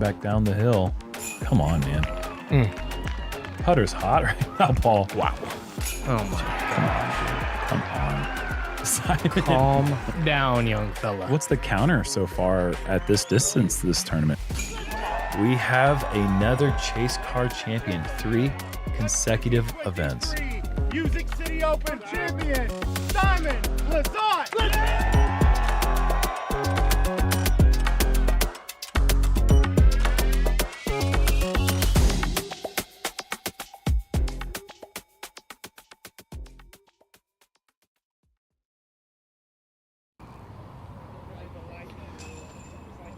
back down the hill. Come on, man. Putter's hot right now, Paul. Wow. Oh my. Come on. Simon. Calm down, young fella. What's the counter so far at this distance this tournament? We have another Chase Car champion, 3 consecutive events. Music City Open champion, Simon Lizotte.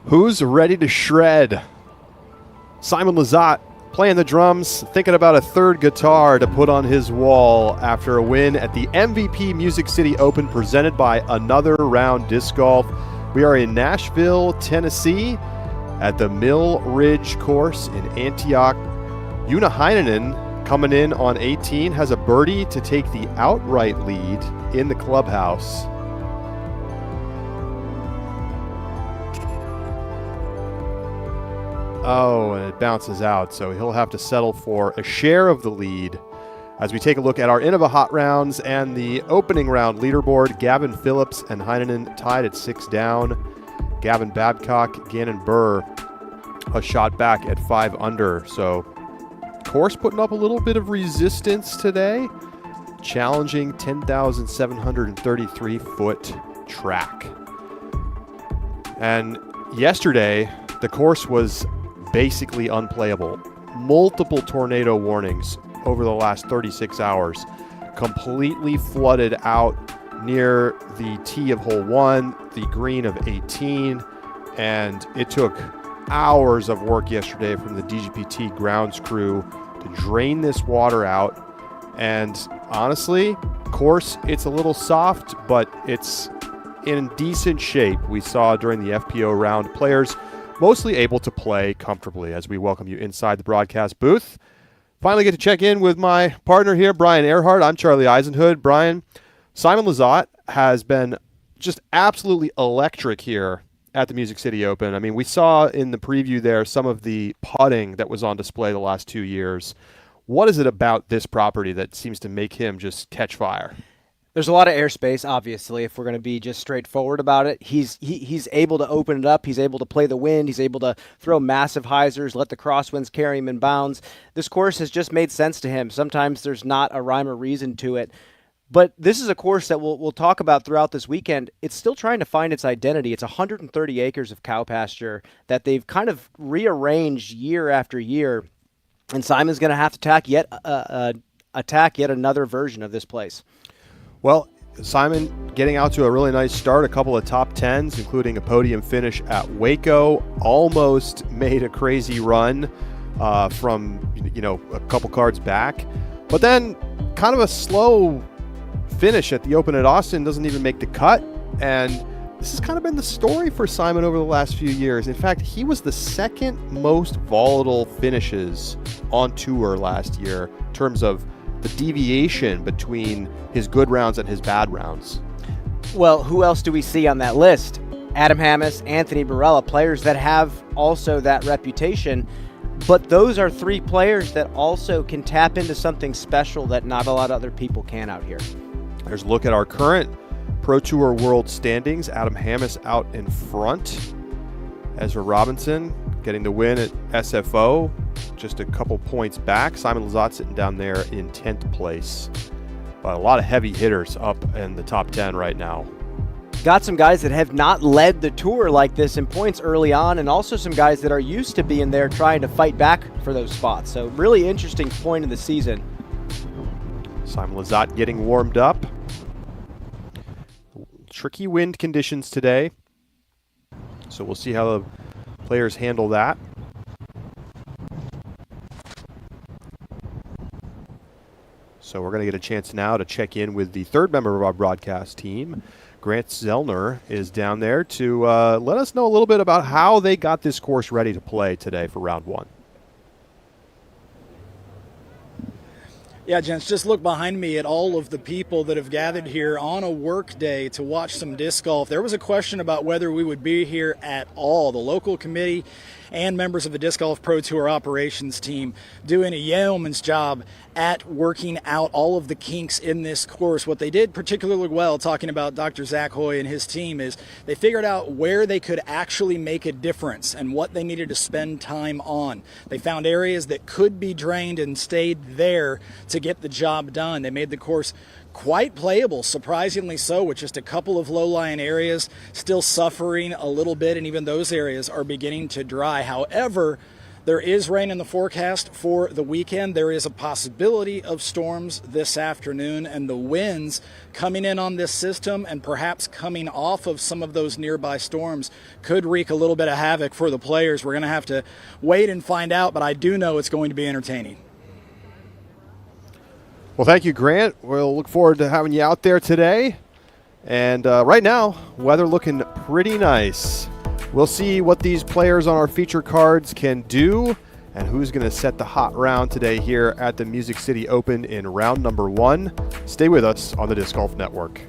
Who's ready to shred? Simon Lizotte playing the drums, thinking about a third guitar to put on his wall after a win at the MVP Music City Open presented by Another Round Disc Golf. We are in Nashville, Tennessee at the Mill Ridge course in Antioch. Una Heinonen coming in on 18 has a birdie to take the outright lead in the clubhouse. Oh, and it bounces out, so he'll have to settle for a share of the lead. As we take a look at our Innova Hot Rounds and the opening round leaderboard, Gavin Phillips and Heinonen tied at 6 down. Gavin Babcock, Gannon Burr, a shot back at 5 under. So, course putting up a little bit of resistance today, challenging 10,733-foot track. And yesterday, the course was basically unplayable. Multiple tornado warnings over the last 36 hours. Completely flooded out near the tee of hole 1, the green of 18, and it took hours of work yesterday from the DGPT grounds crew to drain this water out. And honestly, course, it's a little soft, but it's in decent shape. We saw during the FPO round players mostly able to play comfortably as we welcome you inside the broadcast booth. Finally get to check in with my partner here, Brian Earhart. I'm Charlie Eisenhood. Brian, Simon Lizotte has been just absolutely electric here at the Music City Open. I mean, we saw in the preview there some of the putting that was on display the last 2 years. What is it about this property that seems to make him just catch fire? There's a lot of airspace, obviously, if we're going to be just straightforward about it. He's able to open it up. He's able to play the wind. He's able to throw massive hyzers, let the crosswinds carry him in bounds. This course has just made sense to him. Sometimes there's not a rhyme or reason to it. But this is a course that we'll talk about throughout this weekend. It's still trying to find its identity. It's 130 acres of cow pasture that they've kind of rearranged year after year. And Simon's going to have to attack yet another version of this place. Well, Simon getting out to a really nice start, a couple of top 10s, including a podium finish at Waco, almost made a crazy run from, a couple cards back. But then kind of a slow finish at the Open at Austin, doesn't even make the cut. And this has kind of been the story for Simon over the last few years. In fact, he was the second most volatile finishes on tour last year in terms of the deviation between his good rounds and his bad rounds. Well, who else do we see on that list? Adam Hammes, Anthony Barella, players that have also that reputation. But those are 3 players that also can tap into something special that not a lot of other people can out here. There's a look at our current Pro Tour World standings. Adam Hammes out in front. Ezra Robinson getting the win at SFO, just a couple points back. Simon Lizotte sitting down there in 10th place. But a lot of heavy hitters up in the top 10 right now. Got some guys that have not led the tour like this in points early on, and also some guys that are used to being there trying to fight back for those spots. So really interesting point in the season. Simon Lizotte getting warmed up. Tricky wind conditions today, so we'll see how the players handle that. So we're going to get a chance now to check in with the third member of our broadcast team. Grant Zellner is down there to let us know a little bit about how they got this course ready to play today for round 1. Yeah, gents, just look behind me at all of the people that have gathered here on a work day to watch some disc golf. There was a question about whether we would be here at all. The local committee and members of the Disc Golf Pro Tour operations team doing a yeoman's job at working out all of the kinks in this course. What they did particularly well, talking about Dr. Zach Hoy and his team, is they figured out where they could actually make a difference and what they needed to spend time on. They found areas that could be drained and stayed there to get the job done. They made the course quite playable, surprisingly so, with just a couple of low-lying areas still suffering a little bit, and even those areas are beginning to dry. However, there is rain in the forecast for the weekend. There is a possibility of storms this afternoon, and the winds coming in on this system and perhaps coming off of some of those nearby storms could wreak a little bit of havoc for the players. We're going to have to wait and find out, but I do know it's going to be entertaining. Well, thank you, Grant. We'll look forward to having you out there today. And right now, weather looking pretty nice. We'll see what these players on our feature cards can do and who's going to set the hot round today here at the Music City Open in round number 1. Stay with us on the Disc Golf Network.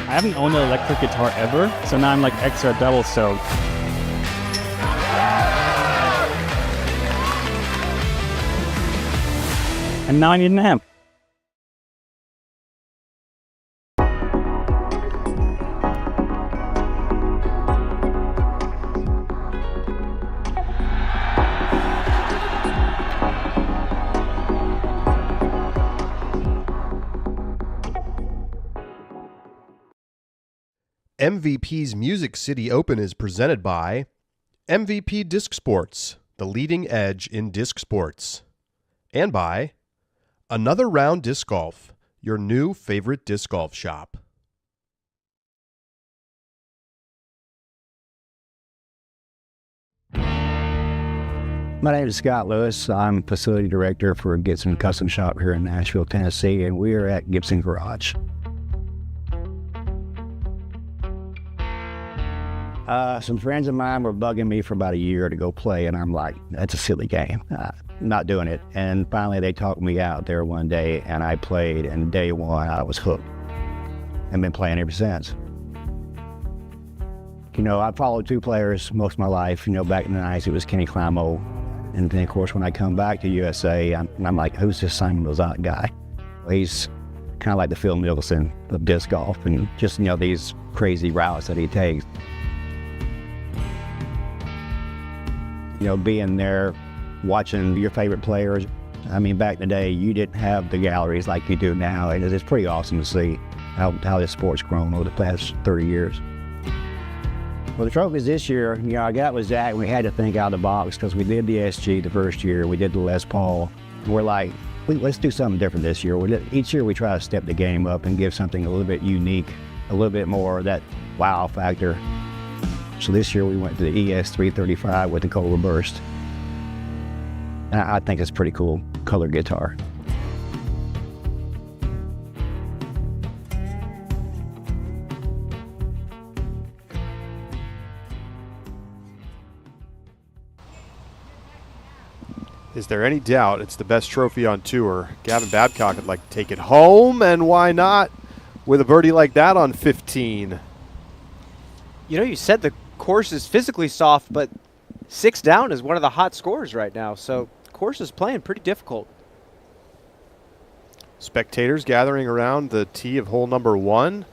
I haven't owned an electric guitar ever, so now I'm like extra double soaked. And now I need an amp. MVP's Music City Open is presented by MVP Disc Sports, the leading edge in disc sports, and by Another Round Disc Golf, your new favorite disc golf shop. My name is Scott Lewis. I'm facility director for Gibson Custom Shop here in Nashville, Tennessee, and we are at Gibson Garage. Some friends of mine were bugging me for about a year to go play, and I'm like, that's a silly game. Not doing it. And finally, they talked me out there one day, and I played, and day one, I was hooked. And been playing ever since. You know, I followed two players most of my life. You know, back in the 90s, it was Kenny Climo. And then, of course, when I come back to USA, I'm like, who's this Simon Lizotte guy? He's kind of like the Phil Mickelson of disc golf, and just, you know, these crazy routes that he takes. You know, being there, watching your favorite players. I mean, back in the day, you didn't have the galleries like you do now. And it's pretty awesome to see how this sport's grown over the past 30 years. Well, the trophies this year, I got with Zach, we had to think out of the box because we did the SG the first year, we did the Les Paul. We're like, let's do something different this year. Each year we try to step the game up and give something a little bit unique, a little bit more of that wow factor. So this year we went to the ES335 with the Cobra Burst. And I think it's a pretty cool color guitar. Is there any doubt it's the best trophy on tour? Gavin Babcock would like to take it home, and why not with a birdie like that on 15? You know, you said the course is physically soft, but 6 down is one of the hot scores right now, so the course is playing pretty difficult. Spectators gathering around the tee of hole number 1.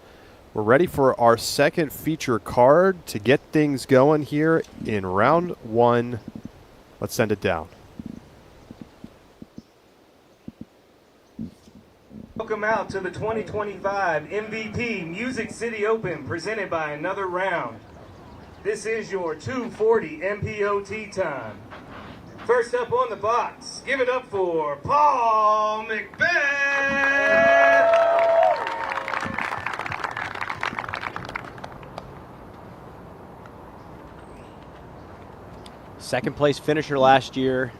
We're ready for our second feature card to get things going here in round 1. Let's send it down. Welcome out to the 2025 MVP Music City Open presented by Another Round. This is your 240 MPO tee time. First up on the box, give it up for Paul McBeth. Second place finisher last year.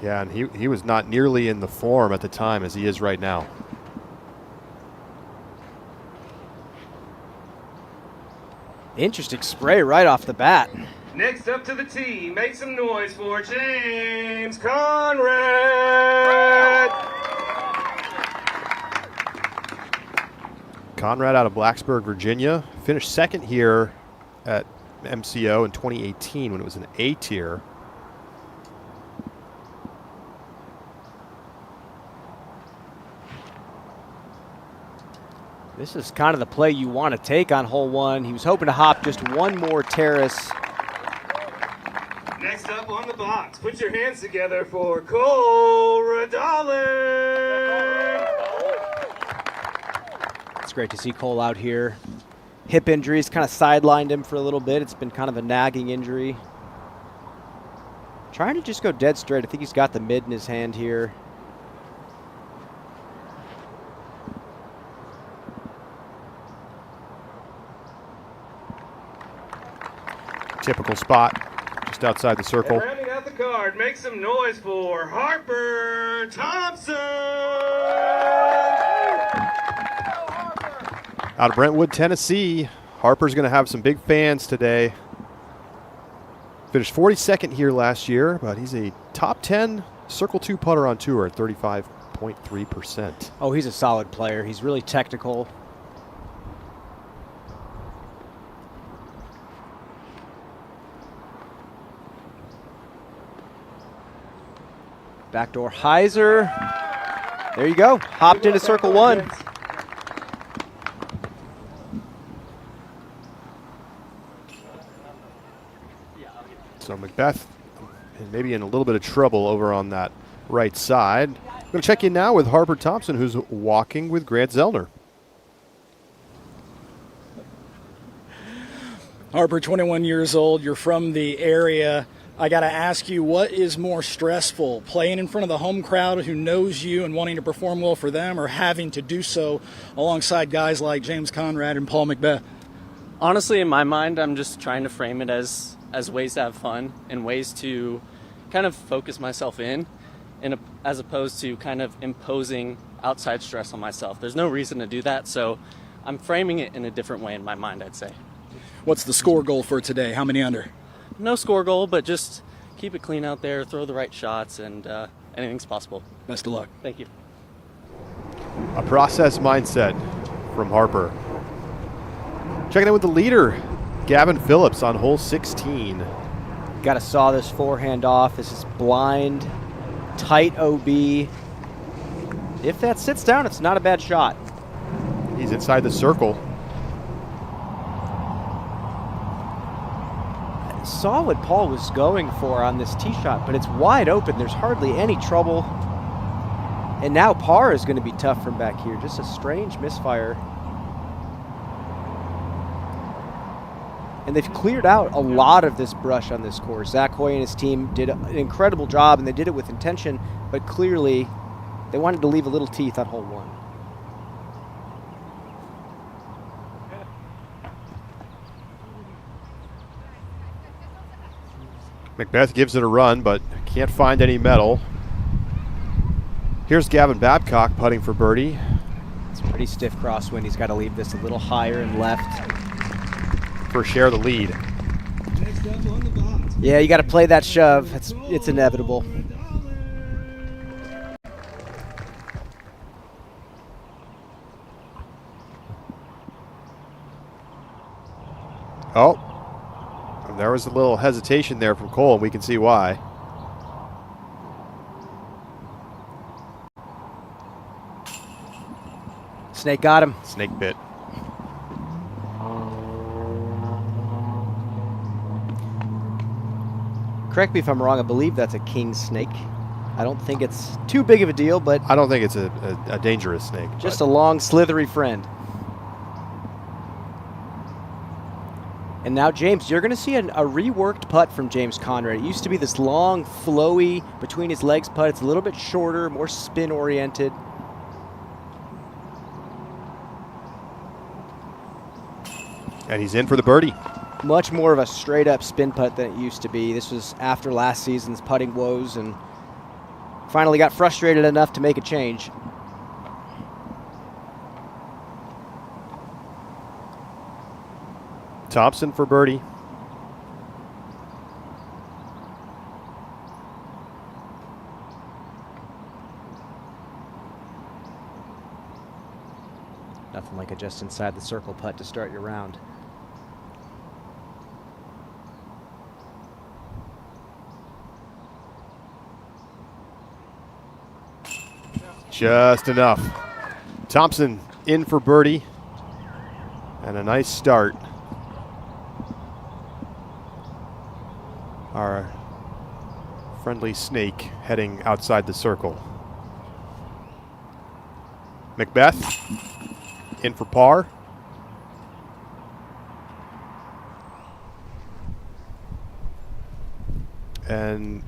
Yeah, and he was not nearly in the form at the time as he is right now. Interesting spray right off the bat. Next up to the tee, make some noise for James Conrad. Conrad out of Blacksburg, Virginia. Finished second here at MCO in 2018 when it was an A tier. This is kind of the play you want to take on hole 1. He was hoping to hop just one more terrace. Next up on the box, put your hands together for Cole Radalin. It's great to see Cole out here. Hip injuries kind of sidelined him for a little bit. It's been kind of a nagging injury. Trying to just go dead straight. I think he's got the mid in his hand here. Typical spot, just outside the circle. And rounding out the card, make some noise for Harper Thompson. Out of Brentwood, Tennessee. Harper's going to have some big fans today. Finished 42nd here last year, but he's a top 10 Circle 2 putter on tour at 35.3%. Oh, he's a solid player. He's really technical. Backdoor hyzer. There you go. Hopped into circle 1. So McBeth maybe in a little bit of trouble over on that right side. I'm going to check in now with Harper Thompson, who's walking with Grant Zellner. Harper, 21 years old. You're from the area. I got to ask you, what is more stressful, playing in front of the home crowd who knows you and wanting to perform well for them, or having to do so alongside guys like James Conrad and Paul McBeth? Honestly, in my mind, I'm just trying to frame it as ways to have fun and ways to kind of focus myself in as opposed to kind of imposing outside stress on myself. There's no reason to do that, so I'm framing it in a different way in my mind, I'd say. What's the score goal for today? How many under? No score goal, but just keep it clean out there, throw the right shots, and anything's possible. Best of luck. Thank you. A process mindset from Harper. Checking in with the leader, Gavin Phillips on hole 16. Got to saw this forehand off. This is blind, tight OB. If that sits down, it's not a bad shot. He's inside the circle. Saw what Paul was going for on this tee shot, but it's wide open. There's hardly any trouble. And now par is going to be tough from back here. Just a strange misfire. and they've cleared out a lot of this brush on this course. Zach Hoy and his team did an incredible job, and they did it with intention, but clearly they wanted to leave a little teeth on hole 1. Macbeth gives it a run, but can't find any metal. Here's Gavin Babcock putting for birdie. It's a pretty stiff crosswind. He's got to leave this a little higher and left. For share the lead. Yeah, you got to play that shove. It's inevitable. Oh, there was a little hesitation there from Cole, and we can see why. Snake got him. Snake bit. Correct me if I'm wrong, I believe that's a king snake. I don't think it's too big of a deal, but I don't think it's a dangerous snake. just a long, slithery friend. And now, James, you're going to see a reworked putt from James Conrad. It used to be this long, flowy, between his legs putt. It's a little bit shorter, more spin-oriented. And he's in for the birdie. Much more of a straight-up spin putt than it used to be. This was after last season's putting woes, and finally got frustrated enough to make a change. Thompson for birdie. Nothing like a just inside the circle putt to start your round. Just enough. Thompson in for birdie. And a nice start. Our friendly snake heading outside the circle. Macbeth in for par. And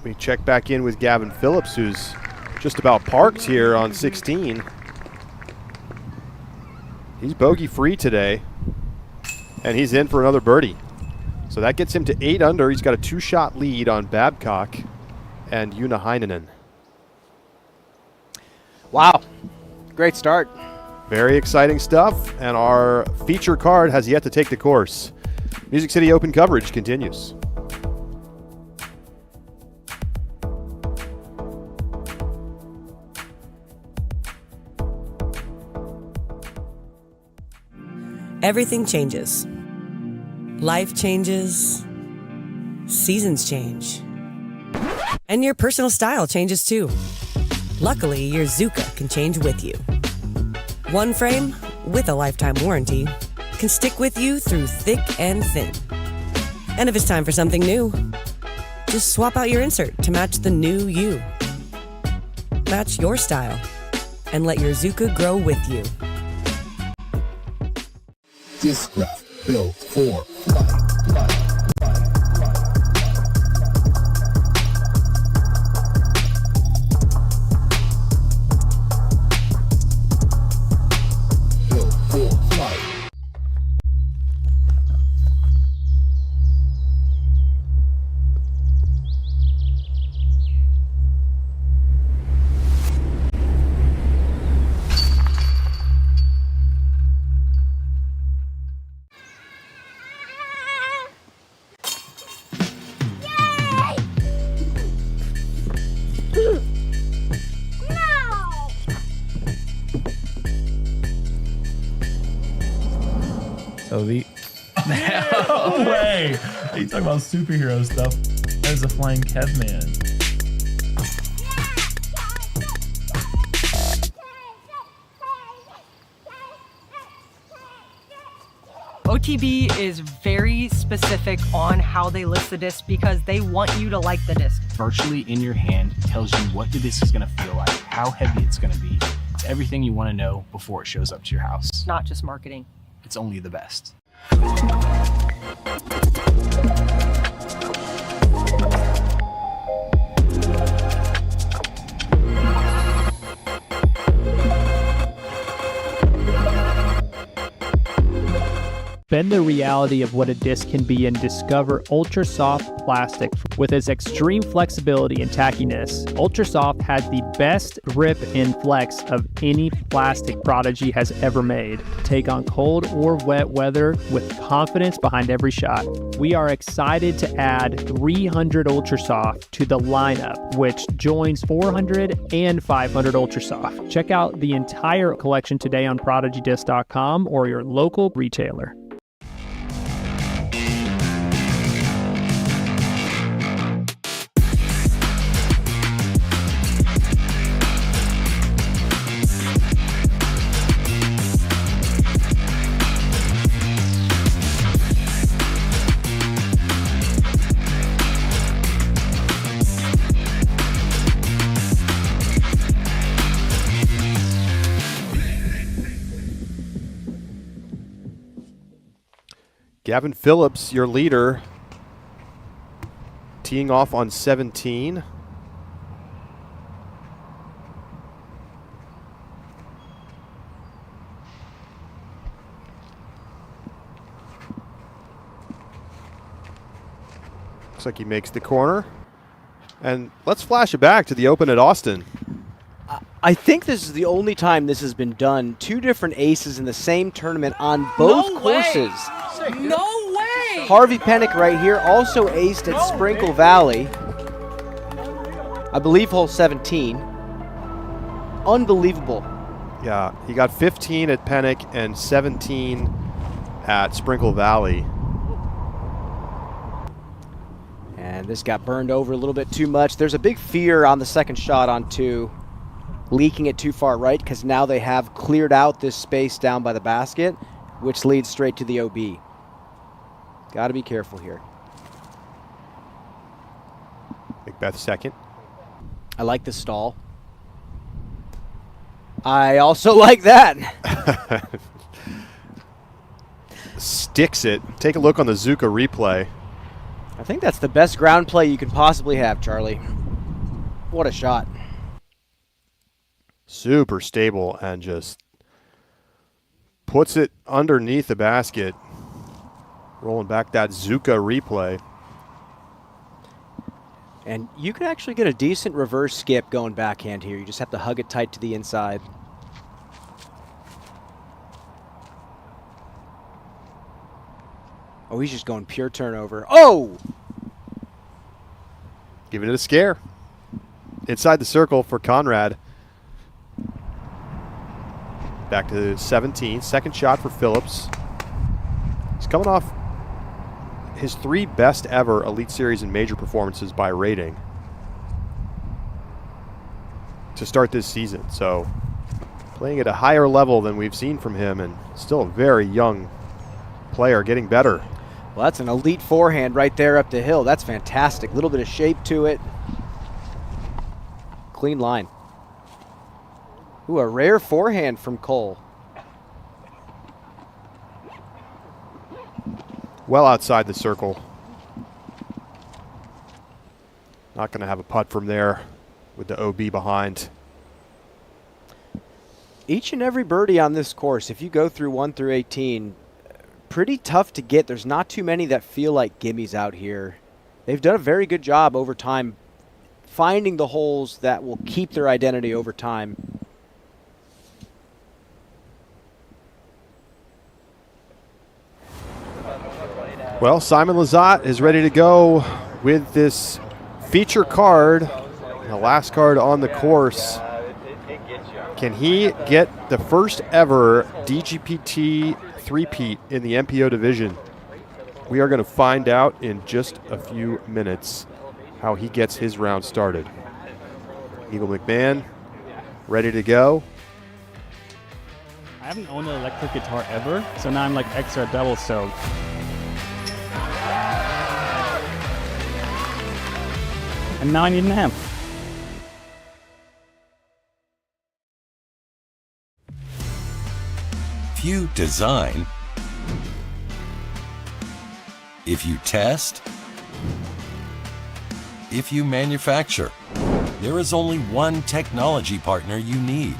we check back in with Gavin Phillips, who's just about parked here on 16. He's bogey free today, and he's in for another birdie. So that gets him to 8 under. He's got a 2-shot lead on Babcock and Una Heinonen. Wow, great start. Very exciting stuff, and our feature card has yet to take the course. Music City Open coverage continues. Everything changes. Life changes. Seasons change. And your personal style changes too. Luckily, your Zuka can change with you. One frame, with a lifetime warranty, can stick with you through thick and thin. And if it's time for something new, just swap out your insert to match the new you. Match your style and let your Zuka grow with you. Discraft built for flight. Built for flight. So the no way. You talk about superhero stuff. There's a flying Kevman. OTB is very specific on how they list the disc because they want you to like the disc. Virtually in your hand tells you what the disc is going to feel like, how heavy it's going to be. It's everything you want to know before it shows up to your house. It's not just marketing. It's only the best. Bend the reality of what a disc can be and discover Ultra Soft plastic. With its extreme flexibility and tackiness, Ultra Soft has the best grip and flex of any plastic Prodigy has ever made. Take on cold or wet weather with confidence behind every shot. We are excited to add 300 Ultra Soft to the lineup, which joins 400 and 500 Ultra Soft. Check out the entire collection today on ProdigyDisc.com or your local retailer. Gavin Phillips, your leader, teeing off on 17. Looks like he makes the corner. And let's flash it back to the Open at Austin. I think this is the only time this has been done. 2 different aces in the same tournament on both courses. No way! Harvey Pennick right here also aced at Sprinkle Valley. I believe hole 17. Unbelievable. Yeah, he got 15 at Pennick and 17 at Sprinkle Valley. And this got burned over a little bit too much. There's a big fear on the second shot on 2, leaking it too far right, because now they have cleared out this space down by the basket, which leads straight to the OB. Got to be careful here. Macbeth second. I like the stall. I also like that. Sticks it. Take a look on the Zuka replay. I think that's the best ground play you can possibly have, Charlie. What a shot. Super stable and just puts it underneath the basket. Rolling back that Zuka replay. And you can actually get a decent reverse skip going backhand here. You just have to hug it tight to the inside. Oh, he's just going pure turnover. Oh! Giving it a scare. Inside the circle for Conrad. Back to 17. Second shot for Phillips. He's coming off his 3 best ever Elite Series and major performances by rating to start this season. So playing at a higher level than we've seen from him, and still a very young player, getting better. Well, that's an elite forehand right there up the hill. That's fantastic. A little bit of shape to it. Clean line. Ooh, a rare forehand from Cole. Well outside the circle. Not going to have a putt from there with the OB behind. Each and every birdie on this course, if you go through 1 through 18, pretty tough to get. There's not too many that feel like gimmies out here. They've done a very good job over time finding the holes that will keep their identity over time. Well, Simon Lizotte is ready to go with this feature card, the last card on the course. Can he get the first ever DGPT three-peat in the MPO division? We are going to find out in just a few minutes how he gets his round started. Eagle McMahon ready to go. I haven't owned an electric guitar ever, so now I'm like extra double soaked. And now I need an amp. Few design, If you test, if you manufacture, there is only one technology partner you need.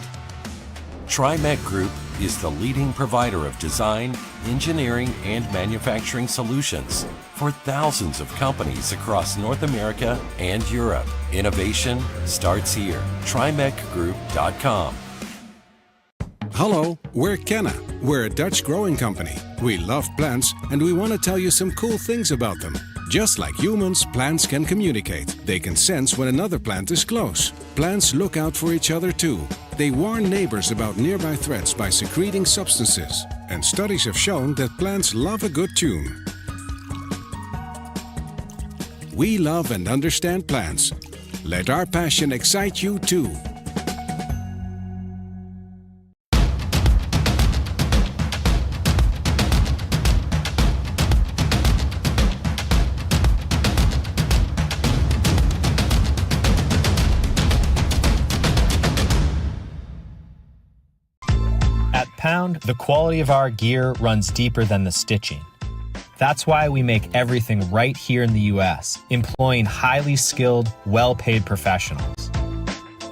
TriMet Group is the leading provider of design, engineering, and manufacturing solutions for thousands of companies across North America and Europe. Innovation starts here. TriMetGroup.com. Hello, we're Kenna. We're a Dutch growing company. We love plants and we want to tell you some cool things about them. Just like humans, plants can communicate. They can sense when another plant is close. Plants look out for each other too. They warn neighbors about nearby threats by secreting substances. And studies have shown that plants love a good tune. We love and understand plants. Let our passion excite you too. At Pound, the quality of our gear runs deeper than the stitching. That's why we make everything right here in the US, employing highly skilled, well-paid professionals.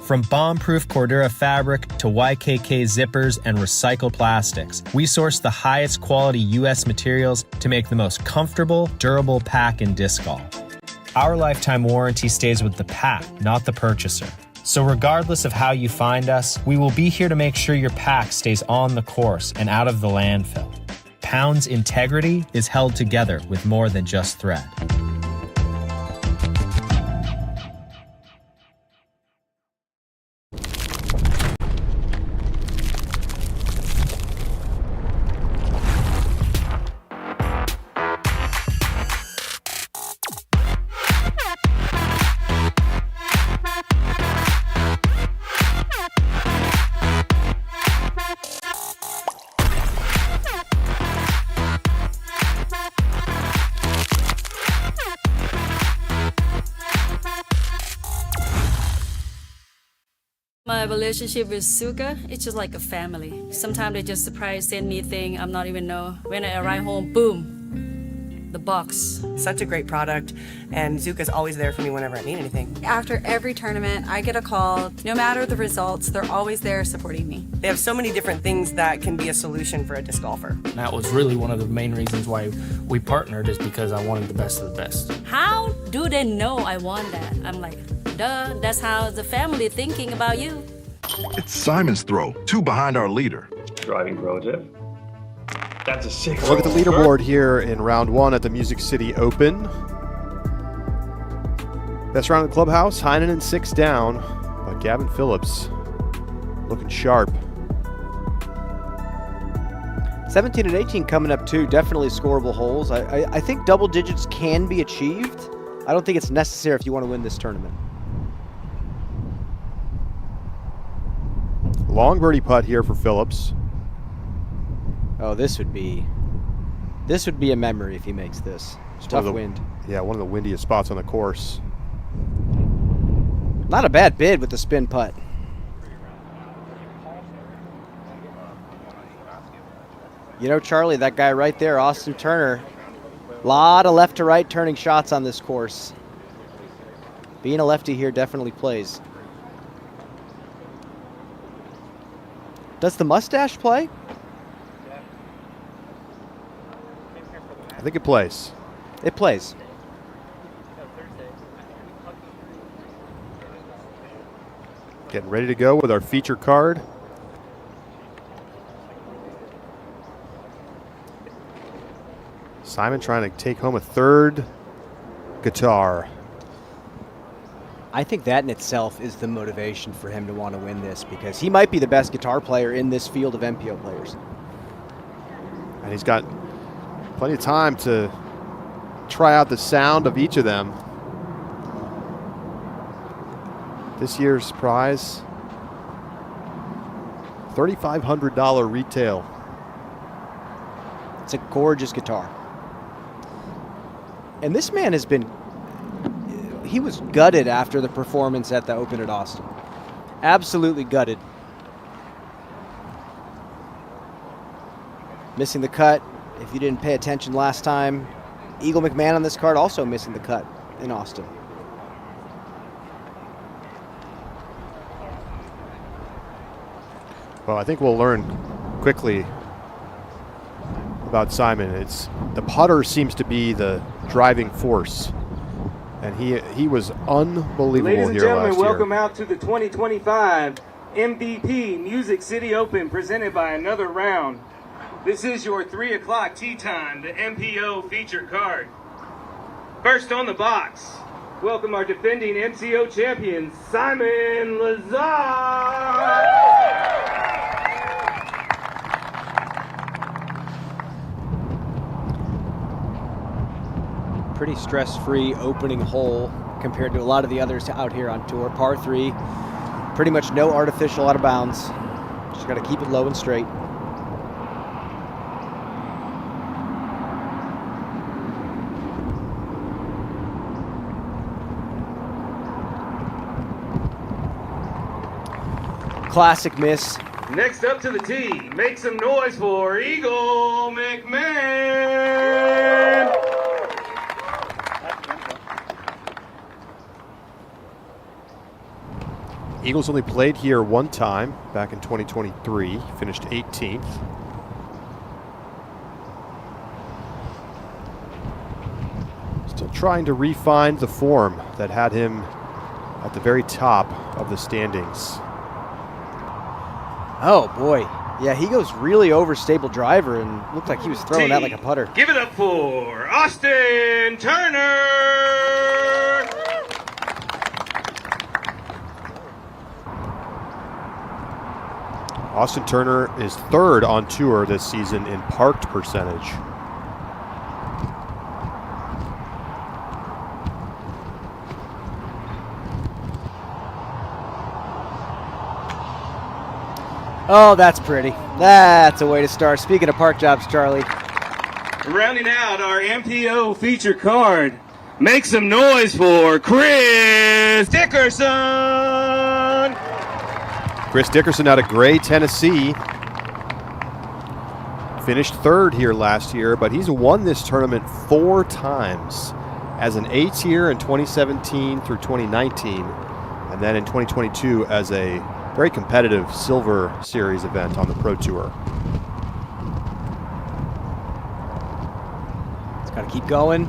From bomb-proof Cordura fabric to YKK zippers and recycled plastics, we source the highest quality US materials to make the most comfortable, durable pack in disc golf. Our lifetime warranty stays with the pack, not the purchaser. So regardless of how you find us, we will be here to make sure your pack stays on the course and out of the landfill. Pound's integrity is held together with more than just thread. My relationship with Suga, it's just like a family. Sometimes they just surprise send me things I'm not even know. When I arrive home, boom, the box. Such a great product, and Zuka's always there for me whenever I need anything. After every tournament, I get a call. No matter the results, they're always there supporting me. They have so many different things that can be a solution for a disc golfer. That was really one of the main reasons why we partnered, is because I wanted the best of the best. How do they know I want that? I'm like, duh, that's how the family thinking about you. It's Simon's throw, 2 behind our leader. Driving project. That's a 6. Look at the leaderboard here in round 1 at the Music City Open. Best round in the clubhouse, Heinen 6 down, but Gavin Phillips looking sharp. 17 and 18 coming up too, definitely scoreable holes. I think double digits can be achieved. I don't think it's necessary if you want to win this tournament. Long birdie putt here for Phillips. Oh, this would be a memory if he makes this. Tough wind. Yeah, one of the windiest spots on the course. Not a bad bid with the spin putt. You know, Charlie, that guy right there, Austin Turner, a lot of left to right turning shots on this course. Being a lefty here definitely plays. Does the mustache play? I think it plays. It plays. Getting ready to go with our feature card. Simon trying to take home a 3rd guitar. I think that in itself is the motivation for him to want to win this, because he might be the best guitar player in this field of MPO players. And he's got plenty of time to try out the sound of each of them. This year's prize, $3,500 retail. It's a gorgeous guitar. And this man has been, he was gutted after the performance at the Open at Austin. Absolutely gutted. Missing the cut. If you didn't pay attention last time, Eagle McMahon on this card also missing the cut in Austin. Well, I think we'll learn quickly about Simon. It's the putter seems to be the driving force, and he was unbelievable Ladies and here gentlemen, last welcome year. out to the 2025 MVP Music City Open presented by Another Round. This is your 3 o'clock tee time, the MPO featured card. First on the box, welcome our defending MCO champion, Simon Lazar. Pretty stress-free opening hole compared to a lot of the others out here on tour. Par 3, pretty much no artificial out of bounds. Just got to keep it low and straight. Classic miss. Next up to the tee, make some noise for Eagle McMahon. Eagles only played here one time back in 2023, finished 18th. Still trying to refine the form that had him at the very top of the standings. Oh boy. Yeah, he goes really over stable driver and looked like he was throwing that like a putter. Give it up for Austin Turner. Austin Turner is third on tour this season in parked percentage. Oh, that's pretty. That's a way to start. Speaking of park jobs, Charlie. Rounding out our MPO feature card, make some noise for Chris Dickerson. Chris Dickerson out of Gray, Tennessee. Finished third here last year, but he's won this tournament 4 times. As an 8-year in 2017 through 2019, and then in 2022 as a very competitive Silver Series event on the Pro Tour. It's got to keep going.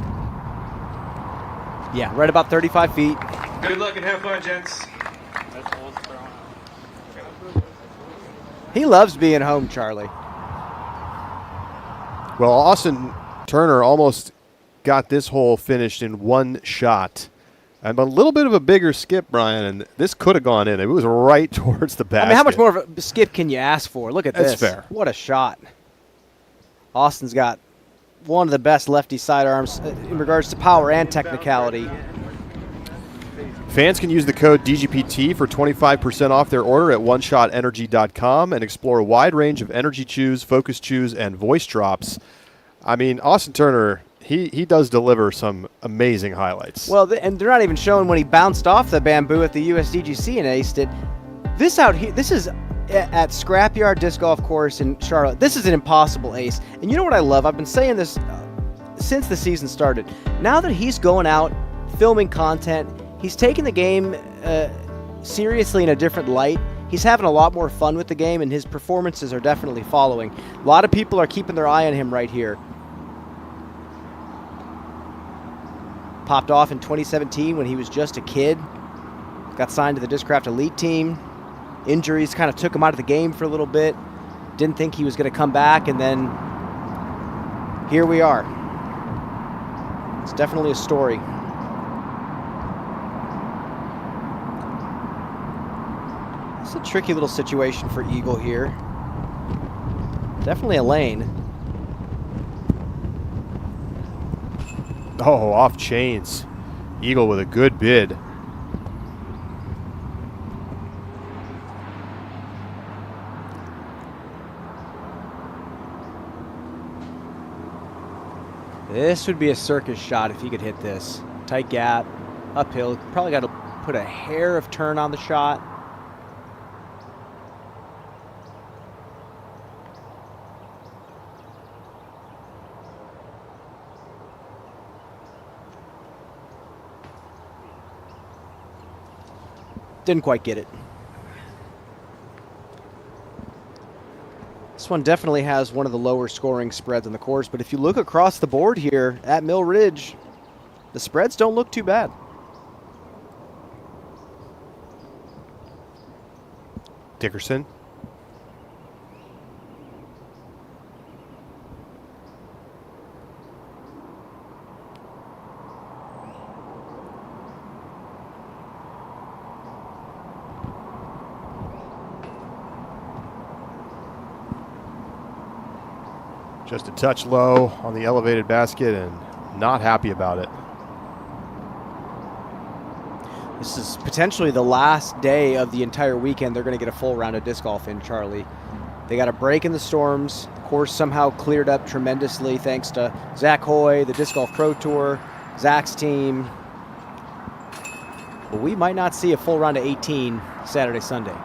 Yeah, right about 35 feet. Good luck and have fun, gents. He loves being home, Charlie. Well, Austin Turner almost got this hole finished in 1 shot. And a little bit of a bigger skip, Brian, and this could have gone in. It was right towards the basket. I mean, how much more of a skip can you ask for? Look at this. That's fair. What a shot. Austin's got one of the best lefty sidearms in regards to power and technicality. Fans can use the code DGPT for 25% off their order at oneshotenergy.com and explore a wide range of energy chews, focus chews, and voice drops. I mean, Austin Turner, he does deliver some amazing highlights. Well, and they're not even showing when he bounced off the bamboo at the USDGC and aced it. This out here, this is at Scrapyard Disc Golf Course in Charlotte. This is an impossible ace. And you know what I love? I've been saying this since the season started. Now that he's going out, filming content, he's taking the game seriously in a different light. He's having a lot more fun with the game, and his performances are definitely following. A lot of people are keeping their eye on him right here. Popped off in 2017 when he was just a kid. Got signed to the Discraft Elite team. Injuries kind of took him out of the game for a little bit. Didn't think he was going to come back, and then here we are. It's definitely a story. It's a tricky little situation for Eagle here. Definitely a lane. Oh, off chains. Eagle with a good bid. This would be a circus shot if he could hit this. Tight gap, uphill. Probably got to put a hair of turn on the shot. Didn't quite get it. This one definitely has one of the lower scoring spreads on the course, but if you look across the board here at Mill Ridge, the spreads don't look too bad. Dickerson. Just a touch low on the elevated basket and not happy about it. This is potentially the last day of the entire weekend they're going to get a full round of disc golf in, Charlie. They got a break in the storms. The course somehow cleared up tremendously thanks to Zach Hoy, the Disc Golf Pro Tour, Zach's team. But we might not see a full round of 18 Saturday, Sunday.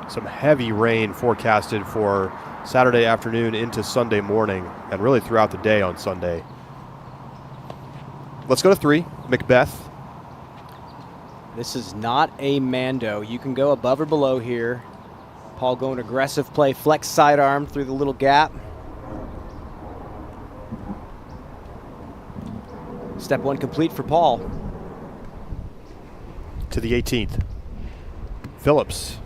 Some heavy rain forecasted for Saturday afternoon into Sunday morning and really throughout the day on Sunday. Let's go to 3, Macbeth. This is not a Mando. You can go above or below here. Paul going aggressive play, flex sidearm through the little gap. Step 1 complete for Paul. To the 18th. Phillips.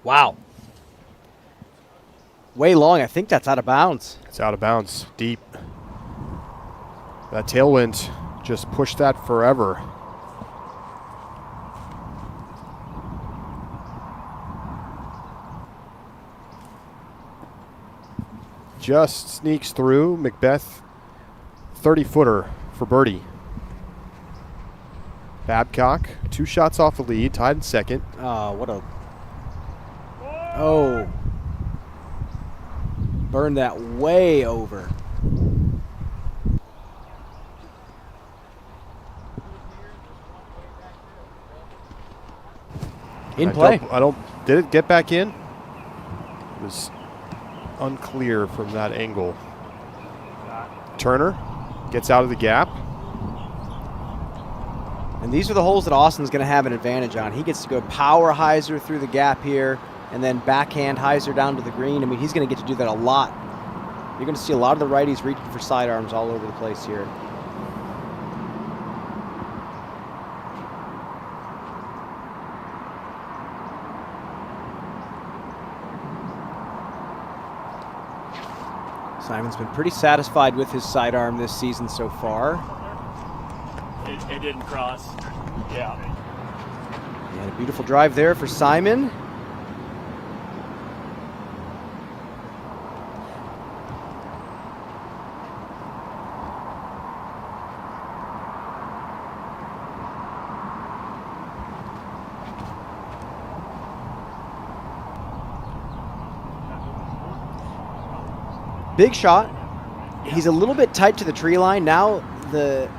Wow. Way long. I think that's out of bounds. It's out of bounds. Deep. That tailwind just pushed that forever. Just sneaks through. Macbeth, 30-footer for birdie. Babcock, 2 shots off the lead, tied in second. Oh, what a... Oh. Burned that way over. In play. Did it get back in? It was unclear from that angle. Turner gets out of the gap. And these are the holes that Austin's going to have an advantage on. He gets to go power hyzer through the gap here and then backhand hyzer down to the green. I mean, he's going to get to do that a lot. You're going to see a lot of the righties reaching for sidearms all over the place here. Simon's been pretty satisfied with his sidearm this season so far. It didn't cross. Yeah. And a beautiful drive there for Simon. Big shot. He's a little bit tight to the tree line. Now the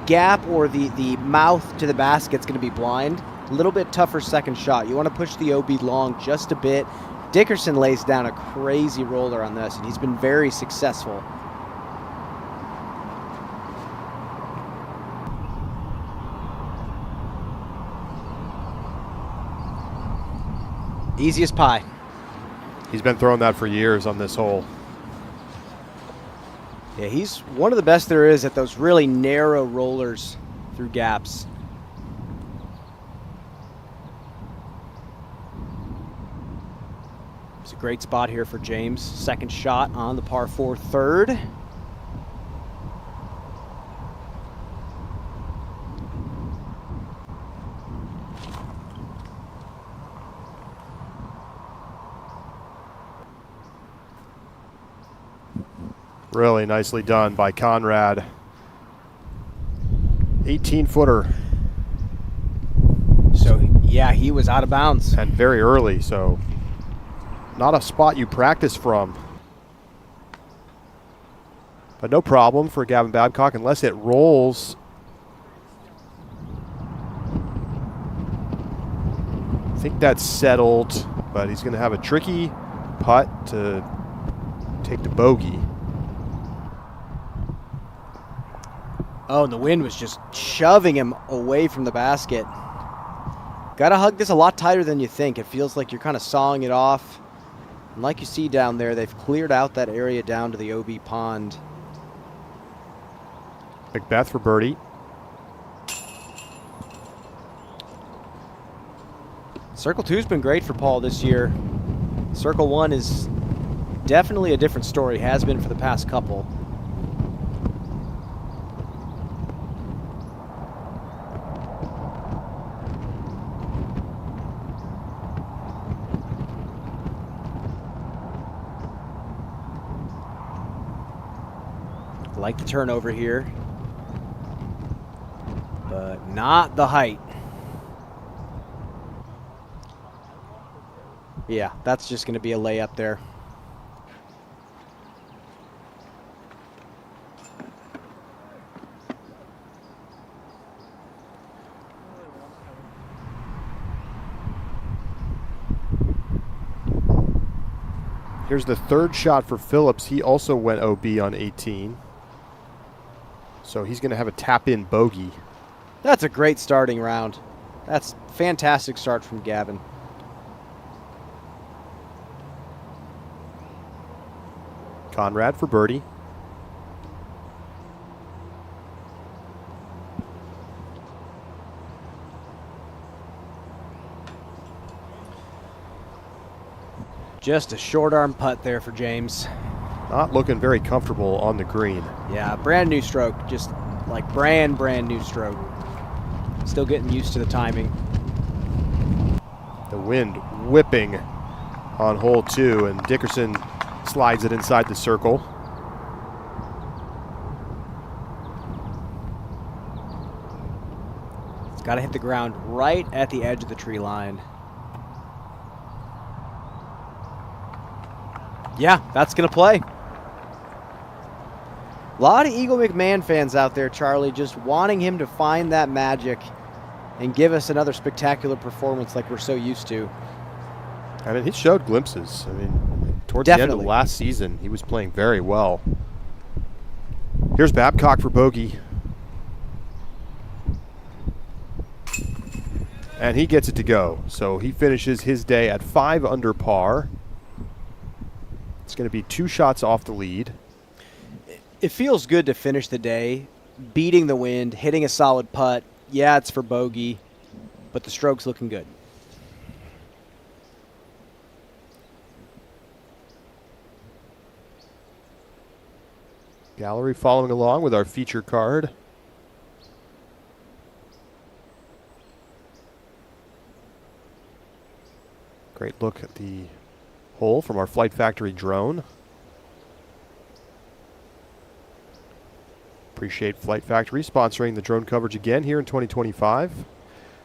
gap or the mouth to the basket's going to be blind. A little bit tougher second shot. You want to push the OB long just a bit. Dickerson lays down a crazy roller on this, and he's been very successful. Easy as pie. He's been throwing that for years on this hole. Yeah, he's one of the best there is at those really narrow rollers through gaps. It's a great spot here for James. Second shot on the par 4 third. Really nicely done by Conrad. 18-footer. So, yeah, he was out of bounds. And very early, so not a spot you practice from. But no problem for Gavin Babcock unless it rolls. I think that's settled, but he's going to have a tricky putt to take the bogey. Oh, and the wind was just shoving him away from the basket. Got to hug this a lot tighter than you think. It feels like you're kind of sawing it off. And like you see down there, they've cleared out that area down to the OB pond. Macbeth for birdie. Circle 2's been great for Paul this year. Circle 1 is definitely a different story, has been for the past couple. Like the turnover here, but not the height. Yeah, that's just going to be a layup there. Here's the third shot for Phillips. He also went OB on 18. So he's going to have a tap-in bogey. That's a great starting round. That's a fantastic start from Gavin. Conrad for birdie. Just a short arm putt there for James. Not looking very comfortable on the green. Yeah, brand new stroke. Just like brand new stroke. Still getting used to the timing. The wind whipping on hole 2, and Dickerson slides it inside the circle. It's got to hit the ground right at the edge of the tree line. Yeah, that's going to play. A lot of Eagle McMahon fans out there, Charlie, just wanting him to find that magic and give us another spectacular performance like we're so used to. I mean, he showed glimpses. I mean, towards the end of the last season, he was playing very well. Here's Babcock for bogey. And he gets it to go. So he finishes his day at 5 under par. It's going to be 2 shots off the lead. It feels good to finish the day beating the wind, hitting a solid putt. Yeah, it's for bogey, but the stroke's looking good. Gallery following along with our feature card. Great look at the hole from our Flight Factory drone. Appreciate Flight Factory sponsoring the drone coverage again here in 2025.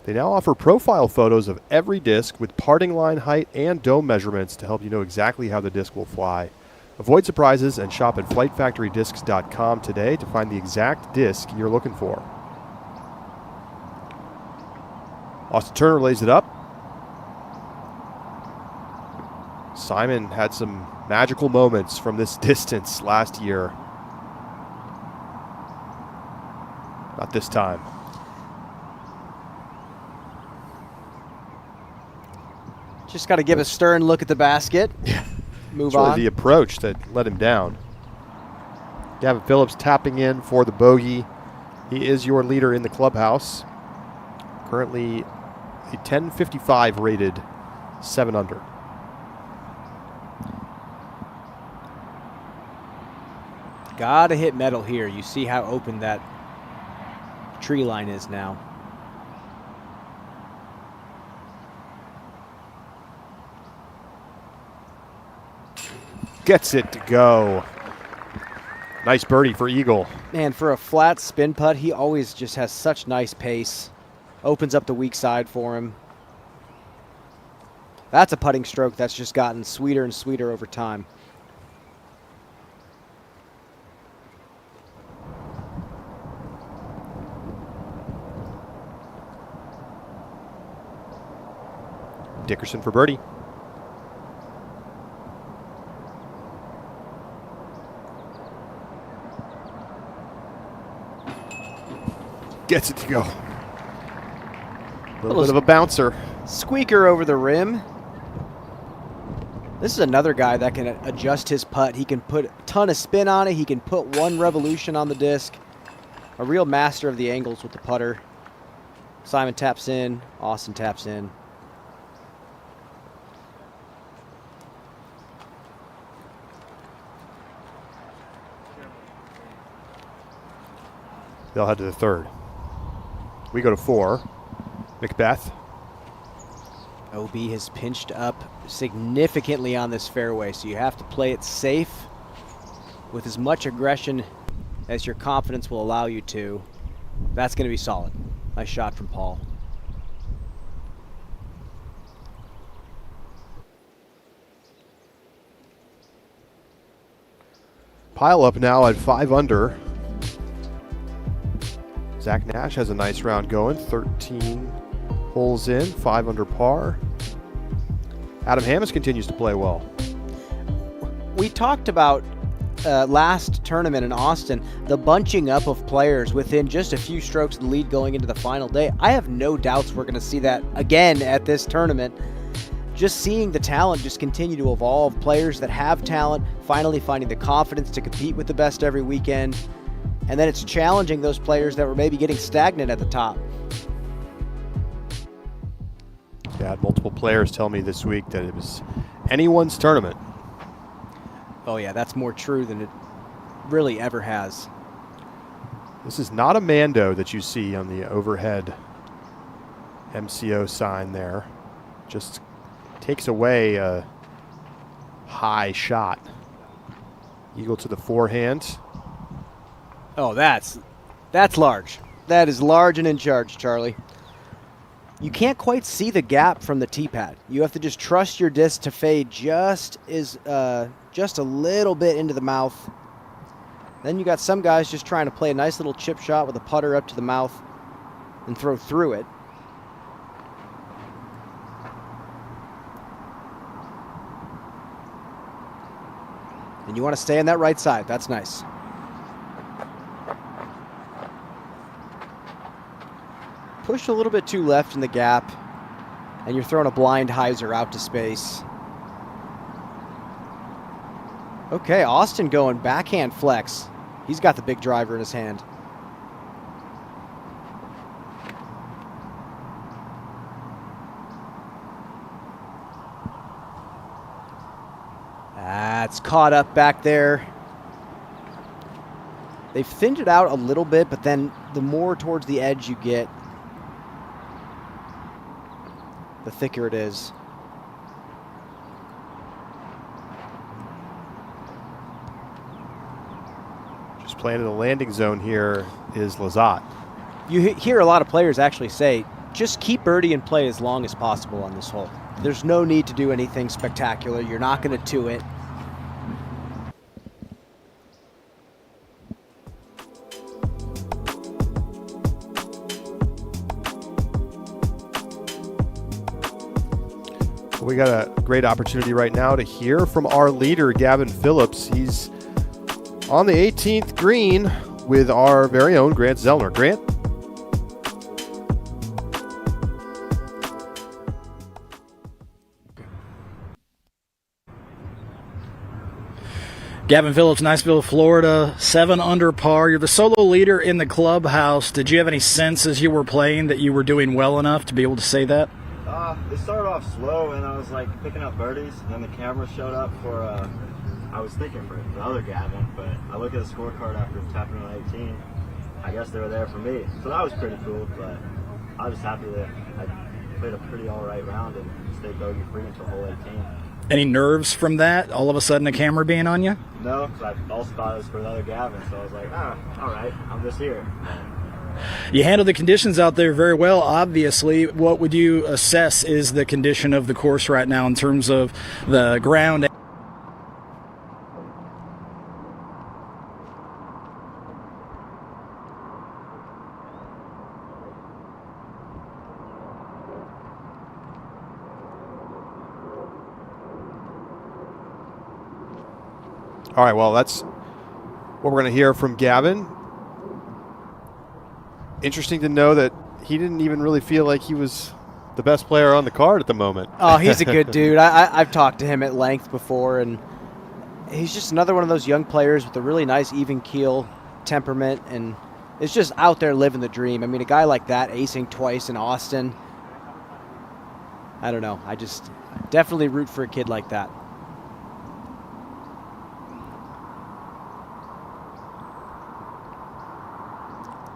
They now offer profile photos of every disc with parting line height and dome measurements to help you know exactly how the disc will fly. Avoid surprises and shop at flightfactorydiscs.com today to find the exact disc you're looking for. Austin Turner lays it up. Simon had some magical moments from this distance last year. Not this time. Just got to give a stern look at the basket. Yeah. Move it's really on. The approach that let him down. Gavin Phillips tapping in for the bogey. He is your leader in the clubhouse. Currently a 1055 rated 7 under. Got to hit metal here. You see how open that tree line is now. Gets it to go. Nice birdie for Eagle. Man, for a flat spin putt, he always just has such nice pace. Opens up the weak side for him. That's a putting stroke that's just gotten sweeter and sweeter over time. Dickerson for birdie. Gets it to go. A little bit of a bouncer. Squeaker over the rim. This is another guy that can adjust his putt. He can put a ton of spin on it. He can put one revolution on the disc. A real master of the angles with the putter. Simon taps in. Austin taps in. They'll head to the third. We go to 4. Macbeth. OB has pinched up significantly on this fairway, so you have to play it safe with as much aggression as your confidence will allow you to. That's going to be solid. Nice shot from Paul. Pile up now at 5 under. Zach Nash has a nice round going. 13 holes in, 5 under par. Adam Hammes continues to play well. We talked about last tournament in Austin, the bunching up of players within just a few strokes of the lead going into the final day. I have no doubts we're going to see that again at this tournament. Just seeing the talent just continue to evolve. Players that have talent finally finding the confidence to compete with the best every weekend. And then it's challenging those players that were maybe getting stagnant at the top. Yeah, I had multiple players tell me this week that it was anyone's tournament. Oh yeah, that's more true than it really ever has. This is not a Mando that you see on the overhead MCO sign there. Just takes away a high shot. Eagle to the forehand. Oh, that's large. That is large and in charge, Charlie. You can't quite see the gap from the tee pad. You have to just trust your disc to fade just a little bit into the mouth. Then you got some guys just trying to play a nice little chip shot with a putter up to the mouth and throw through it. And you want to stay on that right side. That's nice. Push a little bit too left in the gap, and you're throwing a blind hyzer out to space. Okay, Austin going backhand flex. He's got the big driver in his hand. That's caught up back there. They've thinned it out a little bit, but then the more towards the edge you get, the thicker it is. Just playing in the landing zone here is Lazat. You hear a lot of players actually say, just keep birdie and play as long as possible on this hole. There's no need to do anything spectacular. You're not going to two it. We got a great opportunity right now to hear from our leader, Gavin Phillips. He's on the 18th green with our very own Grant Zellner. Grant? Gavin Phillips, Nashville, Florida, 7 under par. You're the solo leader in the clubhouse. Did you have any sense as you were playing that you were doing well enough to be able to say that? It started off slow, and I was like picking up birdies, and then the camera showed up for, I was thinking for the other Gavin, but I looked at the scorecard after tapping on 18. I guess they were there for me. So that was pretty cool, but I was happy that I played a pretty all-right round and stayed bogey-free until hole 18. Any nerves from that, all of a sudden a camera being on you? No, because I also thought it was for the other Gavin, so I was like, all right, I'm just here. You handled the conditions out there very well, obviously. What would you assess is the condition of the course right now in terms of the ground? All right, well, that's what we're going to hear from Gavin. Interesting to know that he didn't even really feel like he was the best player on the card at the moment. Oh, he's a good dude. I've talked to him at length before, and he's just another one of those young players with a really nice even keel temperament, and is just out there living the dream. I mean, a guy like that acing twice in Austin, I don't know. I just definitely root for a kid like that.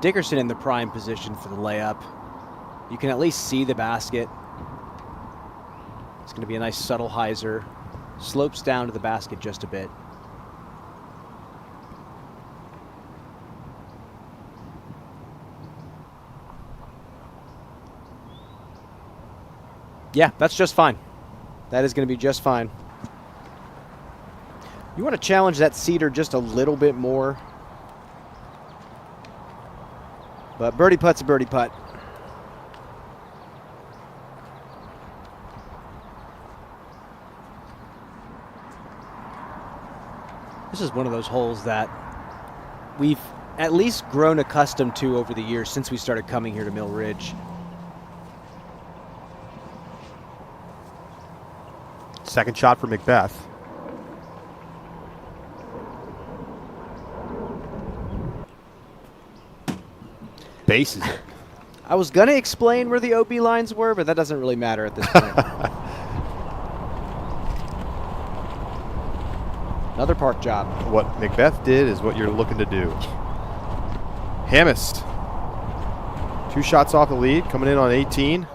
Dickerson in the prime position for the layup. You can at least see the basket. It's going to be a nice subtle hyzer. Slopes down to the basket just a bit. Yeah, that's just fine. That is going to be just fine. You want to challenge that cedar just a little bit more. But birdie putt's a birdie putt. This is one of those holes that we've at least grown accustomed to over the years since we started coming here to Mill Ridge. Second shot for Macbeth. Bases it. I was going to explain where the OB lines were, but that doesn't really matter at this point. Another park job. What Macbeth did is what you're looking to do. Hammis. 2 shots off the lead, coming in on 18.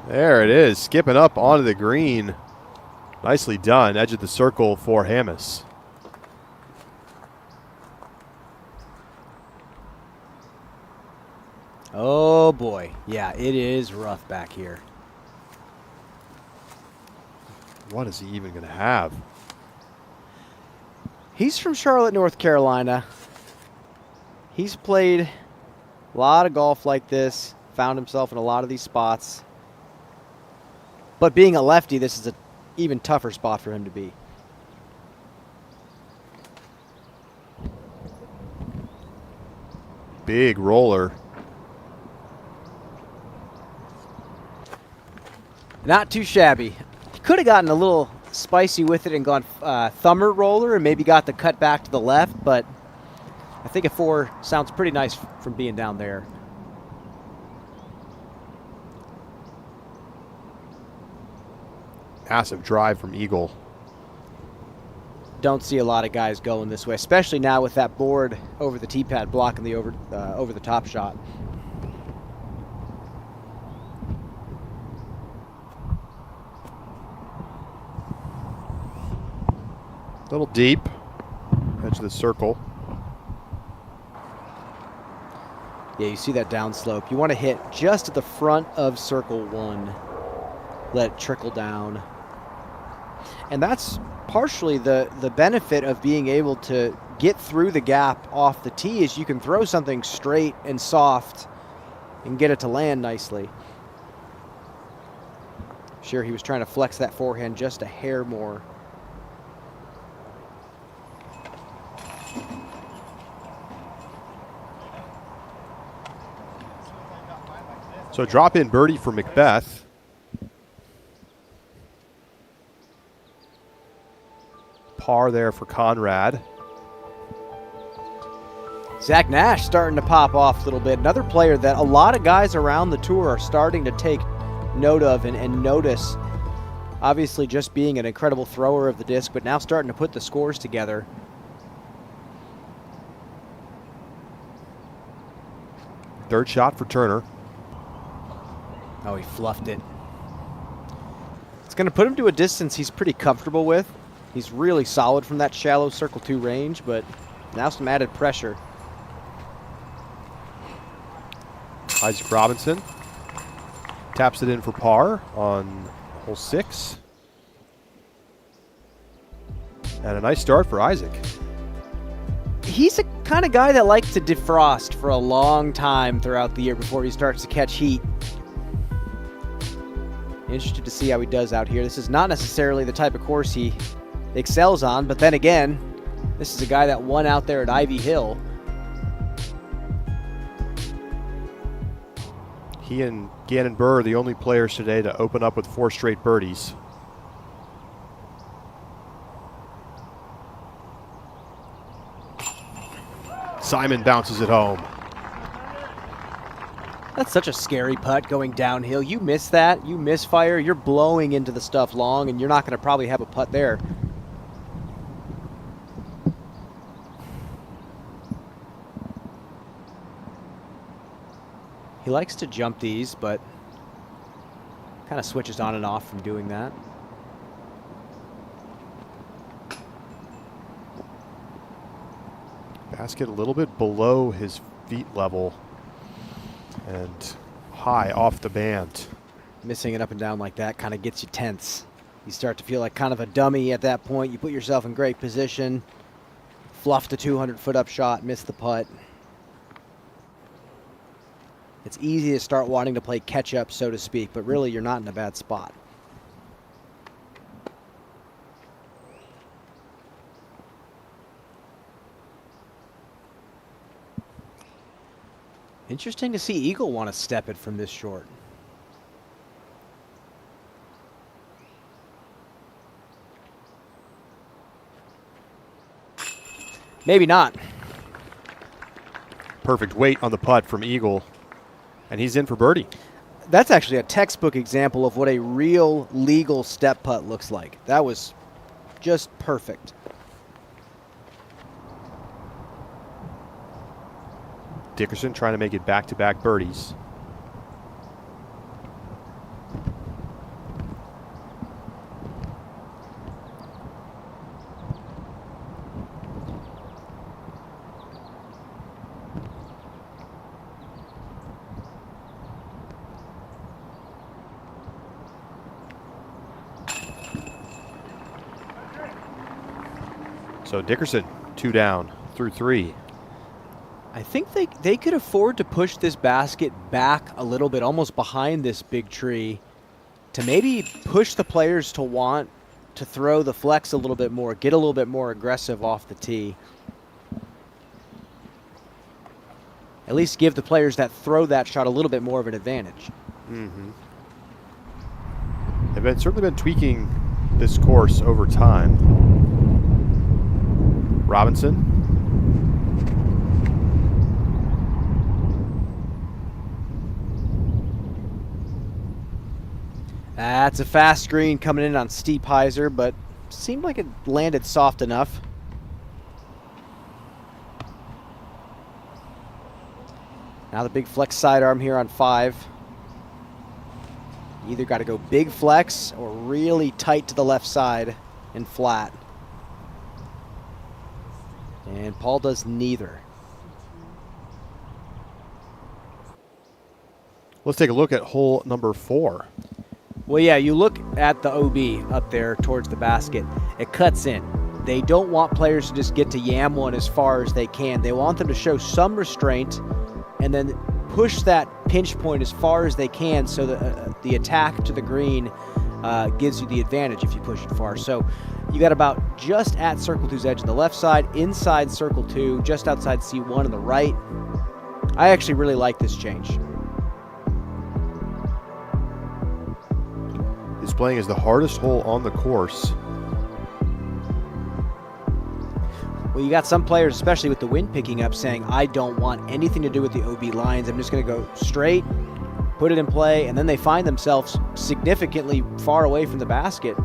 There it is, skipping up onto the green. Nicely done, edge of the circle for Hammis. Oh boy, yeah, it is rough back here. What is he even going to have? He's from Charlotte, North Carolina. He's played a lot of golf like this, found himself in a lot of these spots. But being a lefty, this is an even tougher spot for him to be. Big roller. Not too shabby. Could have gotten a little spicy with it and gone thumber roller and maybe got the cut back to the left, but I think a 4 sounds pretty nice from being down there. Massive drive from Eagle. Don't see a lot of guys going this way, especially now with that board over the tee pad blocking the over the top shot. A little deep, edge of the circle. Yeah, you see that downslope. You want to hit just at the front of circle 1. Let it trickle down. And that's partially the benefit of being able to get through the gap off the tee is you can throw something straight and soft and get it to land nicely. Sure, he was trying to flex that forehand just a hair more. So drop in birdie for Macbeth. Par there for Conrad. Zach Nash starting to pop off a little bit. Another player that a lot of guys around the tour are starting to take note of and notice. Obviously just being an incredible thrower of the disc, but now starting to put the scores together. Third shot for Turner. Oh, he fluffed it. It's going to put him to a distance he's pretty comfortable with. He's really solid from that shallow circle 2 range, but now some added pressure. Isaac Robinson taps it in for par on hole 6. And a nice start for Isaac. He's the kind of guy that likes to defrost for a long time throughout the year before he starts to catch heat. Interested to see how he does out here. This is not necessarily the type of course he excels on, but then again, this is a guy that won out there at Ivy Hill. He and Gannon Burr are the only players today to open up with 4 straight birdies. Simon bounces it home. That's such a scary putt going downhill. You miss that, you misfire, you're blowing into the stuff long, and you're not going to probably have a putt there. He likes to jump these, but kind of switches on and off from doing that. Basket a little bit below his feet level and high off the band. Missing it up and down like that kind of gets you tense. You start to feel like kind of a dummy at that point. You put yourself in great position, fluff the 200-foot up shot, miss the putt. It's easy to start wanting to play catch up, so to speak, but really you're not in a bad spot. Interesting to see Eagle want to step it from this short. Maybe not. Perfect weight on the putt from Eagle, and he's in for birdie. That's actually a textbook example of what a real legal step putt looks like. That was just perfect. Dickerson trying to make it back-to-back birdies. So Dickerson, 2 down through 3. I think they could afford to push this basket back a little bit, almost behind this big tree, to maybe push the players to want to throw the flex a little bit more, get a little bit more aggressive off the tee. At least give the players that throw that shot a little bit more of an advantage. Mm-hmm. They've certainly been tweaking this course over time. Robinson. That's a fast green coming in on steep hyzer, but seemed like it landed soft enough. Now the big flex sidearm here on 5. You either got to go big flex or really tight to the left side and flat. And Paul does neither. Let's take a look at hole number 4. Well, yeah, you look at the OB up there towards the basket. It cuts in. They don't want players to just get to yam one as far as they can. They want them to show some restraint and then push that pinch point as far as they can so that the attack to the green gives you the advantage if you push it far. So you got about just at Circle 2's edge on the left side, inside Circle 2, just outside C1 on the right. I actually really like this change. Is playing as the hardest hole on the course. Well, you got some players, especially with the wind picking up, saying, I don't want anything to do with the OB lines. I'm just going to go straight, put it in play, and then they find themselves significantly far away from the basket,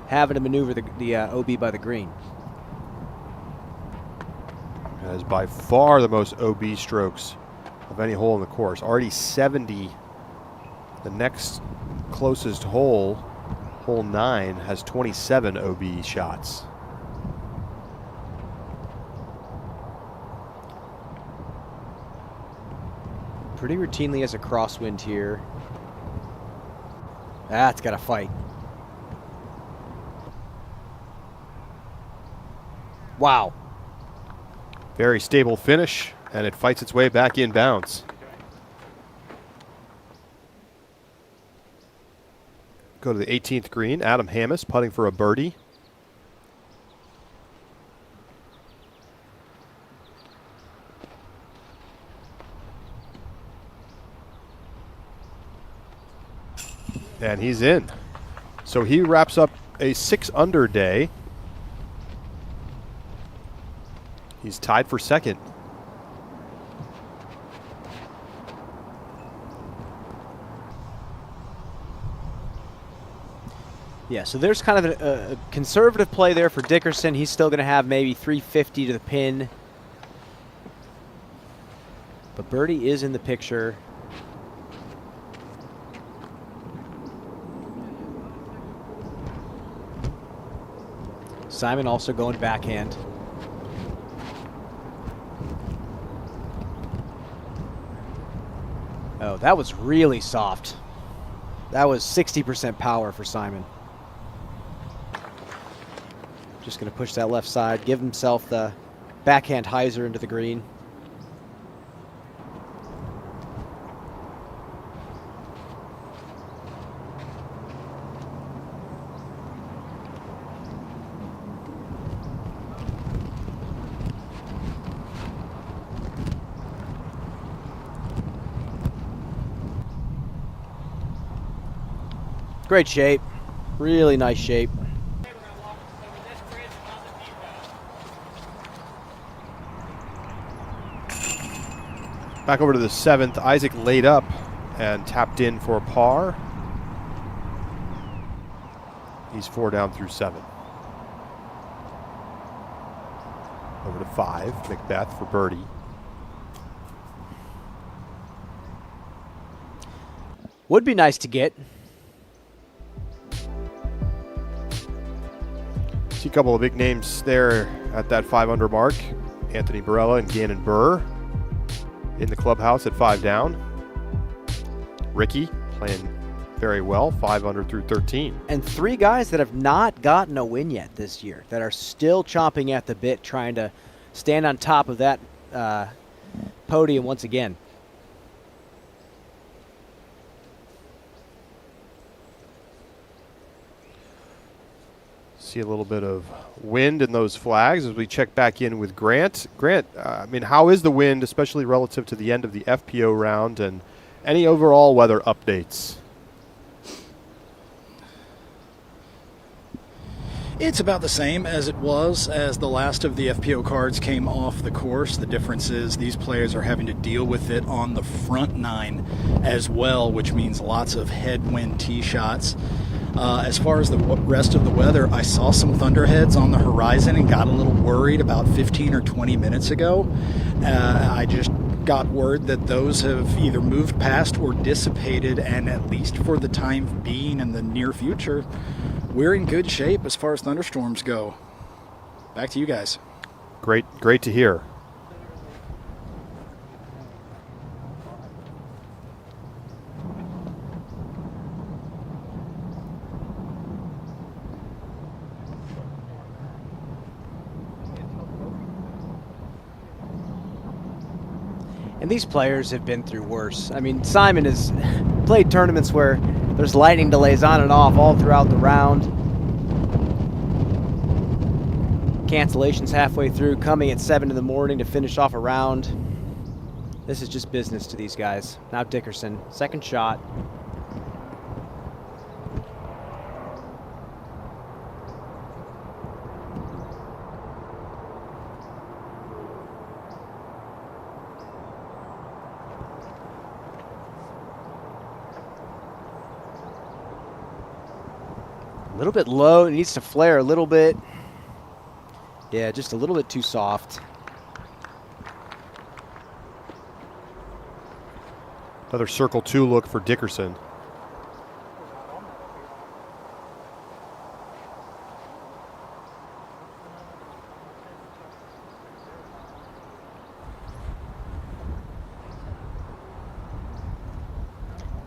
having to maneuver the OB by the green. That is by far the most OB strokes of any hole in the course. Already 70. The next closest hole, hole 9, has 27 OB shots. Pretty routinely has a crosswind here. That's got to fight. Wow. Very stable finish, and it fights its way back inbounds. go to the 18th green. Adam Hammis putting for a birdie. And he's in. So he wraps up a 6-under day. He's tied for second. Yeah, so there's kind of a conservative play there for Dickerson. He's still going to have maybe 350 to the pin. But birdie is in the picture. Simon also going backhand. Oh, that was really soft. That was 60% power for Simon. Just going to push that left side, give himself the backhand hyzer into the green. Great shape, really nice shape. Back over to the 7th. Isaac laid up and tapped in for a par. He's 4 down through 7. Over to 5. Macbeth for birdie. Would be nice to get. See a couple of big names there at that 5-under mark. Anthony Barella and Gannon Burr in the clubhouse at 5 down. Ricky playing very well, 5 under through 13. And 3 guys that have not gotten a win yet this year, that are still chomping at the bit, trying to stand on top of that podium once again. See a little bit of wind in those flags as we check back in with Grant. Grant, I mean, how is the wind, especially relative to the end of the FPO round, and any overall weather updates? It's about the same as it was as the last of the FPO cards came off the course. The difference is these players are having to deal with it on the front 9 as well, which means lots of headwind tee shots. As far as the rest of the weather, I saw some thunderheads on the horizon and got a little worried about 15 or 20 minutes ago. I just got word that those have either moved past or dissipated, and at least for the time being in the near future, we're in good shape as far as thunderstorms go. Back to you guys. Great to hear. And these players have been through worse. I mean, Simon has played tournaments where there's lightning delays on and off all throughout the round. Cancellations halfway through, coming at 7 in the morning to finish off a round. This is just business to these guys. Now Dickerson, second shot. A little bit low, it needs to flare a little bit. Yeah, just a little bit too soft. Another circle 2 look for Dickerson.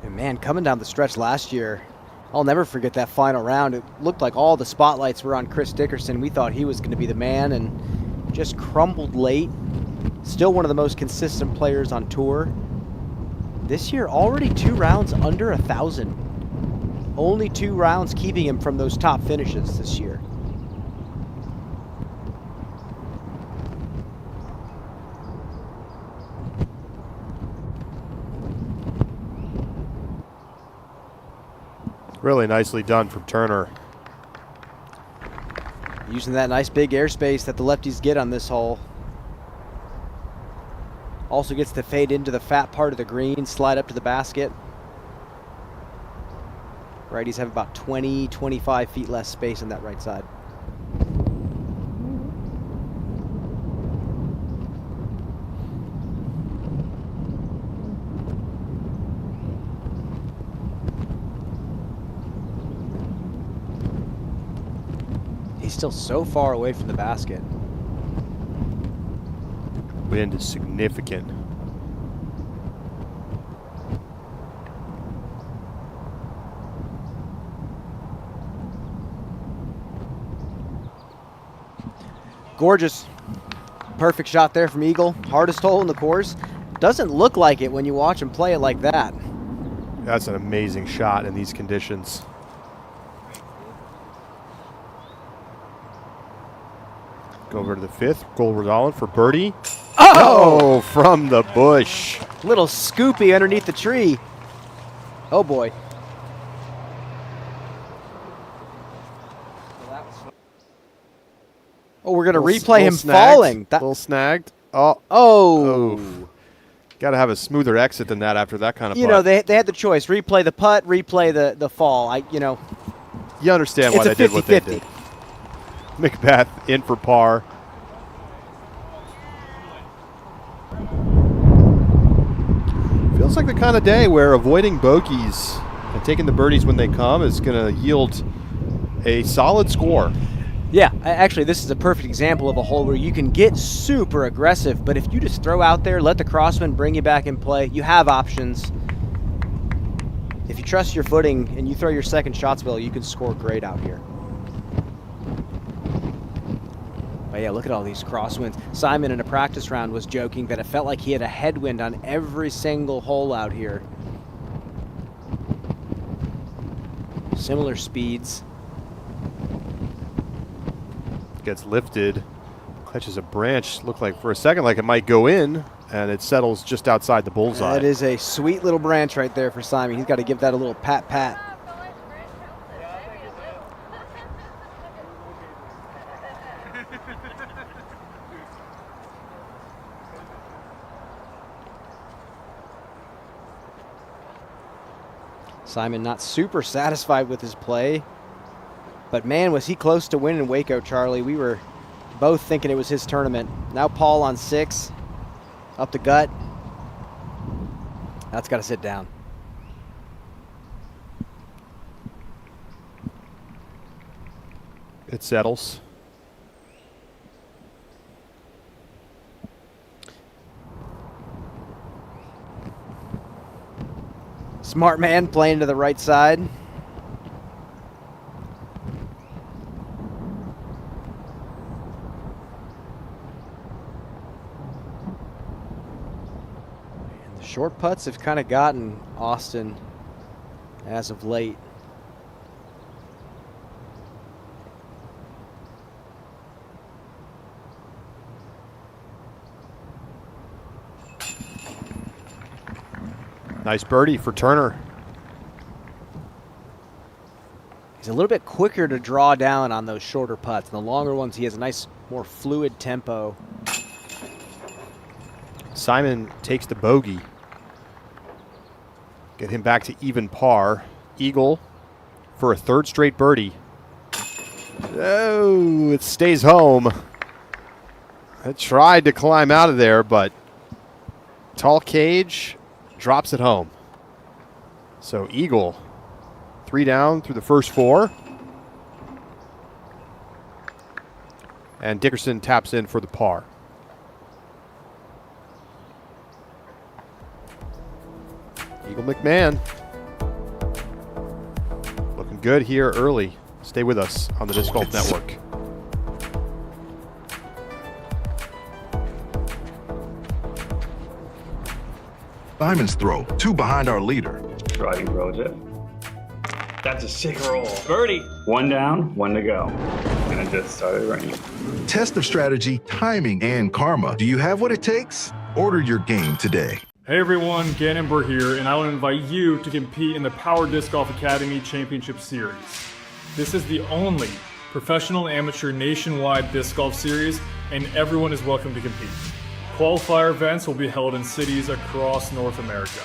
And man, coming down the stretch last year, I'll never forget that final round. It looked like all the spotlights were on Chris Dickerson. We thought he was going to be the man, and just crumbled late. Still one of the most consistent players on tour. This year, already 2 rounds under 1,000. Only 2 rounds keeping him from those top finishes this year. Really nicely done from Turner. Using that nice big airspace that the lefties get on this hole. Also gets to fade into the fat part of the green, slide up to the basket. Righties have about 20, 25 feet less space on that right side. He's still so far away from the basket. Wind is significant. Gorgeous. Perfect shot there from Eagle. Hardest hole in the course. Doesn't look like it when you watch him play it like that. That's an amazing shot in these conditions. Go over to the 5th. Golden for birdie. Oh, from the bush. Little scoopy underneath the tree. Oh boy. Oh, we're going to replay him falling. A little snagged. Oh. Got to have a smoother exit than that after that kind of putt. You know, they had the choice. Replay the putt, replay the fall. You understand why they did what they did. Macbeth in for par. Feels like the kind of day where avoiding bogeys and taking the birdies when they come is going to yield a solid score. Yeah, actually, this is a perfect example of a hole where you can get super aggressive, but if you just throw out there, let the crossman bring you back in play, you have options. If you trust your footing and you throw your second shots well, you can score great out here. But yeah, look at all these crosswinds. Simon in a practice round was joking that it felt like he had a headwind on every single hole out here. Similar speeds. Gets lifted, catches a branch, looked like for a second like it might go in, and it settles just outside the bullseye. That is a sweet little branch right there for Simon. He's got to give that a little pat. Simon not super satisfied with his play. But man, was he close to winning Waco, Charlie. We were both thinking it was his tournament. Now Paul on 6, up the gut. That's got to sit down. It settles. Smart man playing to the right side. Short putts have kind of gotten Austin as of late. Nice birdie for Turner. He's a little bit quicker to draw down on those shorter putts. And the longer ones, he has a nice, more fluid tempo. Simon takes the bogey. Get him back to even par. Eagle for a 3rd straight birdie. Oh, it stays home. It tried to climb out of there, but tall cage drops it home. So Eagle, 3 down through the first 4. And Dickerson taps in for the par. Eagle McMahon looking good here early. Stay with us on the Disc Golf Network. Simon's throw, 2 behind our leader. Driving Roger. That's a sick roll. Birdie. One down, one to go. And it just started raining. Test of strategy, timing, and karma. Do you have what it takes? Order your game today. Hey everyone, Gannon Burr here, and I want to invite you to compete in the Power Disc Golf Academy Championship Series. This is the only professional and amateur nationwide disc golf series, and everyone is welcome to compete. Qualifier events will be held in cities across North America.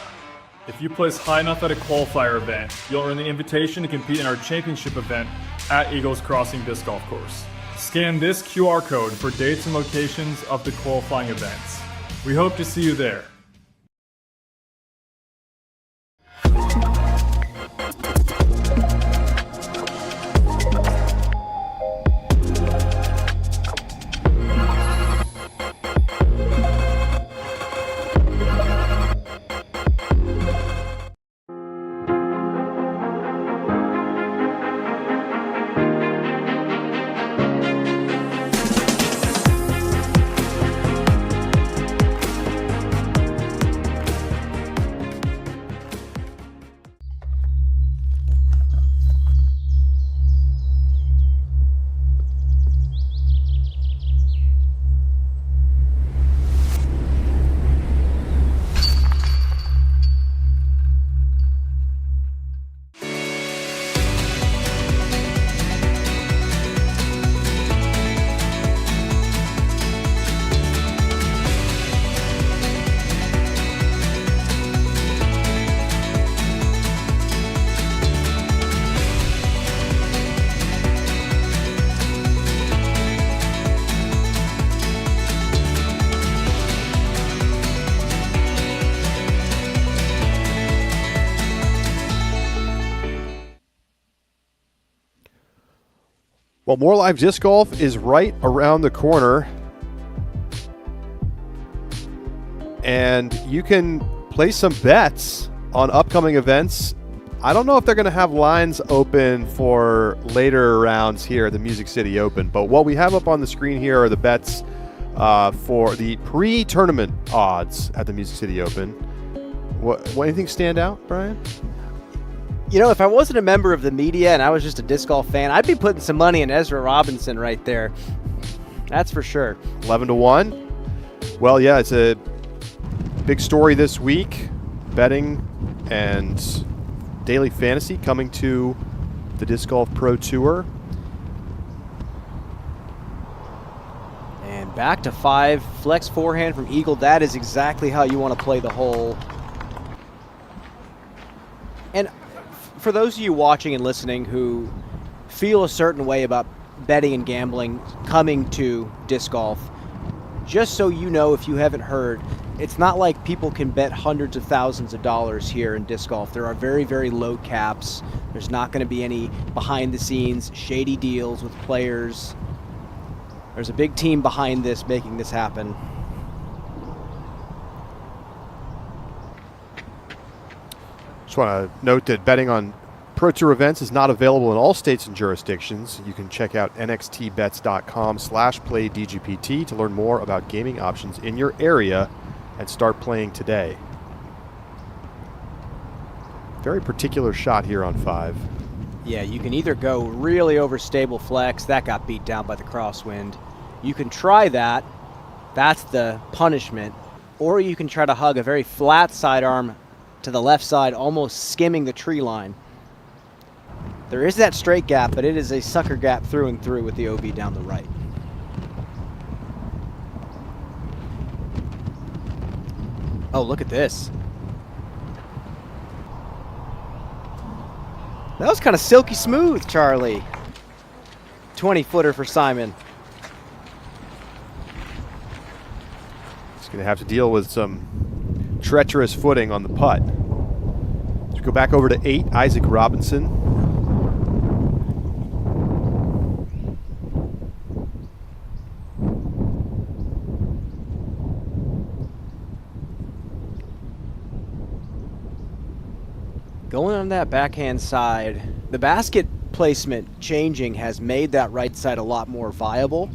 If you place high enough at a qualifier event, you'll earn the invitation to compete in our championship event at Eagles Crossing Disc Golf Course. Scan this QR code for dates and locations of the qualifying events. We hope to see you there. Well, More Live Disc Golf is right around the corner. And you can place some bets on upcoming events. I don't know if they're going to have lines open for later rounds here at the Music City Open, but what we have up on the screen here are the bets for the pre-tournament odds at the Music City Open. What anything stand out, Brian? You know, if I wasn't a member of the media and I was just a disc golf fan, I'd be putting some money in Ezra Robinson right there. That's for sure. 11-1. Well, yeah, it's a big story this week. Betting and daily fantasy coming to the Disc Golf Pro Tour. And back to 5. Flex forehand from Eagle. That is exactly how you want to play the hole. And for those of you watching and listening who feel a certain way about betting and gambling coming to disc golf, just so you know, if you haven't heard, it's not like people can bet hundreds of thousands of dollars here in disc golf. There are very, very low caps. There's not going to be any behind-the-scenes shady deals with players. There's a big team behind this making this happen. Just want to note that betting on Pro Tour events is not available in all states and jurisdictions. You can check out nxtbets.com/playdgpt to learn more about gaming options in your area and start playing today. Very particular shot here on 5. Yeah, you can either go really overstable flex. That got beat down by the crosswind. You can try that. That's the punishment. Or you can try to hug a very flat sidearm to the left side, almost skimming the tree line. There is that straight gap, but it is a sucker gap through and through with the OB down the right. Oh, look at this. That was kind of silky smooth, Charlie. 20-footer for Simon. He's going to have to deal with some treacherous footing on the putt. Let's go back over to 8, Isaac Robinson. Going on that backhand side, the basket placement changing has made that right side a lot more viable,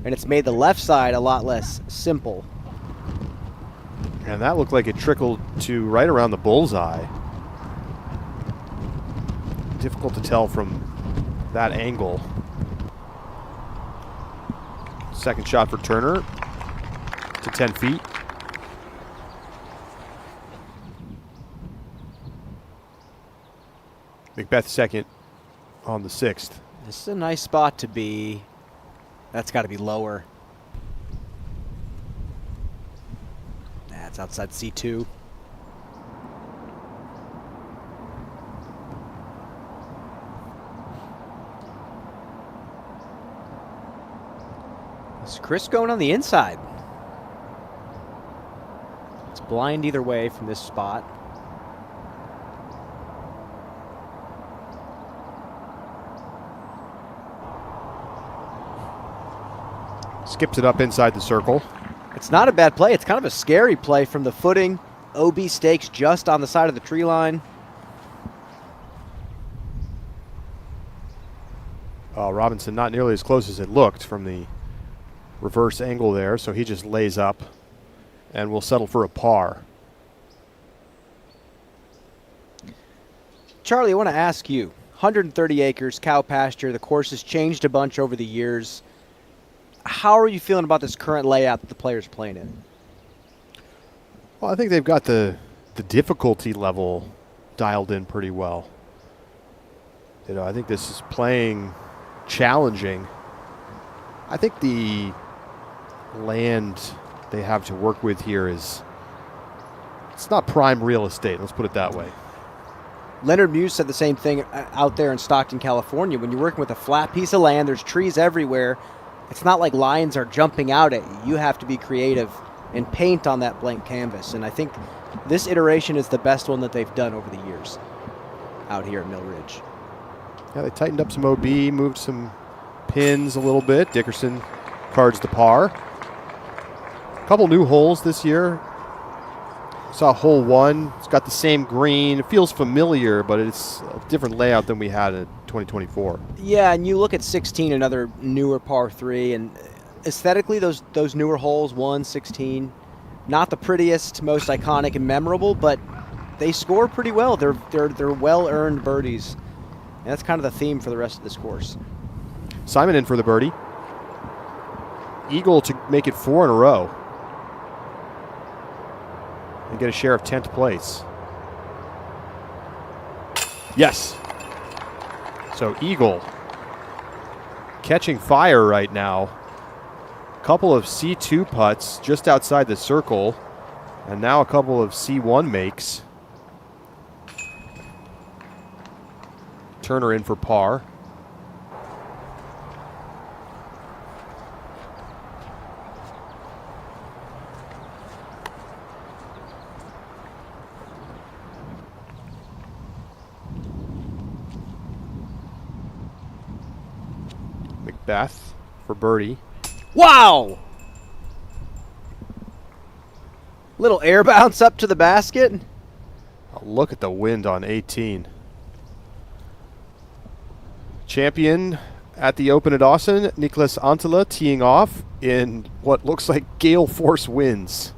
and it's made the left side a lot less simple. And that looked like it trickled to right around the bullseye. difficult to tell from that angle. Second shot for Turner to 10 feet. Macbeth second on the 6th. This is a nice spot to be. That's got to be lower. That's outside C2. Is Chris going on the inside? It's blind either way from this spot. Skips it up inside the circle. It's not a bad play. It's kind of a scary play from the footing. OB stakes just on the side of the tree line. Robinson not nearly as close as it looked from the reverse angle there, so he just lays up and will settle for a par. Charlie, I want to ask you, 130 acres, cow pasture, the course has changed a bunch over the years. How are you feeling about this current layout that the players are playing in? Well, I think they've got the difficulty level dialed in pretty well. You know, I think this is playing challenging. I think the land they have to work with here it's not prime real estate, let's put it that way. Leonard Muse said the same thing out there in Stockton, California. When you're working with a flat piece of land, there's trees everywhere. It's not like lines are jumping out at you. You have to be creative and paint on that blank canvas. And I think this iteration is the best one that they've done over the years out here at Mill Ridge. Yeah, they tightened up some OB, moved some pins a little bit. Dickerson cards the par. A couple new holes this year. Saw hole 1. It's got the same green. It feels familiar, but it's a different layout than we had in 2024. Yeah, and you look at 16, another newer par 3, and aesthetically those newer holes, 1, 16, not the prettiest, most iconic and memorable, but they score pretty well. They're well-earned birdies. And that's kind of the theme for the rest of this course. Simon in for the birdie. Eagle to make it 4 in a row. And get a share of 10th place. Yes. So Eagle catching fire right now. Couple of C2 putts just outside the circle. And now a couple of C1 makes. Turner in for par. Macbeth for birdie. Wow! Little air bounce up to the basket. Oh, look at the wind on 18. Champion at the Open at Austin, Niklas Antila teeing off in what looks like gale force winds.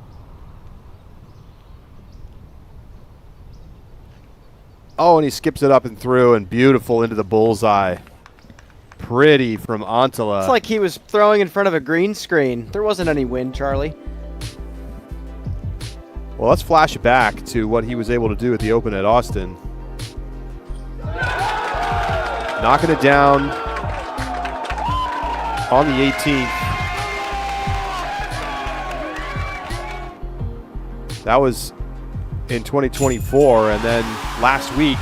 Oh, and he skips it up and through and beautiful into the bullseye. Pretty from Antila. It's like he was throwing in front of a green screen. There wasn't any wind, Charlie. Well, let's flash it back to what he was able to do at the Open at Austin. Knocking it down on the 18th. That was in 2024, and then last week,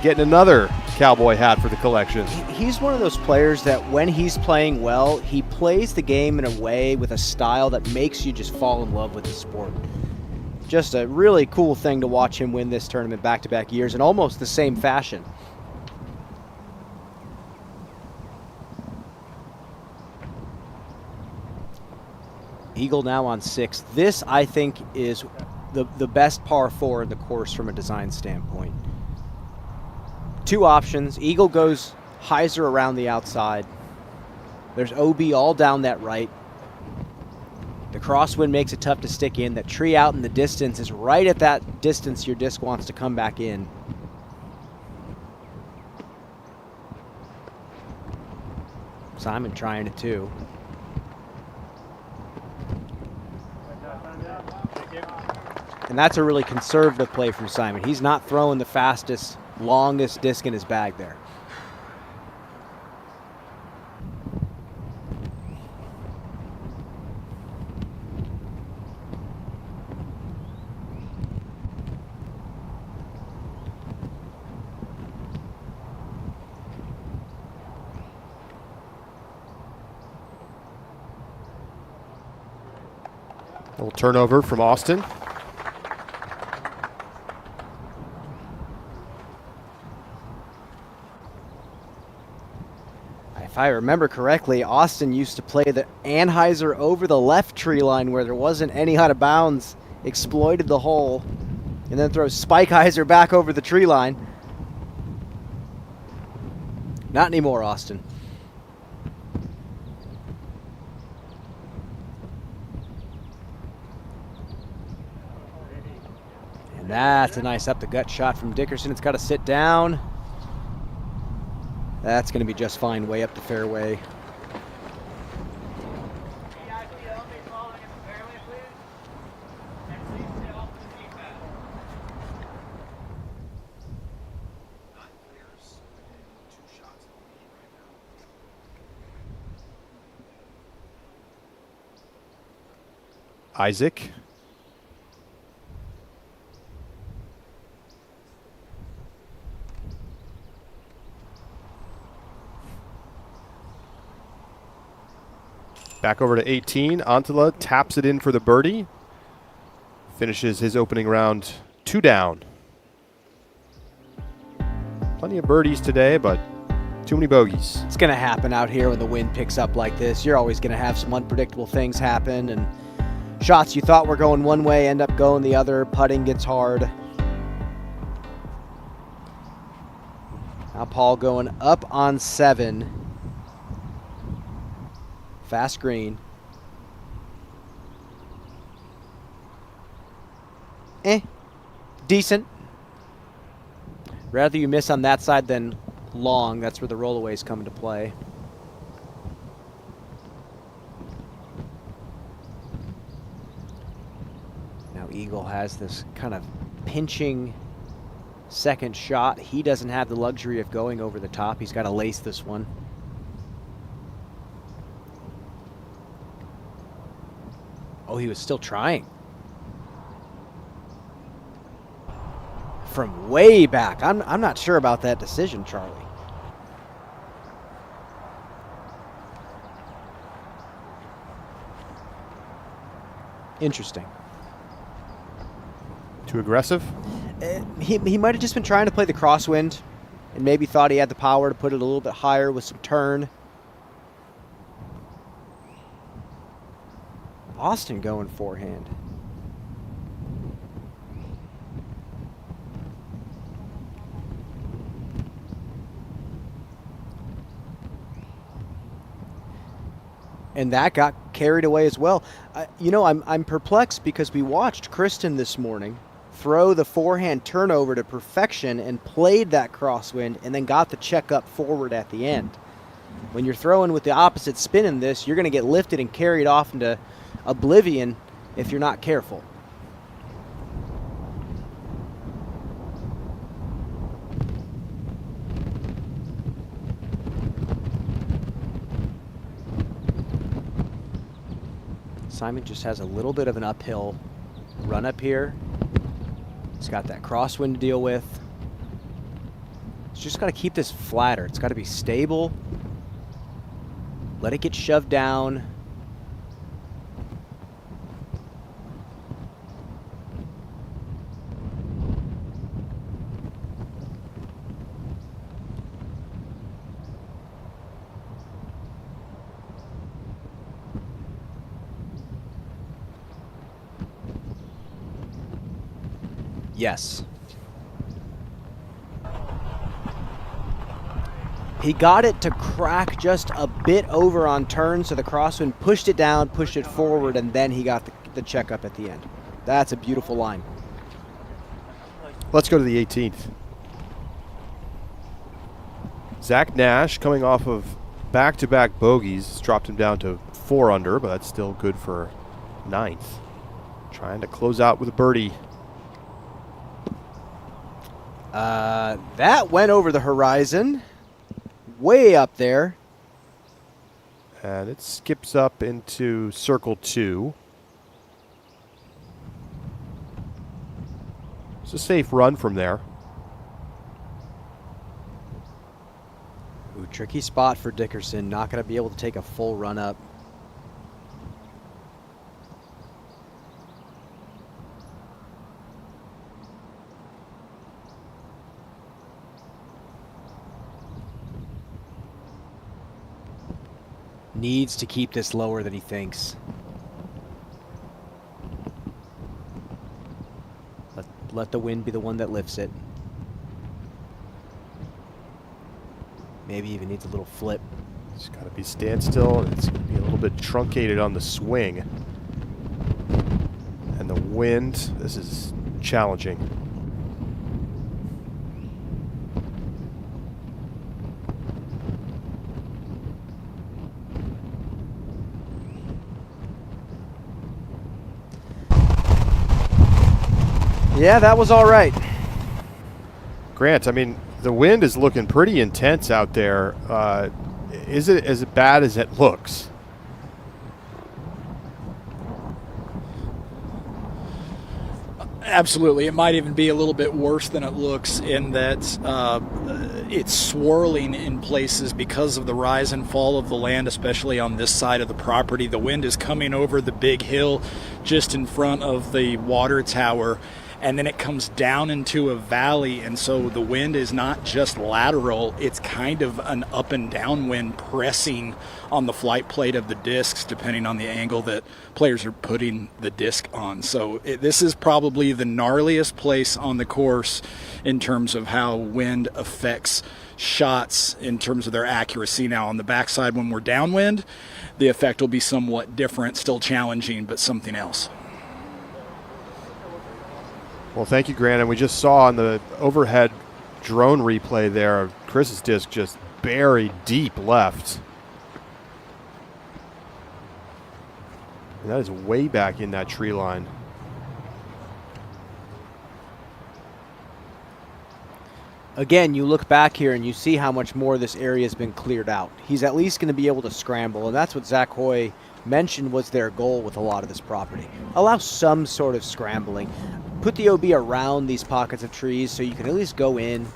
getting another cowboy hat for the collection. He's one of those players that when he's playing well, he plays the game in a way with a style that makes you just fall in love with the sport. Just a really cool thing to watch him win this tournament back-to-back years in almost the same fashion. Eagle now on 6. This, I think, is the best par 4 in the course from a design standpoint. Two options. Eagle goes hyzer around the outside. There's OB all down that right. The crosswind makes it tough to stick in. That tree out in the distance is right at that distance your disc wants to come back in. Simon trying it too. And that's a really conservative play from Simon. He's not throwing the fastest, longest disc in his bag there. Little turnover from Austin. If I remember correctly, Austin used to play the Anheuser over the left tree line where there wasn't any out of bounds, exploited the hole, and then throws Spikeheiser back over the tree line. Not anymore, Austin. And that's a nice up the gut shot from Dickerson. It's got to sit down. That's going to be just fine way up the fairway. Isaac. Back over to 18. Antila taps it in for the birdie. Finishes his opening round 2 down. Plenty of birdies today, but too many bogeys. It's going to happen out here when the wind picks up like this. You're always going to have some unpredictable things happen, and shots you thought were going one way end up going the other. Putting gets hard. Now Paul going up on 7. Fast green. Decent. Rather you miss on that side than long. That's where the rollaways come into play. Now Eagle has this kind of pinching second shot. He doesn't have the luxury of going over the top. He's got to lace this one. Oh, he was still trying. From way back. I'm not sure about that decision, Charlie. Interesting. Too aggressive? He might have just been trying to play the crosswind and maybe thought he had the power to put it a little bit higher with some turn. Austin going forehand. And that got carried away as well. You know, I'm perplexed because we watched Kristen this morning throw the forehand turnover to perfection and played that crosswind and then got the check up forward at the end. When you're throwing with the opposite spin in this, you're going to get lifted and carried off into oblivion if you're not careful. Simon just has a little bit of an uphill run up here. He's got that crosswind to deal with. He's just got to keep this flatter. It's got to be stable. Let it get shoved down. Yes. He got it to crack just a bit over on turn, so the crosswind pushed it down, pushed it forward, and then he got the check up at the end. That's a beautiful line. Let's go to the 18th. Zach Nash coming off of back-to-back bogeys. It's dropped him down to 4 under, but that's still good for 9th. Trying to close out with a birdie. That went over the horizon, way up there. And it skips up into circle 2. It's a safe run from there. Ooh, tricky spot for Dickerson. Not going to be able to take a full run up. Needs to keep this lower than he thinks. Let the wind be the one that lifts it. Maybe even needs a little flip. It's got to be standstill, and it's going to be a little bit truncated on the swing. And the wind, this is challenging. Yeah, that was all right. Grant, I mean, the wind is looking pretty intense out there. Is it as bad as it looks? Absolutely. It might even be a little bit worse than it looks in that it's swirling in places because of the rise and fall of the land, especially on this side of the property. The wind is coming over the big hill just in front of the water tower, and then it comes down into a valley, and so the wind is not just lateral, it's kind of an up and down wind pressing on the flight plate of the discs depending on the angle that players are putting the disc on. So this is probably the gnarliest place on the course in terms of how wind affects shots in terms of their accuracy. Now on the backside when we're downwind, the effect will be somewhat different, still challenging, but something else. Well, thank you, Grant. And we just saw on the overhead drone replay there, Chris's disc just buried deep left. And that is way back in that tree line. Again, you look back here and you see how much more this area has been cleared out. He's at least going to be able to scramble, and that's what Zach Hoy mentioned was their goal with a lot of this property. Allow some sort of scrambling. Put the OB around these pockets of trees so you can at least go in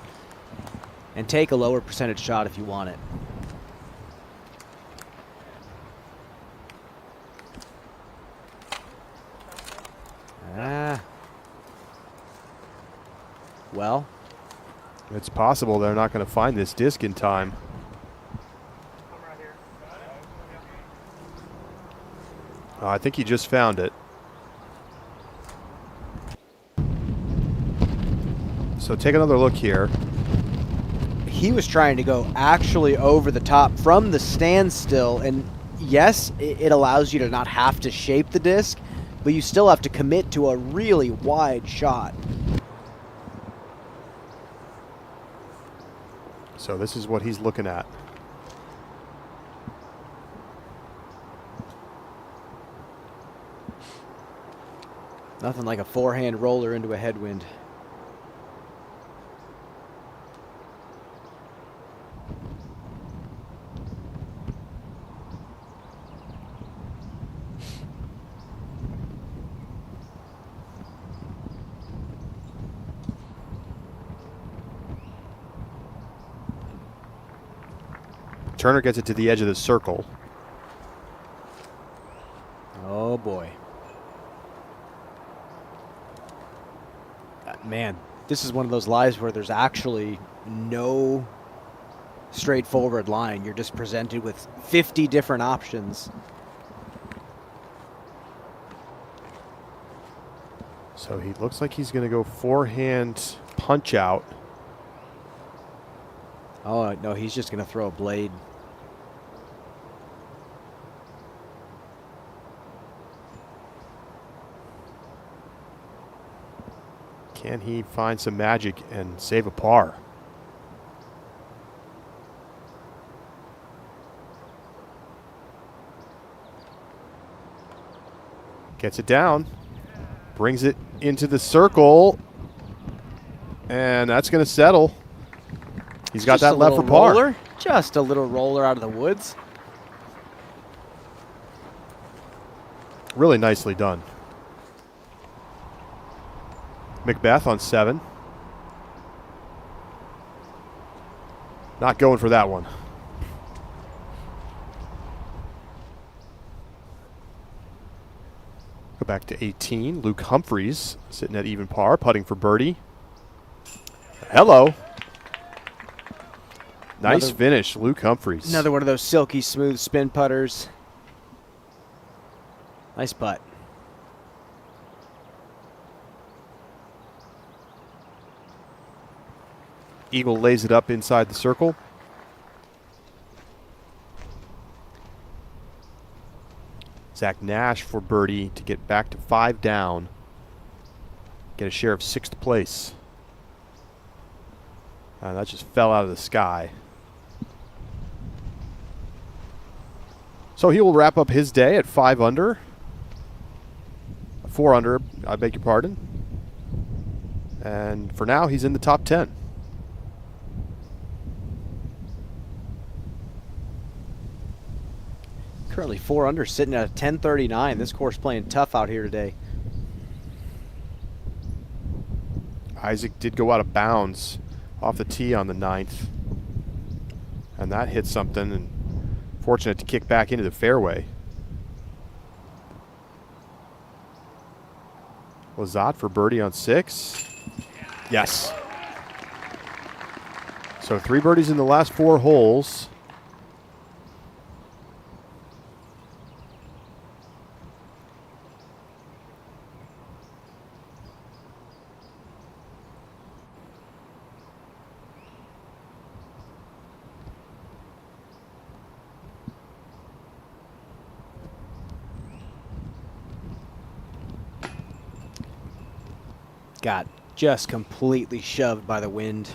and take a lower percentage shot if you want it. Well, it's possible they're not going to find this disc in time. I think he just found it. So take another look here. He was trying to go actually over the top from the standstill, and yes, it allows you to not have to shape the disc, but you still have to commit to a really wide shot. So this is what he's looking at. Nothing like a forehand roller into a headwind. Turner gets it to the edge of the circle. Oh boy. Man, this is one of those lives where there's actually no straightforward line. You're just presented with 50 different options. So he looks like he's going to go forehand punch out. Oh, no, he's just going to throw a blade. Can he find some magic and save a par? Gets it down. Brings it into the circle. And that's going to settle. He's got that left for par. Roller. Just a little roller out of the woods. Really nicely done. Macbeth on 7. Not going for that one. Go back to 18. Luke Humphreys sitting at even par, putting for birdie. Hello. Nice finish, Luke Humphreys. Another one of those silky smooth spin putters. Nice putt. Eagle lays it up inside the circle. Zach Nash for birdie to get back to 5 down. Get a share of 6th place. That just fell out of the sky. So he will wrap up his day at 5 under. 4 under, I beg your pardon. And for now, he's in the top 10. Currently 4 under, sitting at a 1039. This course playing tough out here today. Isaac did go out of bounds off the tee on the 9th. And that hit something, and fortunate to kick back into the fairway. Lazat for birdie on 6. Yes. So 3 birdies in the last 4 holes. Got just completely shoved by the wind.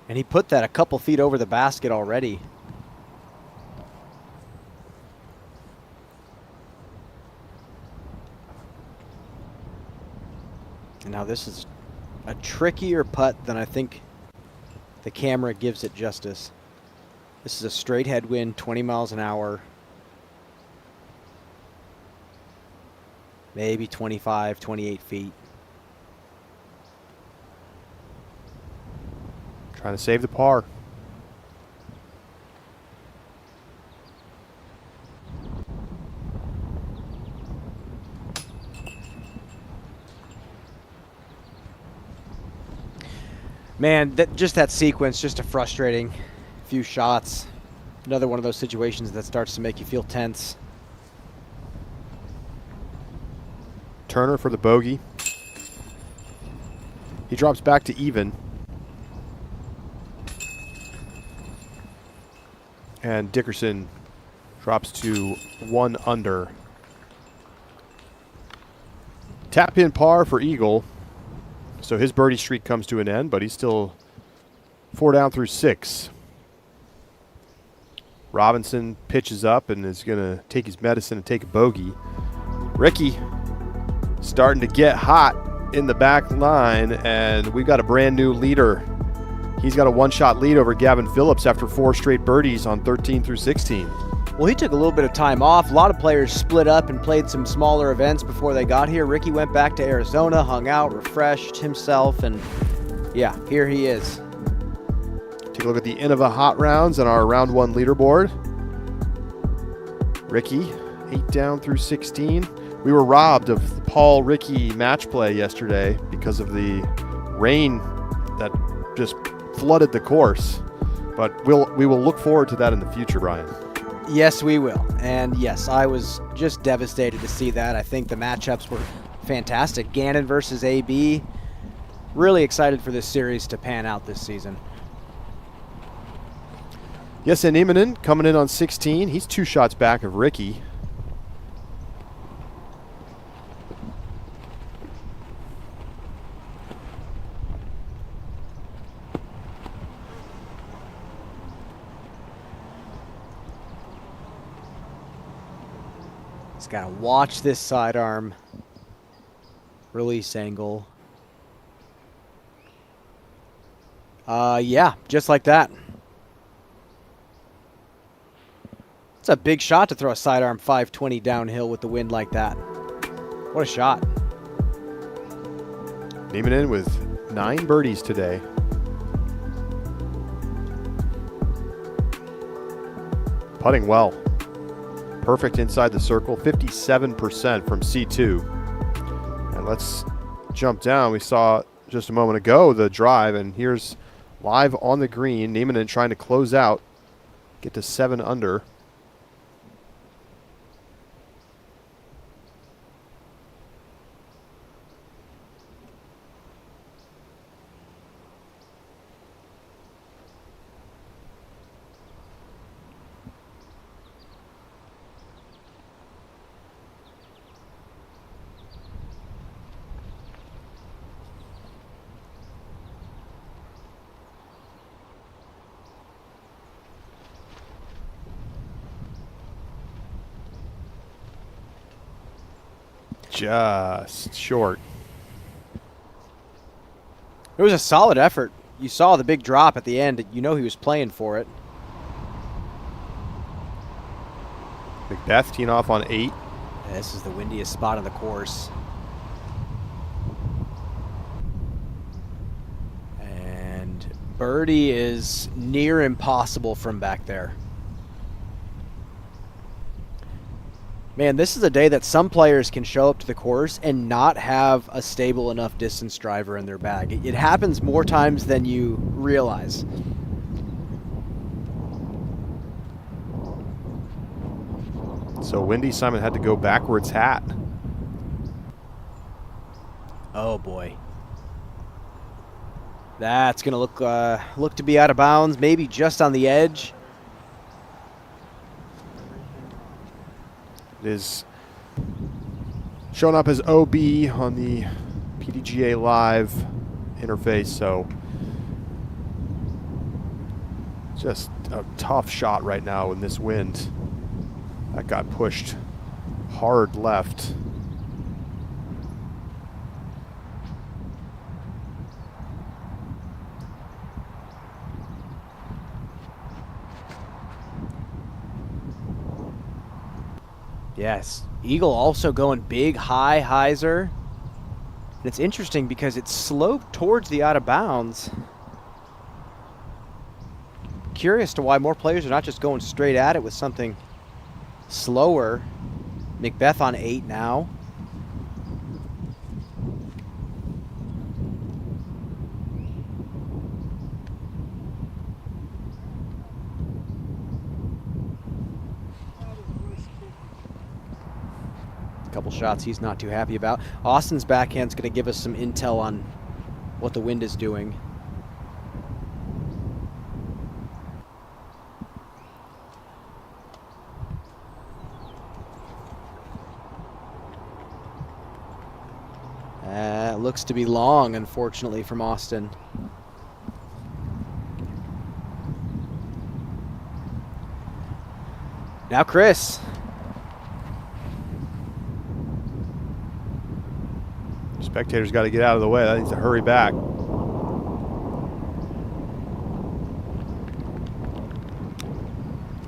And he put that a couple feet over the basket already. And now this is a trickier putt than I think the camera gives it justice. This is a straight headwind, 20 miles an hour. Maybe 25, 28 feet. Trying to save the par. Man, that sequence, just a frustrating few shots. Another one of those situations that starts to make you feel tense. Turner for the bogey. He drops back to even. And Dickerson drops to 1 under. Tap in par for Eagle. So his birdie streak comes to an end, but he's still 4 down through 6. Robinson pitches up and is going to take his medicine and take a bogey. Ricky starting to get hot in the back line, and we've got a brand new leader. He's got a 1-shot lead over Gavin Phillips after 4 straight birdies on 13 through 16. Well, he took a little bit of time off. A lot of players split up and played some smaller events before they got here. Ricky went back to Arizona, hung out, refreshed himself, and yeah, here he is. Take a look at the Innova Hot Rounds on our round 1 leaderboard. Ricky, 8 down through 16. We were robbed of the Paul Ricky match play yesterday because of the rain that just flooded the course. But we will look forward to that in the future, Brian. Yes, we will. And yes, I was just devastated to see that. I think the matchups were fantastic. Gannon versus AB. Really excited for this series to pan out this season. Yes, and Immonen coming in on 16. He's 2 shots back of Ricky. Just got to watch this sidearm release angle. Yeah, just like that. It's a big shot to throw a sidearm 520 downhill with the wind like that. What a shot. Nieminen with 9 birdies today. Putting well. Perfect inside the circle, 57% from C2. And let's jump down. We saw just a moment ago the drive, and here's live on the green. Nieminen trying to close out, get to 7 under. Just short. It was a solid effort. You saw the big drop at the end. You know he was playing for it. Macbeth teeing off on 8. This is the windiest spot on the course. And birdie is near impossible from back there. Man, this is a day that some players can show up to the course and not have a stable enough distance driver in their bag. It happens more times than you realize. So windy, Simon had to go backwards hat. Oh boy. That's going to look to be out of bounds, maybe just on the edge. It is showing up as OB on the PDGA Live interface, so just a tough shot right now in this wind. That got pushed hard left. Yes, Eagle also going big, high hyzer. And it's interesting because it's sloped towards the out of bounds. Curious to why more players are not just going straight at it with something slower. Macbeth on 8 now. Couple shots he's not too happy about. Austin's backhand's going to give us some intel on what the wind is doing. Looks to be long, unfortunately, from Austin. Now Chris. Spectators got to get out of the way. That needs to hurry back.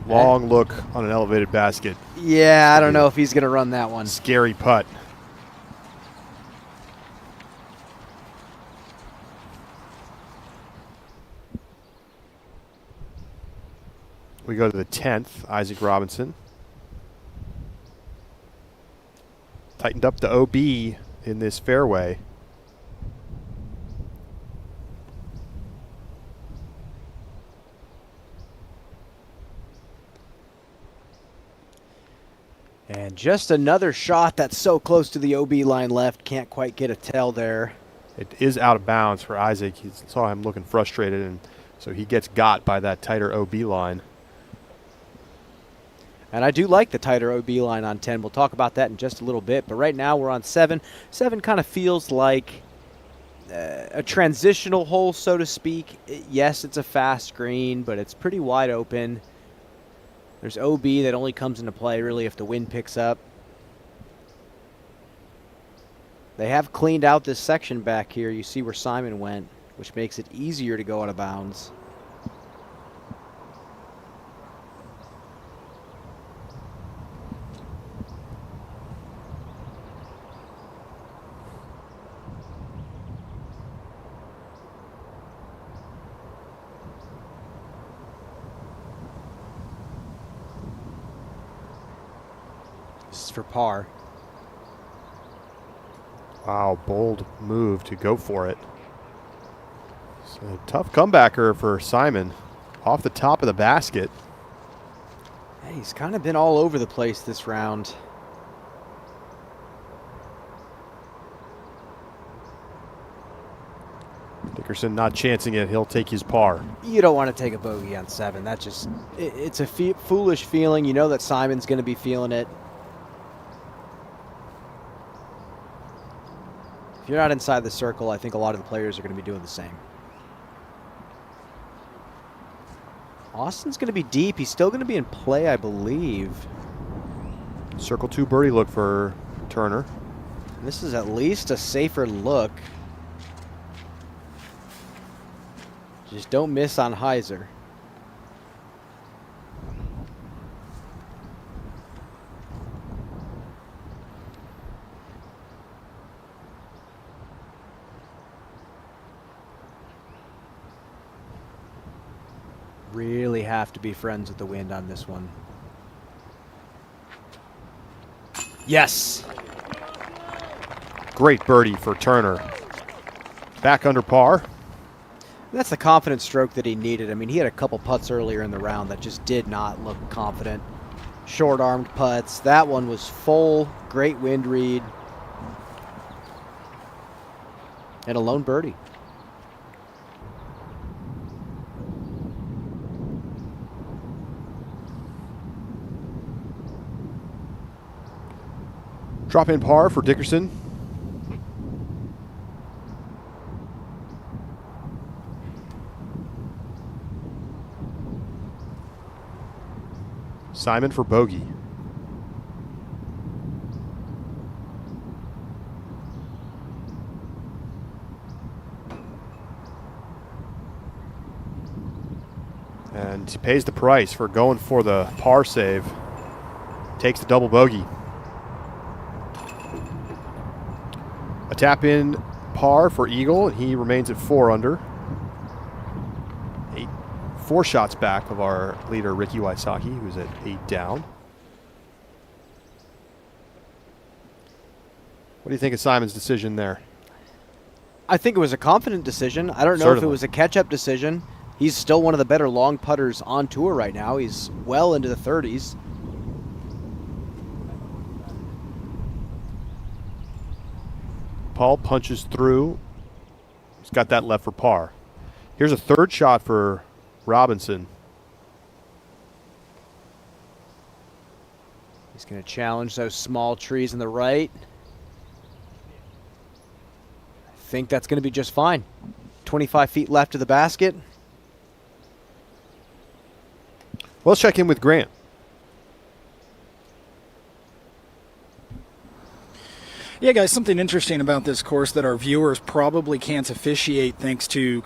Long look on an elevated basket. Yeah, I don't know if he's going to run that one. Scary putt. We go to the 10th, Isaac Robinson. Tightened up the OB in this fairway. And just another shot that's so close to the OB line left. Can't quite get a tell there. It is out of bounds for Isaac. He saw him looking frustrated, and so he gets got by that tighter OB line. And I do like the tighter OB line on 10. We'll talk about that in just a little bit. But right now we're on 7. 7 kind of feels like a transitional hole, so to speak. Yes, it's a fast green, but it's pretty wide open. There's OB that only comes into play really if the wind picks up. They have cleaned out this section back here. You see where Simon went, which makes it easier to go out of bounds. This is for par. Wow, bold move to go for it. It's a tough comebacker for Simon. Off the top of the basket. Hey, he's kind of been all over the place this round. Dickerson not chancing it. He'll take his par. You don't want to take a bogey on 7. That just, it's a foolish feeling. You know that Simon's going to be feeling it. If you're not inside the circle, I think a lot of the players are going to be doing the same. Austin's going to be deep. He's still going to be in play, I believe. Circle 2 birdie look for Turner. This is at least a safer look. Just don't miss on Heiser. Really have to be friends with the wind on this one. Yes. Great birdie for Turner. Back under par. That's the confident stroke that he needed. I mean, he had a couple putts earlier in the round that just did not look confident. Short-armed putts. That one was full. Great wind read. And a lone birdie. Drop in par for Dickerson. Simon for bogey. And he pays the price for going for the par save. Takes the double bogey. A tap in par for Eagle, and he remains at 4 under. 4 shots back of our leader, Ricky Wysocki, who's at 8 down. What do you think of Simon's decision there? I think it was a confident decision. I don't know if it was a catch-up decision. He's still one of the better long putters on tour right now. He's well into the 30s. Paul punches through. He's got that left for par. Here's a third shot for Robinson. He's going to challenge those small trees in the right. I think that's going to be just fine. 25 feet left of the basket. Well, let's check in with Grant. Yeah, guys, something interesting about this course that our viewers probably can't appreciate thanks to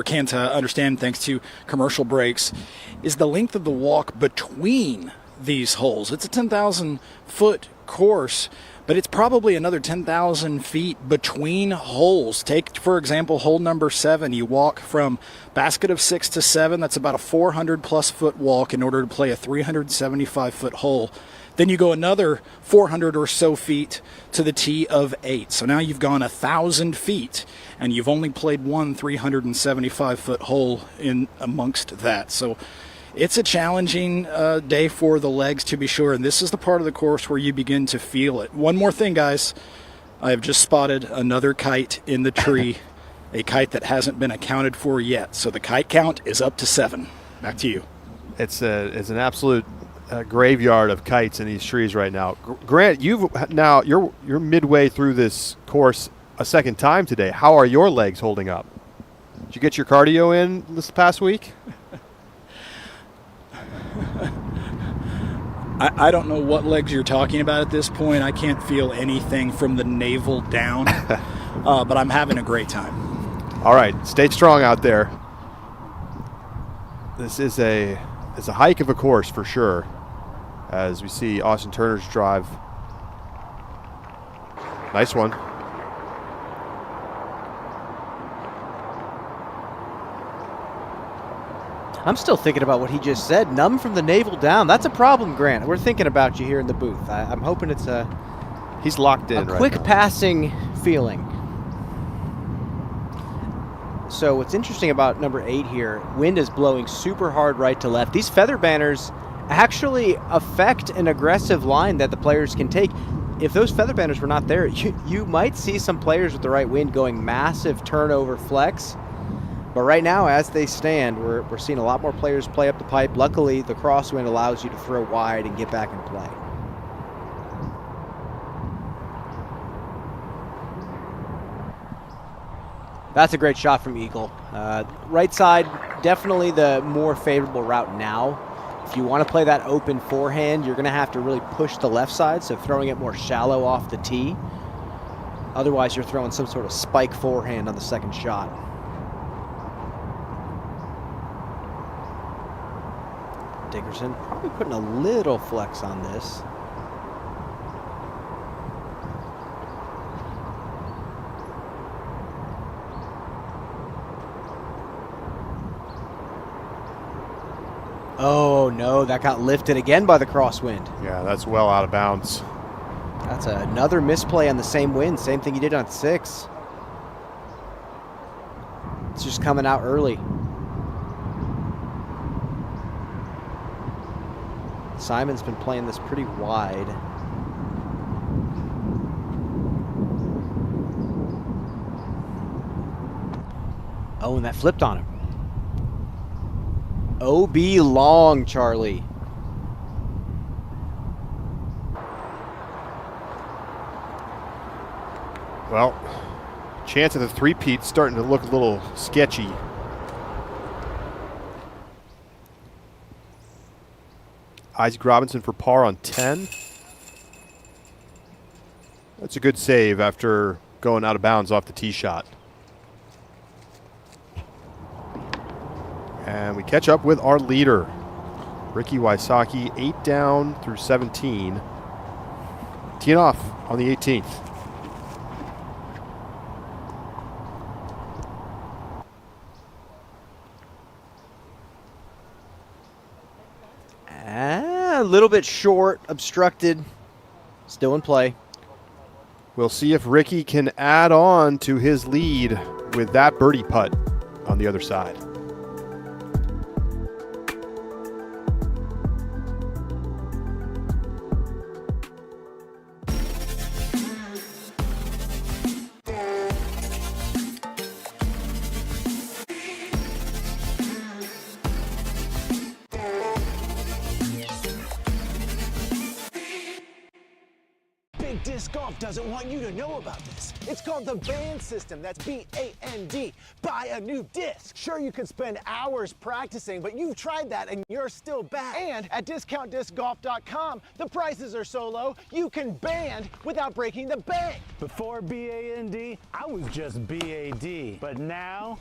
can't understand thanks to commercial breaks is the length of the walk between these holes. It's a 10,000-foot course, but it's probably another 10,000 feet between holes. Take, for example, hole number 7. You walk from basket of 6 to 7. That's about a 400-plus foot walk in order to play a 375-foot hole. Then you go another 400 or so feet to the tee of 8. So now you've gone 1,000 feet, and you've only played one 375-foot hole in amongst that. So it's a challenging day for the legs, to be sure, and this is the part of the course where you begin to feel it. One more thing, guys. I have just spotted another kite in the tree, a kite that hasn't been accounted for yet. So the kite count is up to 7. Back to you. It's an absolute graveyard of kites in these trees right now. Grant, you're midway through this course a second time today. How are your legs holding up? Did you get your cardio in this past week? I don't know what legs you're talking about at this point. I can't feel anything from the navel down, but I'm having a great time. All right, stay strong out there. This is a hike of a course for sure, as we see Austin Turner's drive. Nice one. I'm still thinking about what he just said. Numb from the navel down. That's a problem, Grant. We're thinking about you here in the booth. I'm hoping it's he's locked in. A quick right now. passing feeling. So what's interesting about number 8 here, wind is blowing super hard right to left. These feather banners actually affect an aggressive line that the players can take. If those feather banners were not there, you might see some players with the right wind going massive turnover flex. But right now, as they stand, we're seeing a lot more players play up the pipe. Luckily, the crosswind allows you to throw wide and get back in play. That's a great shot from Eagle. Right side, definitely the more favorable route now. If you want to play that open forehand, you're going to have to really push the left side, so throwing it more shallow off the tee. Otherwise, you're throwing some sort of spike forehand on the second shot. Dickerson probably putting a little flex on this. Oh no, that got lifted again by the crosswind. Yeah, that's well out of bounds. That's another misplay on the same wind. Same thing you did on 6. It's just coming out early. Simon's been playing this pretty wide. Oh, and that flipped on him. OB long, Charlie. Well, chance of the three-peat starting to look a little sketchy. Isaac Robinson for par on 10. That's a good save after going out of bounds off the tee shot. And we catch up with our leader, Ricky Wysocki, 8 down through 17. Teeing off on the 18th. A little bit short, obstructed, still in play. We'll see if Ricky can add on to his lead with that birdie putt on the other side. Disc Golf doesn't want you to know about this. It's called the band system. That's B-A-N-D. Buy a new disc. Sure, you could spend hours practicing, but you've tried that and you're still back. And at discountdiscgolf.com, the prices are so low, you can band without breaking the bank. Before B-A-N-D, I was just B-A-D. But now,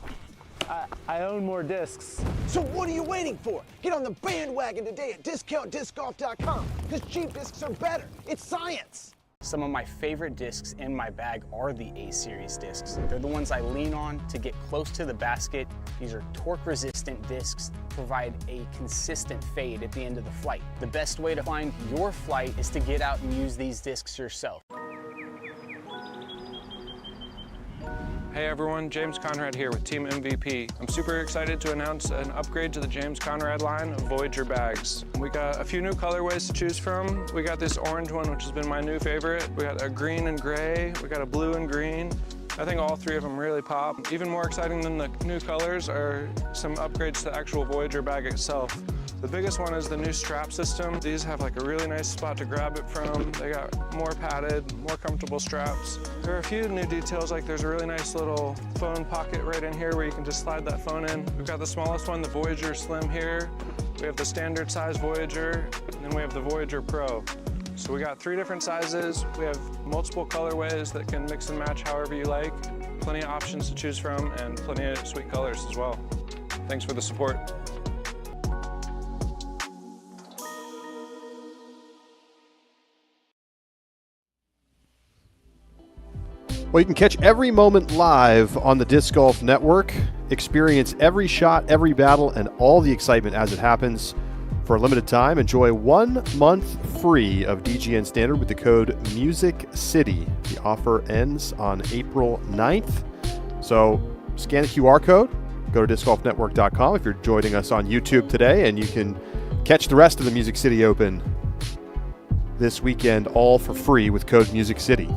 I own more discs. So what are you waiting for? Get on the bandwagon today at discountdiscgolf.com, because cheap discs are better. It's science. Some of my favorite discs in my bag are the A-Series discs. They're the ones I lean on to get close to the basket. These are torque-resistant discs, provide a consistent fade at the end of the flight. The best way to find your flight is to get out and use these discs yourself. Hey everyone, James Conrad here with Team MVP. I'm super excited to announce an upgrade to the James Conrad line of Voyager bags. We got a few new colorways to choose from. We got this orange one, which has been my new favorite. We got a green and gray. We got a blue and green. I think all three of them really pop. Even more exciting than the new colors are some upgrades to the actual Voyager bag itself. The biggest one is the new strap system. These have like a really nice spot to grab it from. They got more padded, more comfortable straps. There are a few new details, like there's a really nice little phone pocket right in here where you can just slide that phone in. We've got the smallest one, the Voyager Slim here. We have the standard size Voyager. and then we have the Voyager Pro. So we got 3 different sizes. We have multiple colorways that can mix and match however you like. Plenty of options to choose from and plenty of sweet colors as well. Thanks for the support. Well, you can catch every moment live on the Disc Golf Network. Experience every shot, every battle, and all the excitement as it happens. For a limited time, enjoy 1 month free of DGN Standard with the code MUSICCITY. The offer ends on April 9th. So scan the QR code, go to discgolfnetwork.com if you're joining us on YouTube today, and you can catch the rest of the Music City Open this weekend all for free with code MUSICCITY.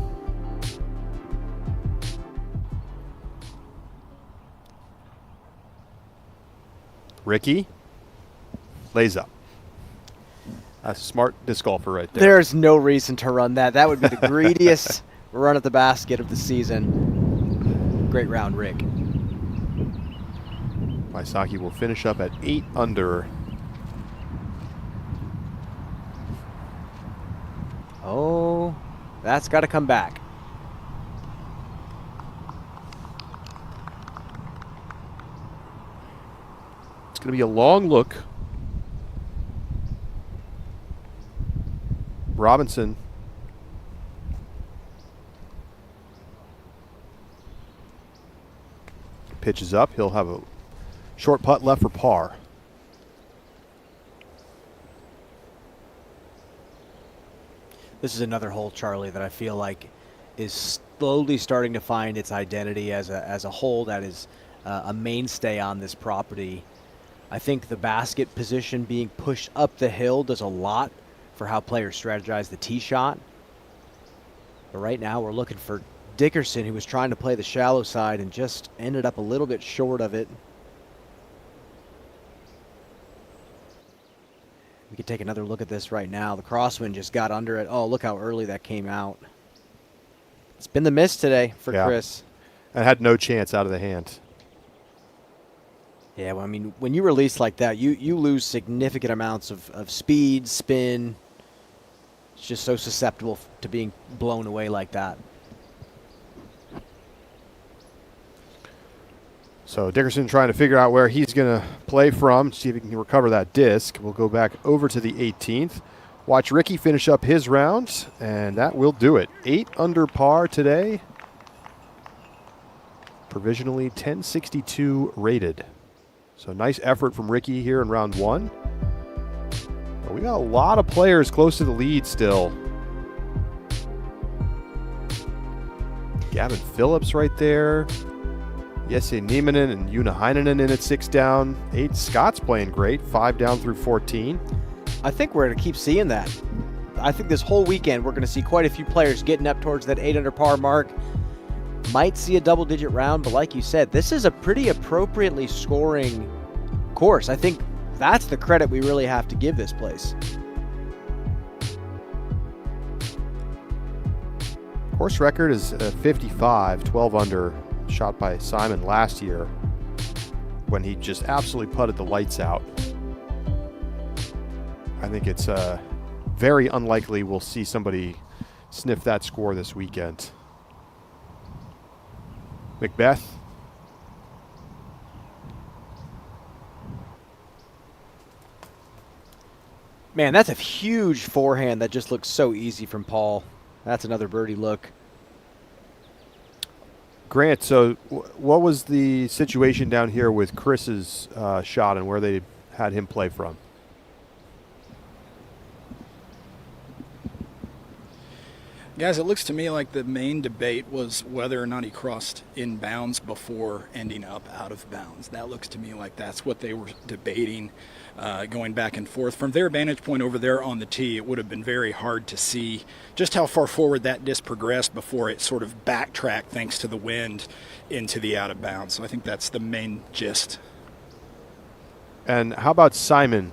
Ricky lays up. That's a smart disc golfer right there. There's no reason to run that. That would be the greediest run at the basket of the season. Great round, Rick. Wysocki will finish up at 8 under. Oh, that's got to come back. It's going to be a long look. Robinson pitches up. He'll have a short putt left for par. This is another hole, Charlie, that I feel like is slowly starting to find its identity as a hole that is a mainstay on this property. I think the basket position being pushed up the hill does a lot for how players strategize the tee shot. But right now we're looking for Dickerson, who was trying to play the shallow side and just ended up a little bit short of it. We could take another look at this right now. The crosswind just got under it. Oh, look how early that came out. It's been the miss today for Chris. And had no chance out of the hand. Yeah, well, I mean, when you release like that, you lose significant amounts of speed, spin. It's just so susceptible to being blown away like that. So Dickerson trying to figure out where he's going to play from, see if he can recover that disc. We'll go back over to the 18th. Watch Ricky finish up his round, and that will do it. 8 under par today. Provisionally 1062 rated. So nice effort from Ricky here in round 1. But we got a lot of players close to the lead still. Gavin Phillips right there. Jesse Nieminen and Una Heinonen in at 6 down. 8. Scott's playing great. 5 down through 14. I think we're going to keep seeing that. I think this whole weekend we're going to see quite a few players getting up towards that 8 under par mark. Might see a double-digit round, but like you said, this is a pretty appropriately scoring course. I think that's the credit we really have to give this place. Course record is 55, 12 under, shot by Simon last year when he just absolutely putted the lights out. I think it's very unlikely we'll see somebody sniff that score this weekend. Macbeth. Man, that's a huge forehand that just looks so easy from Paul. That's another birdie look. Grant, so what was the situation down here with Chris's shot and where they had him play from? Guys, it looks to me like the main debate was whether or not he crossed in bounds before ending up out of bounds. That looks to me like that's what they were debating, going back and forth. From their vantage point over there on the tee, it would have been very hard to see just how far forward that disc progressed before it sort of backtracked thanks to the wind into the out of bounds. So I think that's the main gist. And how about Simon?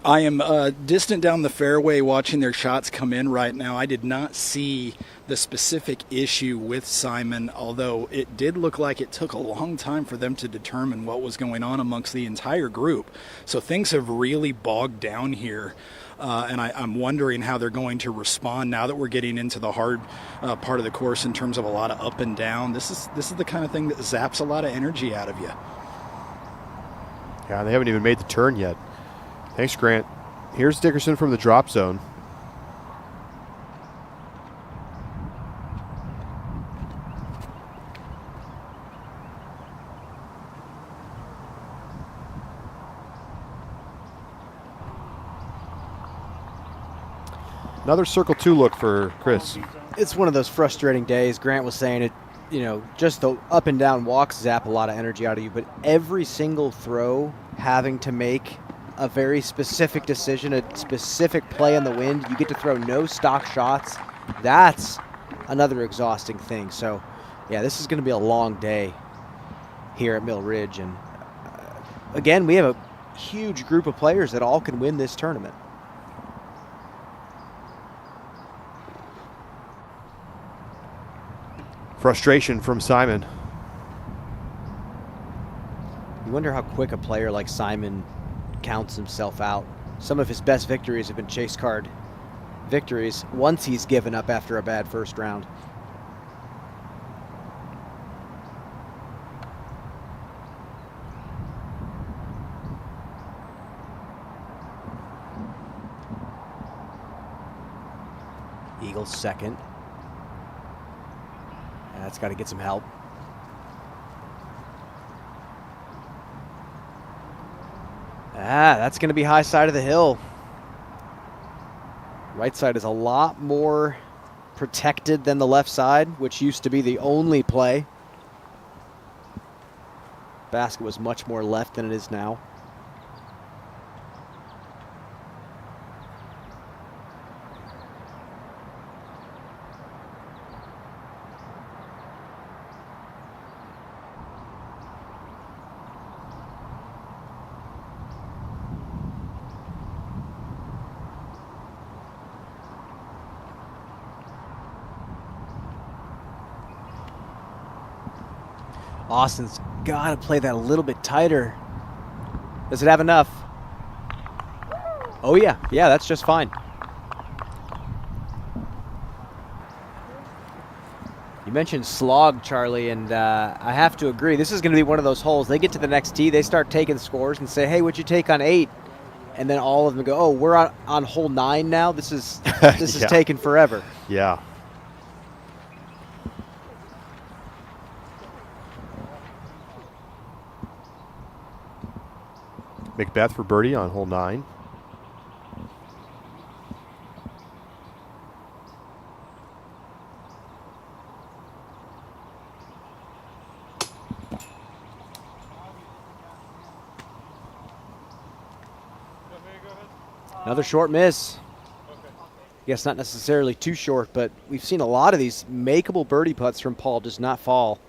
I am distant down the fairway watching their shots come in right now. I did not see the specific issue with Simon, although it did look like it took a long time for them to determine what was going on amongst the entire group. So things have really bogged down here, and I'm wondering how they're going to respond now that we're getting into the hard part of the course in terms of a lot of up and down. This is the kind of thing that zaps a lot of energy out of you. Yeah, they haven't even made the turn yet. Thanks, Grant. Here's Dickerson from the drop zone. Another circle 2 look for Chris. It's one of those frustrating days. Grant was saying it, just the up and down walks zap a lot of energy out of you, but every single throw having to make a very specific decision, a specific play in the wind, you get to throw no stock shots. That's another exhausting thing. So, yeah, this is going to be a long day here at Mill Ridge. And again, we have a huge group of players that all can win this tournament. Frustration from Simon. You wonder how quick a player like Simon counts himself out. Some of his best victories have been chase card victories once he's given up after a bad first round. Eagles second. That's got to get some help. That's going to be high side of the hill. Right side is a lot more protected than the left side, which used to be the only play. Basket was much more left than it is now. Austin's got to play that a little bit tighter. Does it have enough? Oh, yeah. Yeah, that's just fine. You mentioned slog, Charlie, and I have to agree. This is going to be one of those holes. They get to the next tee, they start taking scores and say, hey, what'd you take on 8? And then all of them go, oh, we're on hole 9 now? This is this is taking forever. Yeah. Macbeth for birdie on hole 9. Another short miss. I guess not necessarily too short, but we've seen a lot of these makeable birdie putts from Paul just not fall.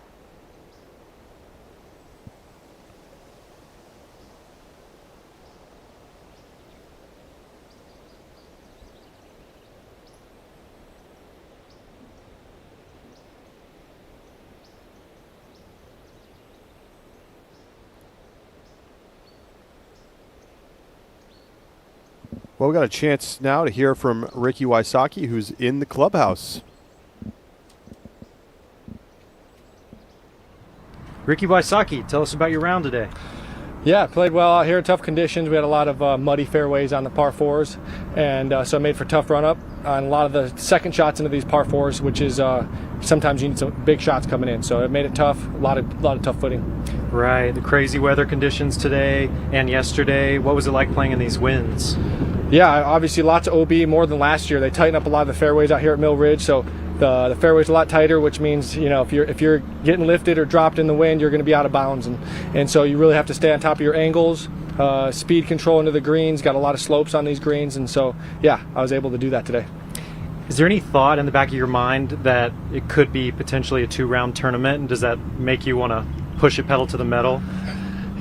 Well, we got a chance now to hear from Ricky Wysocki, who's in the clubhouse. Ricky Wysocki, tell us about your round today. Yeah, played well out here in tough conditions. We had a lot of muddy fairways on the par 4s, and so it made for tough run-up on a lot of the second shots into these par 4s, which is sometimes you need some big shots coming in. So it made it tough, a lot of tough footing. Right, the crazy weather conditions today and yesterday. What was it like playing in these winds? Yeah, obviously lots of OB, more than last year. They tighten up a lot of the fairways out here at Mill Ridge, so the fairway's a lot tighter, which means, you know, if you're getting lifted or dropped in the wind, you're going to be out of bounds, and so you really have to stay on top of your angles, speed control into the greens. Got a lot of slopes on these greens, and so yeah, I was able to do that today. Is there any thought in the back of your mind that it could be potentially a 2-round tournament, and does that make you want to push it pedal to the metal?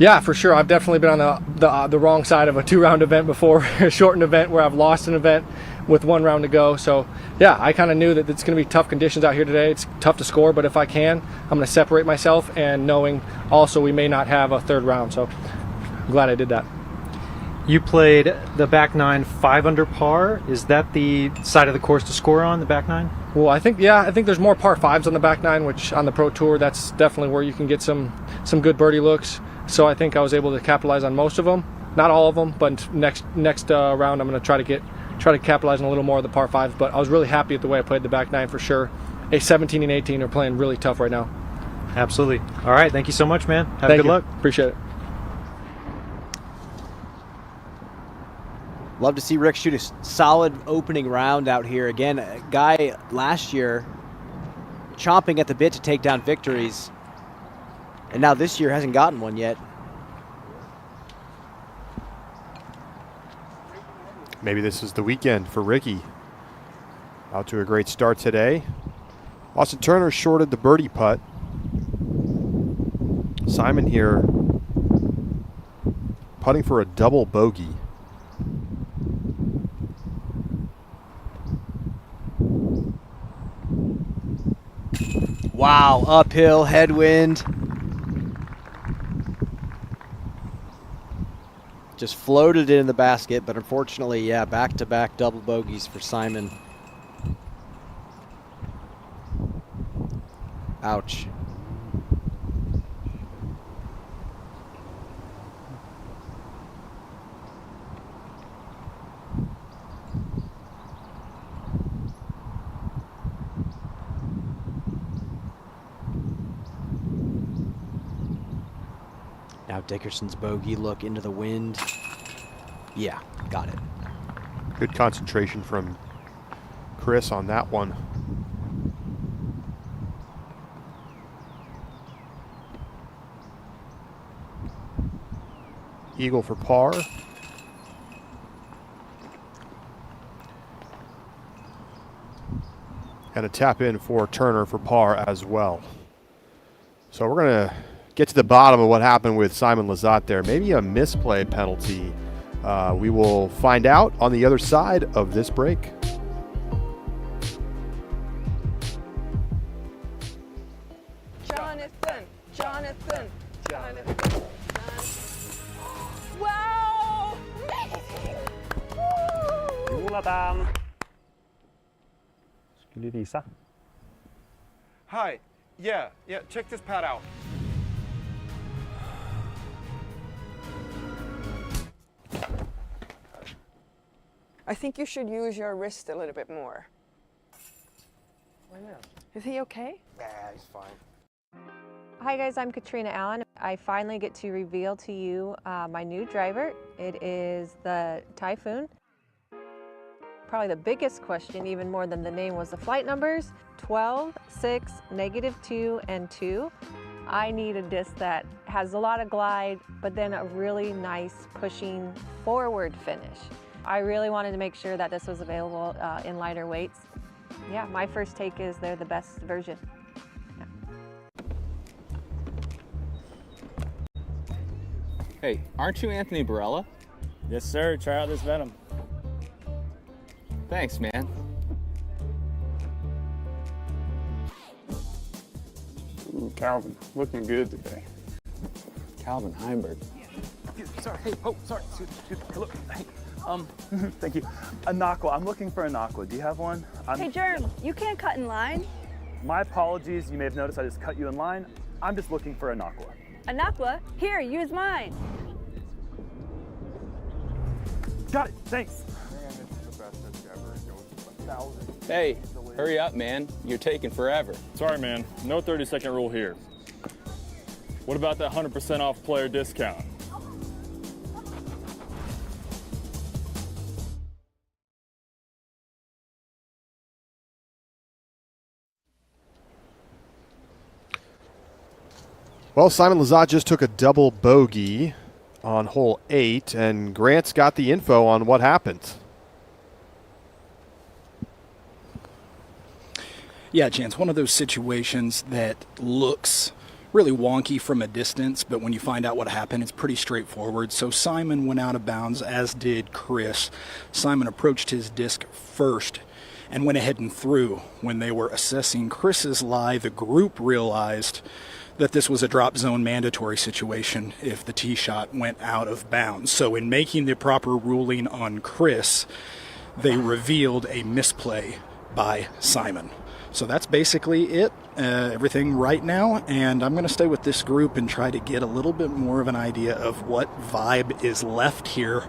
Yeah, for sure. I've definitely been on the wrong side of a 2-round event before, a shortened event where I've lost an event with 1 round to go. So yeah, I kind of knew that it's going to be tough conditions out here today. It's tough to score, but if I can, I'm going to separate myself, and knowing also we may not have a 3rd round. So I'm glad I did that. You played the back 9 5 under par. Is that the side of the course to score on, the back 9? Well, I think there's more par 5s on the back 9, which on the Pro Tour, that's definitely where you can get some good birdie looks. So I think I was able to capitalize on most of them, not all of them, but next round I'm going to try to capitalize on a little more of the par 5s. But I was really happy with the way I played the back 9 for sure. 17 and 18 are playing really tough right now. Absolutely. All right, thank you so much, man. Have Thank good you. luck. Appreciate it. Love to see Rick shoot a solid opening round out here. Again, a guy last year chomping at the bit to take down victories, and now this year hasn't gotten one yet. Maybe this is the weekend for Ricky. Out to a great start today. Austin Turner shorted the birdie putt. Simon here putting for a double bogey. Wow, uphill, headwind. Just floated it in the basket, but unfortunately, yeah, back-to-back double bogeys for Simon. Ouch. Now Dickerson's bogey look into the wind. Yeah, got it. Good concentration from Chris on that one. Eagle for par. And a tap in for Turner for par as well. So we're going to get to the bottom of what happened with Simon Lizotte there. Maybe a misplay penalty. We will find out on the other side of this break. Jonathan. Wow! Jonathan. Skulle du visa? Hi. Yeah, check this pad out. I think you should use your wrist a little bit more. Why not? Is he okay? Nah, he's fine. Hi guys, I'm Katrina Allen. I finally get to reveal to you my new driver. It is the Typhoon. Probably the biggest question, even more than the name, was the flight numbers: 12, 6, -2, and 2. I need a disc that has a lot of glide, but then a really nice pushing forward finish. I really wanted to make sure that this was available in lighter weights. Yeah, my first take is they're the best version. Hey, aren't you Anthony Barella? Yes, sir. Try out this Venom. Thanks, man. Ooh, Calvin, looking good today. Calvin Heimberg. Sorry. Hey, sorry. Excuse me. Hello. Hey. Thank you. A Nakwa. I'm looking for a Nakwa. Do you have one? Hey, Germ, you can't cut in line. My apologies. You may have noticed I just cut you in line. I'm just looking for a Nakwa. A Nakwa? Here, use mine. Got it. Thanks. Hey, hurry up, man. You're taking forever. Sorry, man. No 30-second rule here. What about that 100% off player discount? Well, Simon Lizotte just took a double bogey on hole 8, and Grant's got the info on what happened. Yeah, Chance, one of those situations that looks really wonky from a distance, but when you find out what happened, it's pretty straightforward. So Simon went out of bounds, as did Chris. Simon approached his disc first and went ahead and threw. When they were assessing Chris's lie, the group realized that this was a drop zone mandatory situation if the tee shot went out of bounds. So in making the proper ruling on Chris, they revealed a misplay by Simon. So that's basically it, everything right now, and I'm going to stay with this group and try to get a little bit more of an idea of what vibe is left here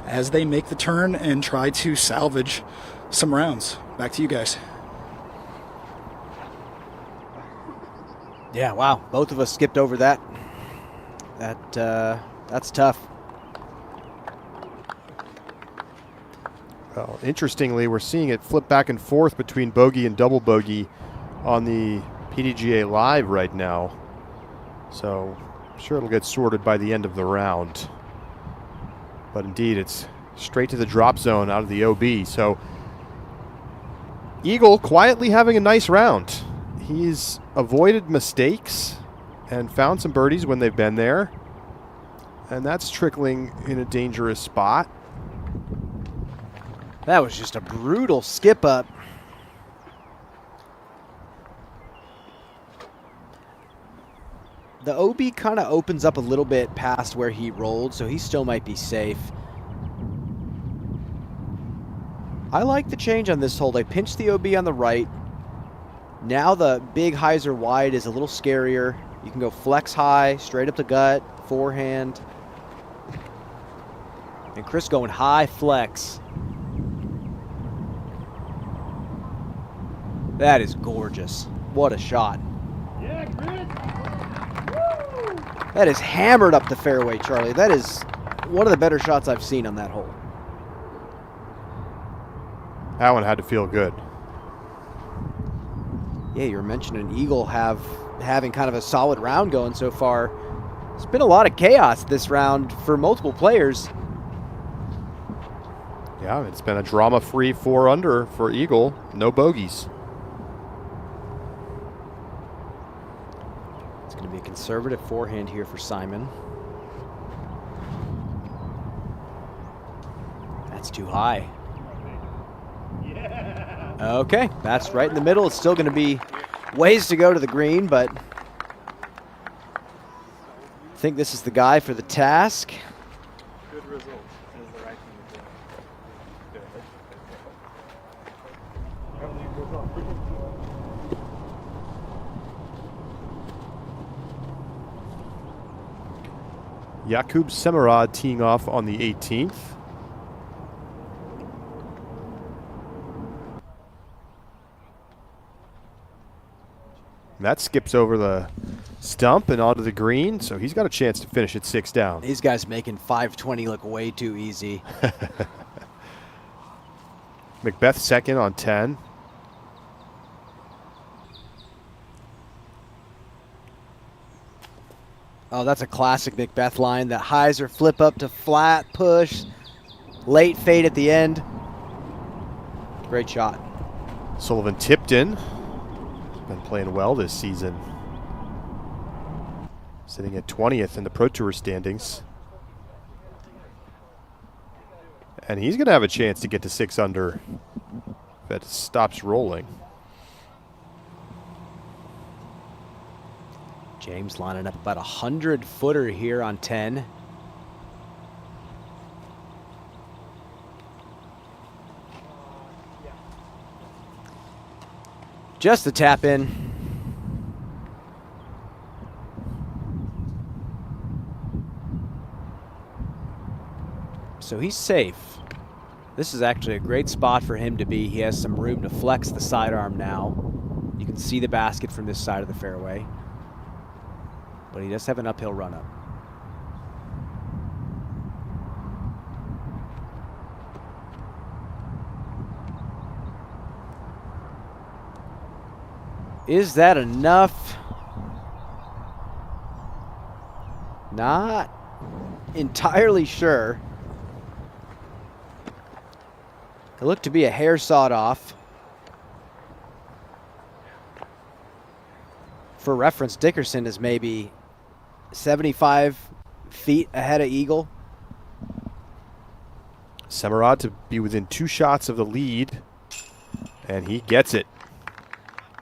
as they make the turn and try to salvage some rounds. Back to you guys. Yeah, wow. Both of us skipped over that. That's tough. Well, interestingly, we're seeing it flip back and forth between bogey and double bogey on the PDGA Live right now. So I'm sure it'll get sorted by the end of the round. But indeed, it's straight to the drop zone out of the OB. So Eagle quietly having a nice round. He's avoided mistakes and found some birdies when they've been there. And that's trickling in a dangerous spot. That was just a brutal skip up. The OB kind of opens up a little bit past where he rolled, so he still might be safe. I like the change on this hole. They pinched the OB on the right. Now the big hyzer wide is a little scarier. You can go flex high, straight up the gut, forehand. And Chris going high flex. That is gorgeous. What a shot. That is hammered up the fairway, Charlie. That is one of the better shots I've seen on that hole. That one had to feel good. Yeah, you were mentioning Eagle having kind of a solid round going so far. It's been a lot of chaos this round for multiple players. Yeah, it's been a drama-free 4 under for Eagle. No bogeys. It's going to be a conservative forehand here for Simon. That's too high. Okay, that's right in the middle. It's still going to be ways to go to the green, but I think this is the guy for the task. Good result is the right thing to do. Jakub Semerad teeing off on the 18th. That skips over the stump and onto the green, so he's got a chance to finish at 6 down. These guys making 520 look way too easy. Macbeth second on 10. Oh, that's a classic Macbeth line. That hyzer flip up to flat, push, late fade at the end. Great shot. Sullivan Tipton. Been playing well this season. Sitting at 20th in the Pro Tour standings. And he's going to have a chance to get to 6 under if it stops rolling. James lining up about 100-footer here on 10. Just the tap in. So he's safe. This is actually a great spot for him to be. He has some room to flex the sidearm now. You can see the basket from this side of the fairway. But he does have an uphill run up. Is that enough? Not entirely sure. It looked to be a hair sawed off. For reference, Dickerson is maybe 75 feet ahead of Eagle. Semerad to be within 2 shots of the lead, and he gets it.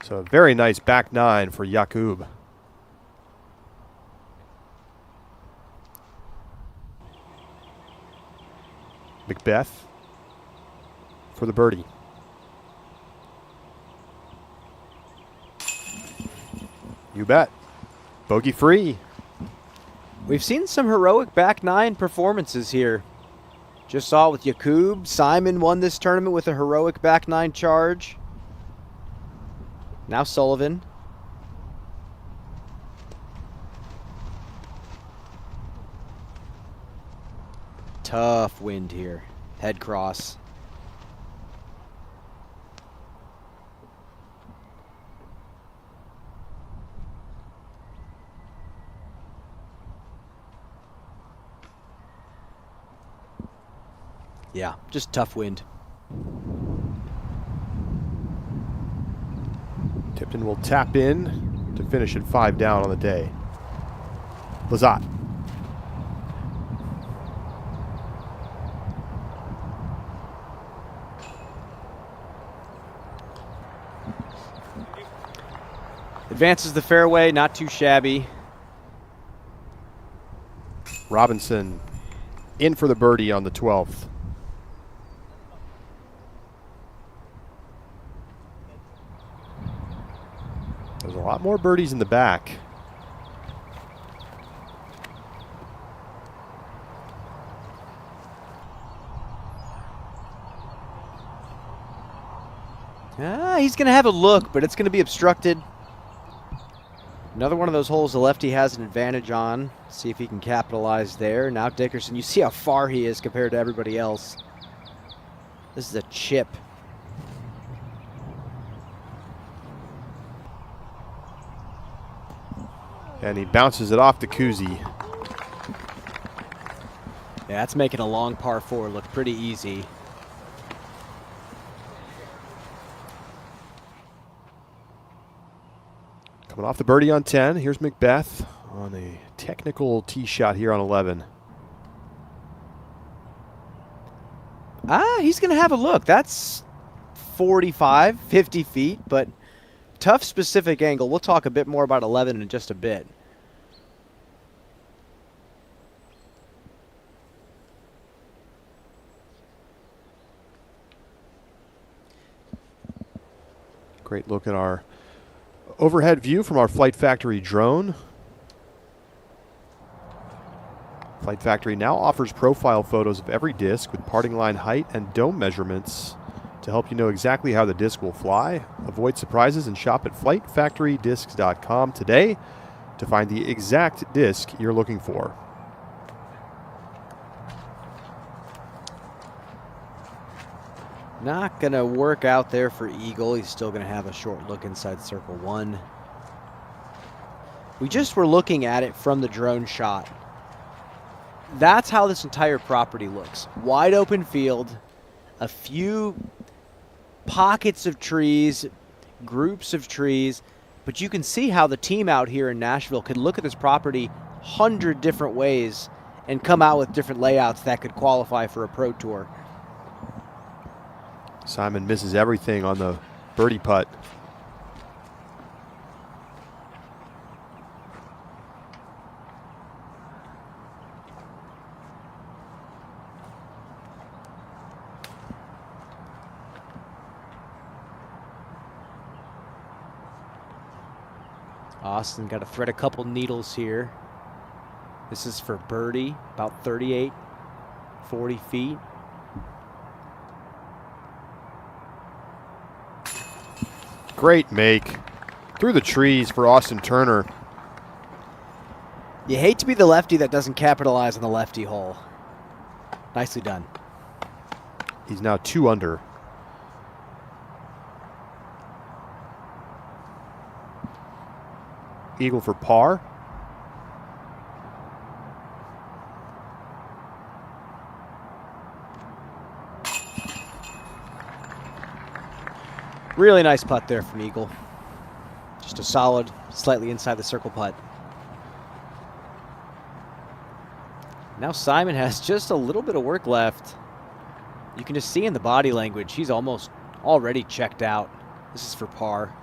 So a very nice back 9 for Jakub. Macbeth for the birdie. You bet. Bogey free. We've seen some heroic back 9 performances here. Just saw it with Jakub. Simon won this tournament with a heroic back 9 charge. Now Sullivan. Tough wind here. Head cross. Yeah, just tough wind. Tipton will tap in to finish at 5 down on the day. Lazat. Advances the fairway, not too shabby. Robinson in for the birdie on the 12th. There's a lot more birdies in the back. He's going to have a look, but it's going to be obstructed. Another one of those holes the lefty has an advantage on. See if he can capitalize there. Now Dickerson, you see how far he is compared to everybody else. This is a chip. And he bounces it off to Kuzi. Yeah, that's making a long par 4 look pretty easy. Coming off the birdie on 10, here's Macbeth on a technical tee shot here on 11. He's going to have a look. That's 45, 50 feet, but tough specific angle. We'll talk a bit more about 11 in just a bit. Great look at our overhead view from our Flight Factory drone. Flight Factory now offers profile photos of every disc with parting line height and dome measurements to help you know exactly how the disc will fly. Avoid surprises and shop at flightfactorydiscs.com today to find the exact disc you're looking for. Not going to work out there for Eagle. He's still going to have a short look inside circle 1. We just were looking at it from the drone shot. That's how this entire property looks. Wide open field, a few pockets of trees, groups of trees, but you can see how the team out here in Nashville could look at this property 100 different ways and come out with different layouts that could qualify for a pro tour. Simon misses everything on the birdie putt. Austin got to thread a couple needles here. This is for birdie, about 38, 40 feet. Great make through the trees for Austin Turner. You hate to be the lefty that doesn't capitalize on the lefty hole. Nicely done. He's now 2 under. Eagle for par. Really nice putt there from Eagle. Just a solid slightly inside the circle putt. Now Simon has just a little bit of work left. You can just see in the body language, he's almost already checked out. This is for par.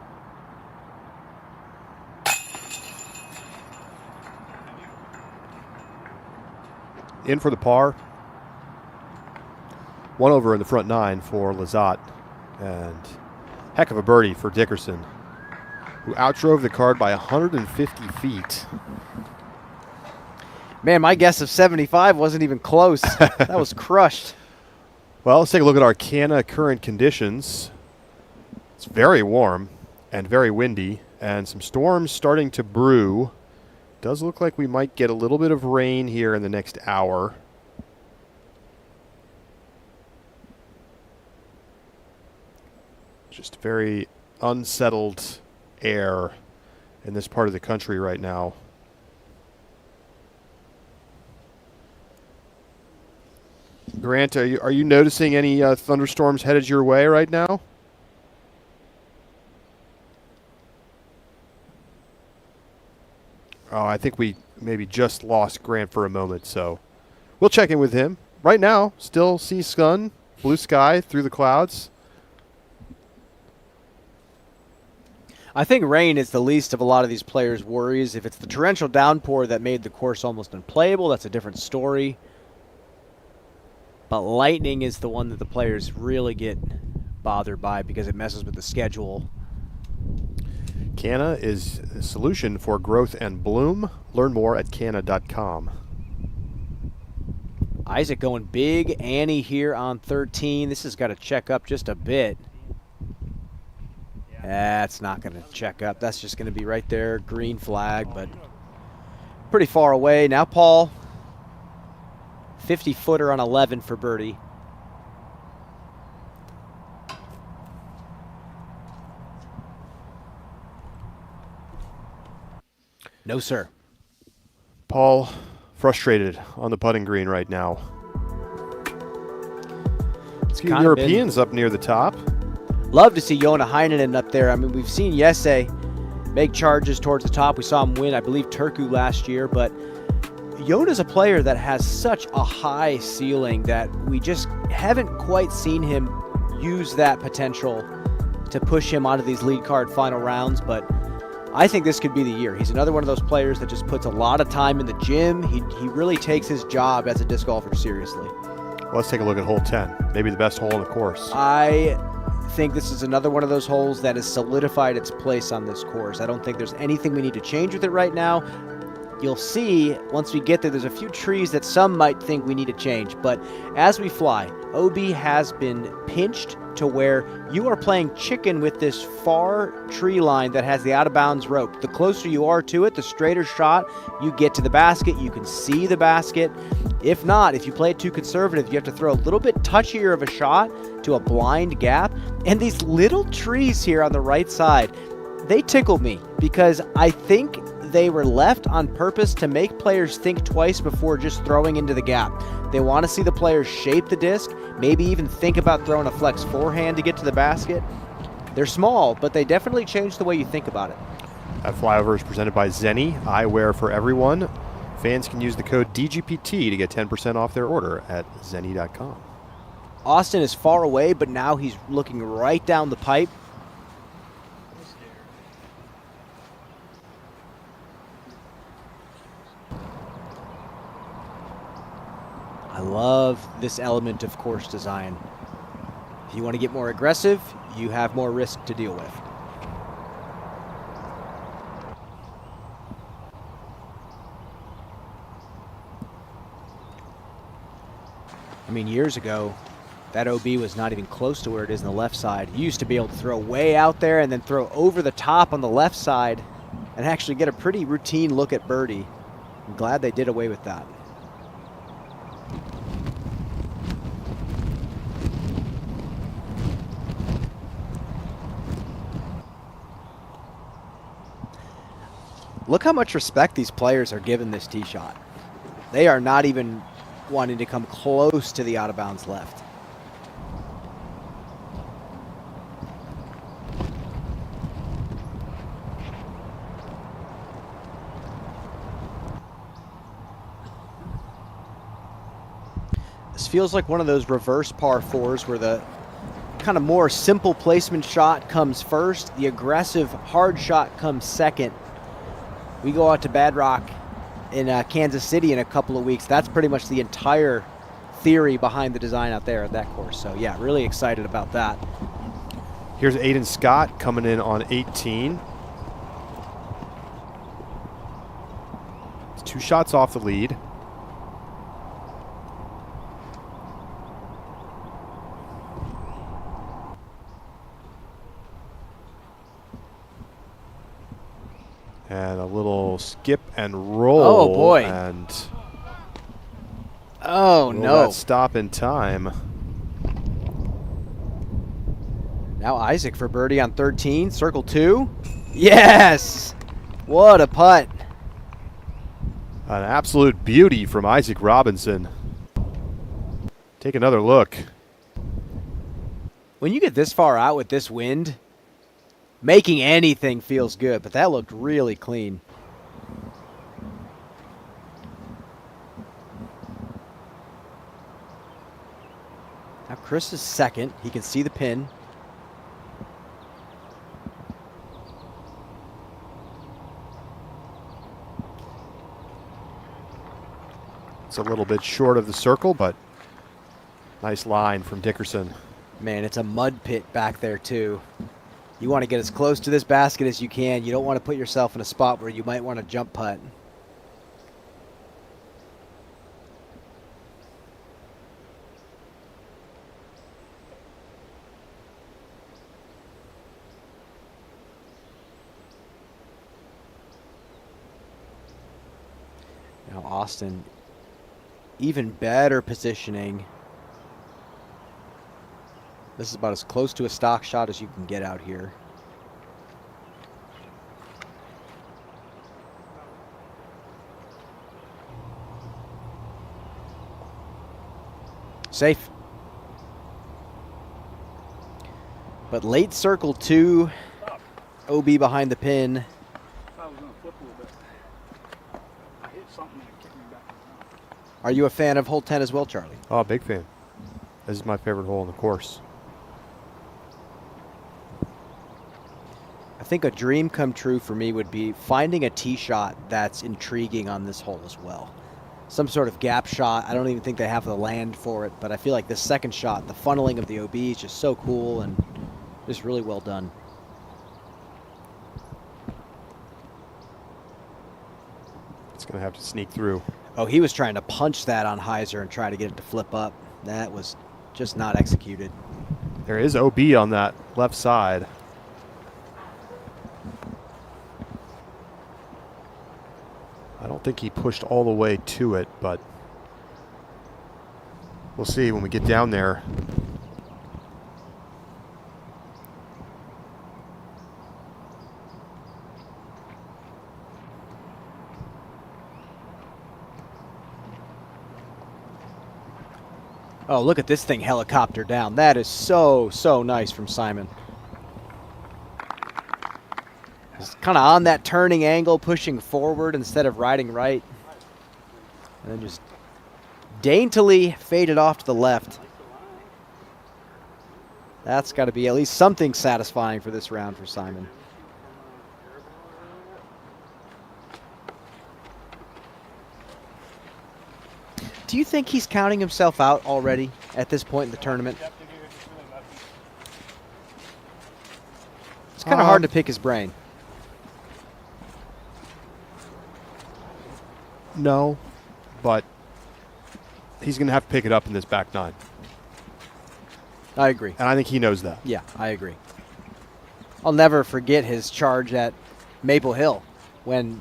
In for the par. 1 over in the front 9 for Lizotte. And heck of a birdie for Dickerson, who outdrove the card by 150 feet. Man, my guess of 75 wasn't even close. That was crushed. Well, let's take a look at our Canna current conditions. It's very warm and very windy, and some storms starting to brew. Does look like we might get a little bit of rain here in the next hour. Just very unsettled air in this part of the country right now. Grant, are you noticing any thunderstorms headed your way right now? Oh, I think we maybe just lost Grant for a moment, so we'll check in with him. Right now, still see sun, blue sky through the clouds. I think rain is the least of a lot of these players' worries. If it's the torrential downpour that made the course almost unplayable, that's a different story. But lightning is the one that the players really get bothered by because it messes with the schedule. Canna is a solution for growth and bloom. Learn more at canna.com. Isaac going big. Annie here on 13. This has got to check up just a bit. That's not going to check up. That's just going to be right there. Green flag, but pretty far away. Now Paul. 50-footer on 11 for birdie. No, sir. Paul, frustrated on the putting green right now. Let's get Europeans up near the top. Love to see Joona Heinonen up there. I mean, we've seen Jesse make charges towards the top. We saw him win, I believe, Turku last year, but Joona's a player that has such a high ceiling that we just haven't quite seen him use that potential to push him onto these lead card final rounds, but I think this could be the year. He's another one of those players that just puts a lot of time in the gym. He really takes his job as a disc golfer seriously. Well, let's take a look at hole 10, maybe the best hole on the course. I think this is another one of those holes that has solidified its place on this course. I don't think there's anything we need to change with it right now. You'll see once we get there, there's a few trees that some might think we need to change. But as we fly, OB has been pinched to where you are playing chicken with this far tree line that has the out-of-bounds rope. The closer you are to it, the straighter shot you get to the basket. You can see the basket. If not, if you play it too conservative, you have to throw a little bit touchier of a shot to a blind gap. And these little trees here on the right side, they tickle me because I think they were left on purpose to make players think twice before just throwing into the gap. They want to see the players shape the disc, maybe even think about throwing a flex forehand to get to the basket. They're small, but they definitely change the way you think about it. That flyover is presented by Zenni, eyewear for everyone. Fans can use the code DGPT to get 10% off their order at zenni.com. Austin is far away, but now he's looking right down the pipe. I love this element of course design. If you want to get more aggressive, you have more risk to deal with. I mean, years ago, that OB was not even close to where it is on the left side. You used to be able to throw way out there and then throw over the top on the left side and actually get a pretty routine look at birdie. I'm glad they did away with that. Look how much respect these players are giving this tee shot. They are not even wanting to come close to the out of bounds left. feels like one of those reverse par fours where the kind of more simple placement shot comes first, the aggressive hard shot comes second. We go out to Bad Rock in Kansas City in a couple of weeks. That's pretty much the entire theory behind the design out there at that course. So yeah, really excited about that. Here's Aiden Scott coming in on 18. He's 2 shots off the lead. And a little skip and roll. Oh, boy. And oh, no. That stop in time. Now Isaac for birdie on 13, circle 2. Yes! What a putt. An absolute beauty from Isaac Robinson. Take another look. When you get this far out with this wind, making anything feels good, but that looked really clean. Now Chris is second. He can see the pin. It's a little bit short of the circle, but nice line from Dickerson. Man, it's a mud pit back there too. You want to get as close to this basket as you can. You don't want to put yourself in a spot where you might want to jump putt. Now Austin, even better positioning. This is about as close to a stock shot as you can get out here. Safe. But late circle 2, OB behind the pin. Are you a fan of hole 10 as well, Charlie? Oh, big fan. This is my favorite hole on the course. I think a dream come true for me would be finding a tee shot that's intriguing on this hole as well. Some sort of gap shot. I don't even think they have the land for it, but I feel like this second shot, the funneling of the OB is just so cool and just really well done. It's going to have to sneak through. Oh, he was trying to punch that on Heiser and try to get it to flip up. That was just not executed. There is OB on that left side. I don't think he pushed all the way to it, but we'll see when we get down there. Oh, look at this thing helicopter down. That is so, so nice from Simon. It's kind of on that turning angle, pushing forward instead of riding right. And then just daintily faded off to the left. That's got to be at least something satisfying for this round for Simon. Do you think he's counting himself out already at this point in the tournament? It's kind of hard to pick his brain. No, but he's going to have to pick it up in this back nine. I agree. And I think he knows that. Yeah, I agree. I'll never forget his charge at Maple Hill when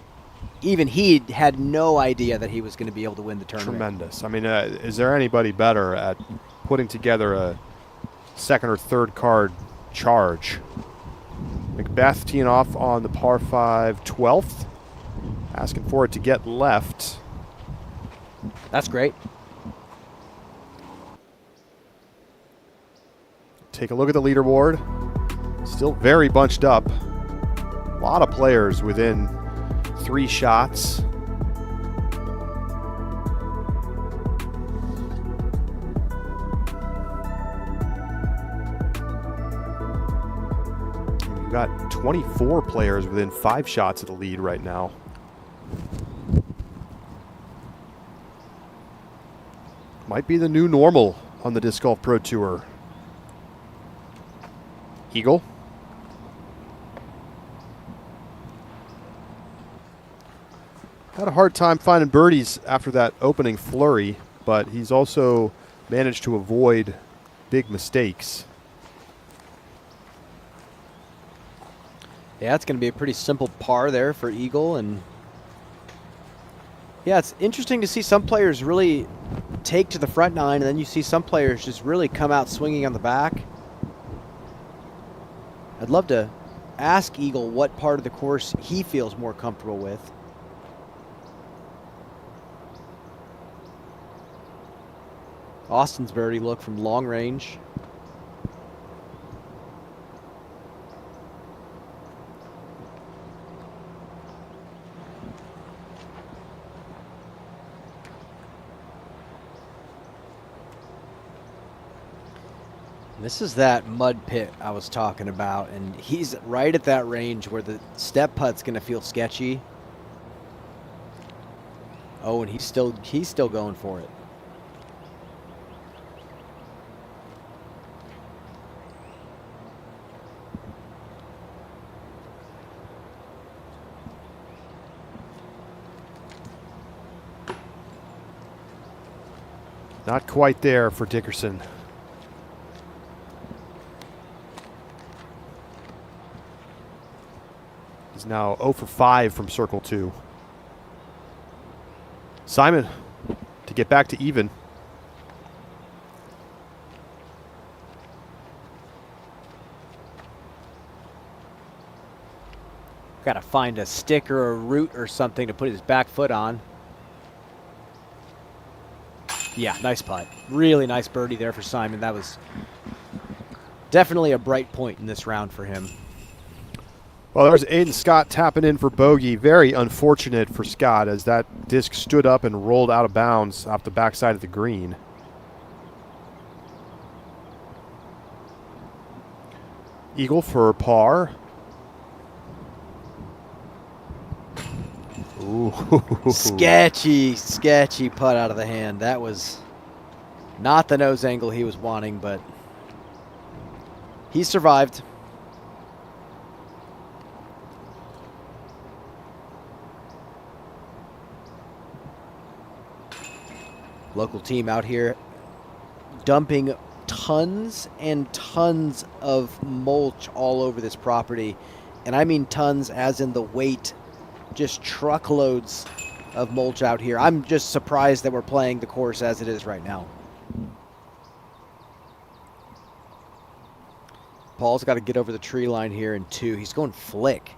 even he had no idea that he was going to be able to win the tournament. Tremendous. I mean, is there anybody better at putting together a second or third card charge? Macbeth teeing off on the par 5 12th. Asking for it to get left. That's great. Take a look at the leaderboard. Still very bunched up. A lot of players within 3 shots. We've got 24 players within 5 shots of the lead right now. Might be the new normal on the Disc Golf Pro Tour. Eagle. Had a hard time finding birdies after that opening flurry, but he's also managed to avoid big mistakes. Yeah, it's going to be a pretty simple par there for Eagle. And yeah, it's interesting to see some players really take to the front nine, and then you see some players just really come out swinging on the back. I'd love to ask Eagle what part of the course he feels more comfortable with. Austin's birdie look from long range. This is that mud pit I was talking about, and he's right at that range where the step putt's going to feel sketchy. Oh, and he's still going for it. Not quite there for Dickerson. He's now 0 for 5 from circle 2. Simon to get back to even. Got to find a stick or a root or something to put his back foot on. Yeah, nice putt. Really nice birdie there for Simon. That was definitely a bright point in this round for him. Well, there's Aiden Scott tapping in for bogey. Very unfortunate for Scott as that disc stood up and rolled out of bounds off the backside of the green. Eagle for par. Ooh. Sketchy putt out of the hand. That was not the nose angle he was wanting, but he survived. Local team out here dumping tons and tons of mulch all over this property. And I mean tons as in the weight. Just truckloads of mulch out here. I'm just surprised that we're playing the course as it is right now. Paul's got to get over the tree line here in 2. He's going flick.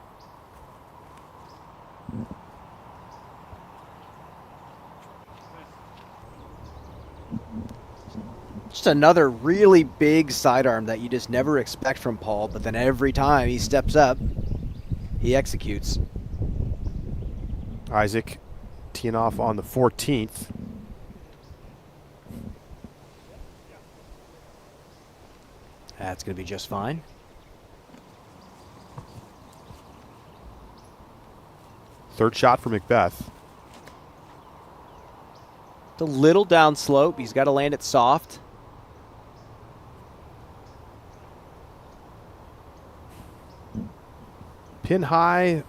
Just another really big sidearm that you just never expect from Paul, but then every time he steps up, he executes. Isaac teeing off on the 14th. That's going to be just fine. Third shot for Macbeth. It's a little down slope. He's got to land it soft. Pin high,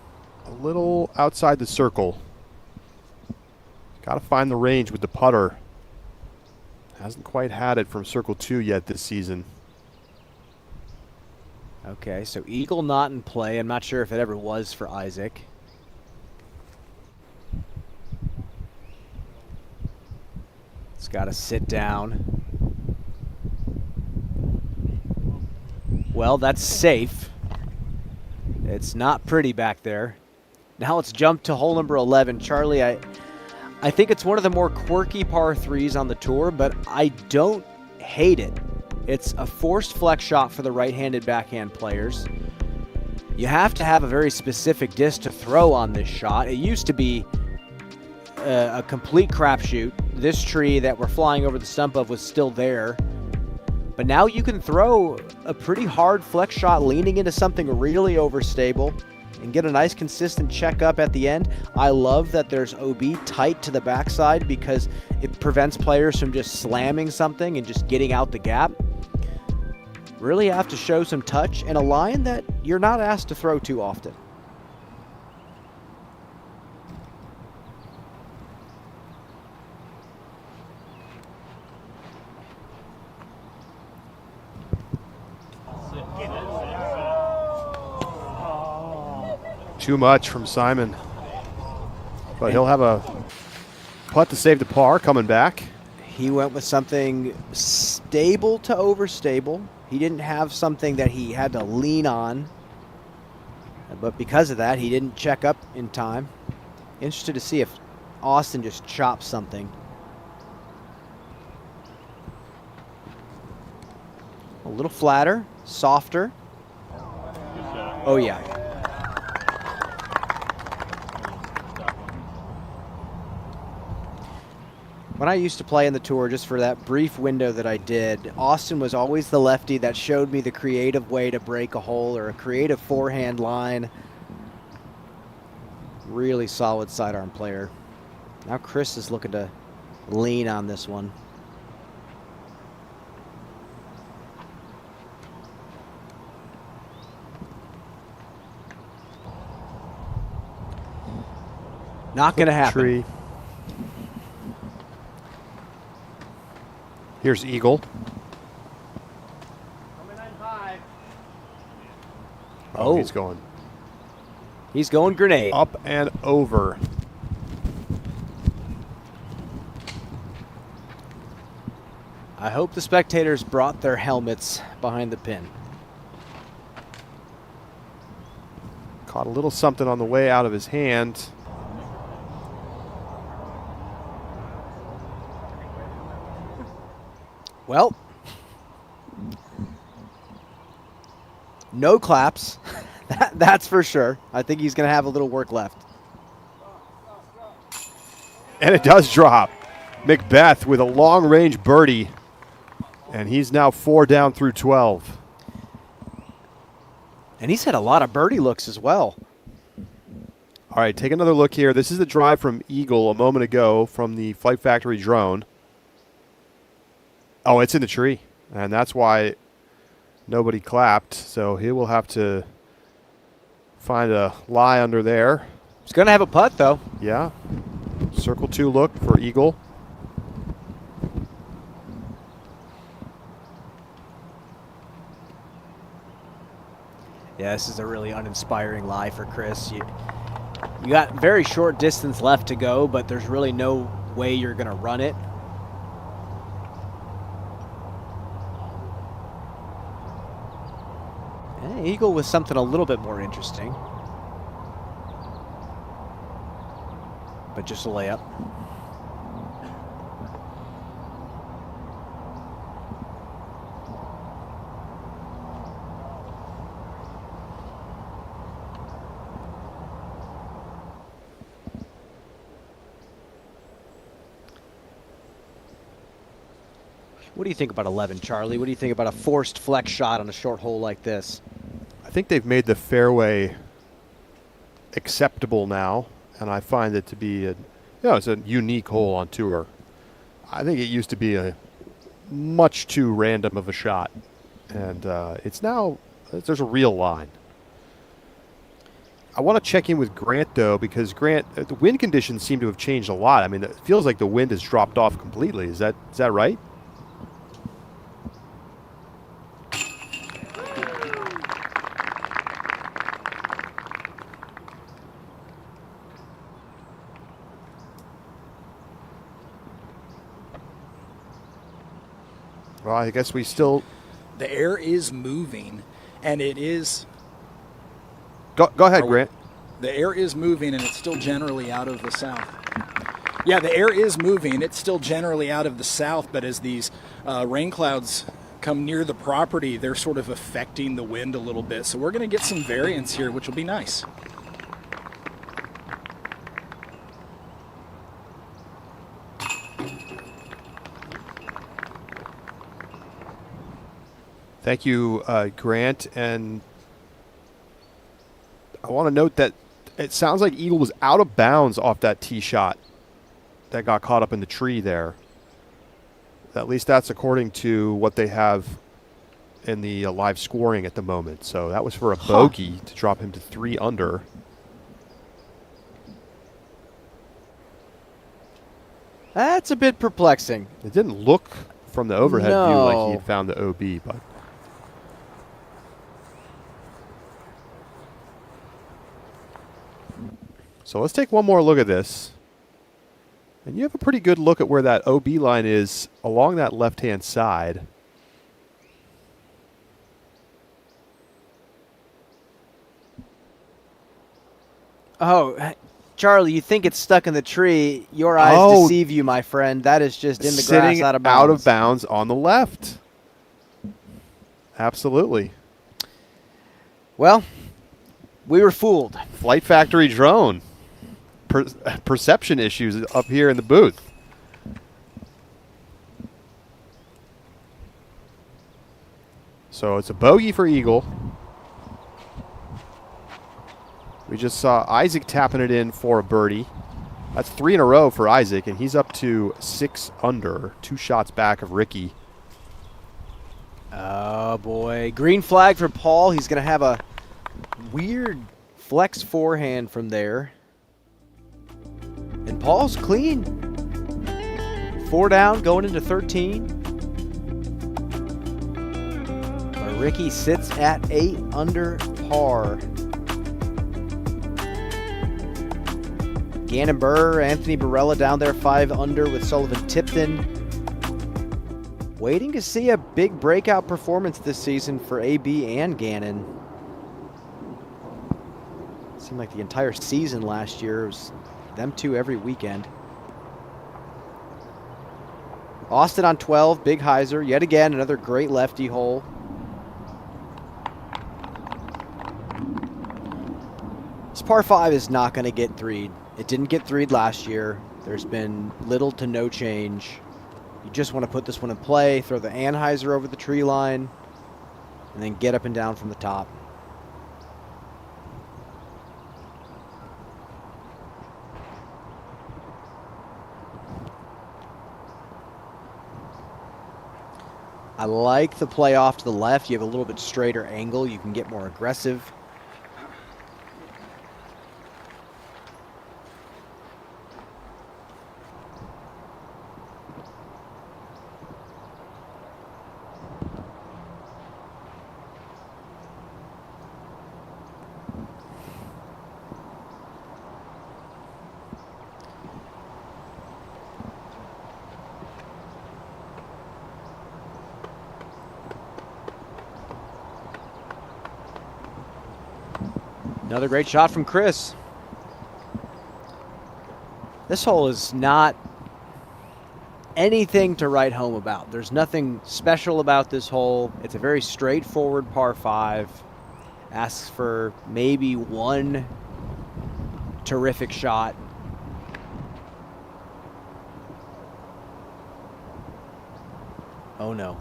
a little outside the circle. Got to find the range with the putter. Hasn't quite had it from circle 2 yet this season. Okay, so eagle not in play. I'm not sure if it ever was for Isaac. It's got to sit down. Well, that's safe. It's not pretty back there. Now let's jump to hole number 11. Charlie, I think it's one of the more quirky par 3s on the tour, but I don't hate it. It's a forced flex shot for the right-handed backhand players. You have to have a very specific disc to throw on this shot. It used to be a complete crapshoot. This tree that we're flying over the stump of was still there. But now you can throw a pretty hard flex shot leaning into something really overstable and get a nice consistent check up at the end. I love that there's OB tight to the backside because it prevents players from just slamming something and just getting out the gap. Really have to show some touch and a line that you're not asked to throw too often. Too much from Simon. But he'll have a putt to save the par coming back. He went with something stable to overstable. He didn't have something that he had to lean on. But because of that, he didn't check up in time. Interested to see if Austin just chops something. A little flatter, softer. Oh, yeah. When I used to play in the tour, just for that brief window that I did, Austin was always the lefty that showed me the creative way to break a hole or a creative forehand line. Really solid sidearm player. Now Chris is looking to lean on this one. Not going to happen. Tree. Here's Eagle. Oh, he's going. He's going grenade. Up and over. I hope the spectators brought their helmets behind the pin. Caught a little something on the way out of his hand. Well, no claps. That's for sure. I think he's going to have a little work left. And it does drop. Macbeth with a long-range birdie. And he's now 4 down through 12. And he's had a lot of birdie looks as well. All right, take another look here. This is the drive from Eagle a moment ago from the Flight Factory drone. Oh, it's in the tree, and that's why nobody clapped. So he will have to find a lie under there. He's going to have a putt, though. Yeah. Circle 2 look for Eagle. Yeah, this is a really uninspiring lie for Chris. You got very short distance left to go, but there's really no way you're going to run it. Eagle with something a little bit more interesting. But just a layup. What do you think about 11, Charlie? What do you think about a forced flex shot on a short hole like this? I think they've made the fairway acceptable now, and I find it to be it's a unique hole on tour. I think it used to be a much too random of a shot, and it's now there's a real line. I want to check in with Grant though, because Grant, the wind conditions seem to have changed a lot. I mean, it feels like the wind has dropped off completely. Is that right? Well, I guess we still... The air is moving, and it is... Go ahead, Grant. The air is moving, and it's still generally out of the south. Yeah, the air is moving. It's still generally out of the south, but as these rain clouds come near the property, they're sort of affecting the wind a little bit. So we're going to get some variance here, which will be nice. Thank you, Grant. And I want to note that it sounds like Eagle was out of bounds off that tee shot that got caught up in the tree there. At least that's according to what they have in the live scoring at the moment. So that was for a bogey to drop him to 3 under. That's a bit perplexing. It didn't look from the overhead view like he No. had found the OB, but. So let's take one more look at this. And you have a pretty good look at where that OB line is along that left-hand side. Oh, Charlie, you think it's stuck in the tree. Your eyes deceive you, my friend. That is just in the grass, out of bounds. Out of bounds on the left. Absolutely. Well, we were fooled. Flight Factory drone. Perception issues up here in the booth. So it's a bogey for Eagle. We just saw Isaac tapping it in for a birdie. That's 3 in a row for Isaac, and he's up to 6 under, 2 shots back of Ricky. Oh, boy. Green flag for Paul. He's going to have a weird flex forehand from there. And Paul's clean. 4 down, going into 13. But Ricky sits at 8 under par. Gannon Burr, Anthony Barella down there 5 under with Sullivan Tipton. Waiting to see a big breakout performance this season for AB and Gannon. Seemed like the entire season last year was them two every weekend. Austin on 12, big hyzer. Yet again, another great lefty hole. This par 5 is not going to get 3'd. It didn't get 3'd last year. There's been little to no change. You just want to put this one in play, throw the anhyzer over the tree line, and then get up and down from the top. I like the play off to the left. You have a little bit straighter angle. You can get more aggressive. Another great shot from Chris. This hole is not anything to write home about. There's nothing special about this hole. It's a very straightforward par 5. Asks for maybe one terrific shot. Oh no.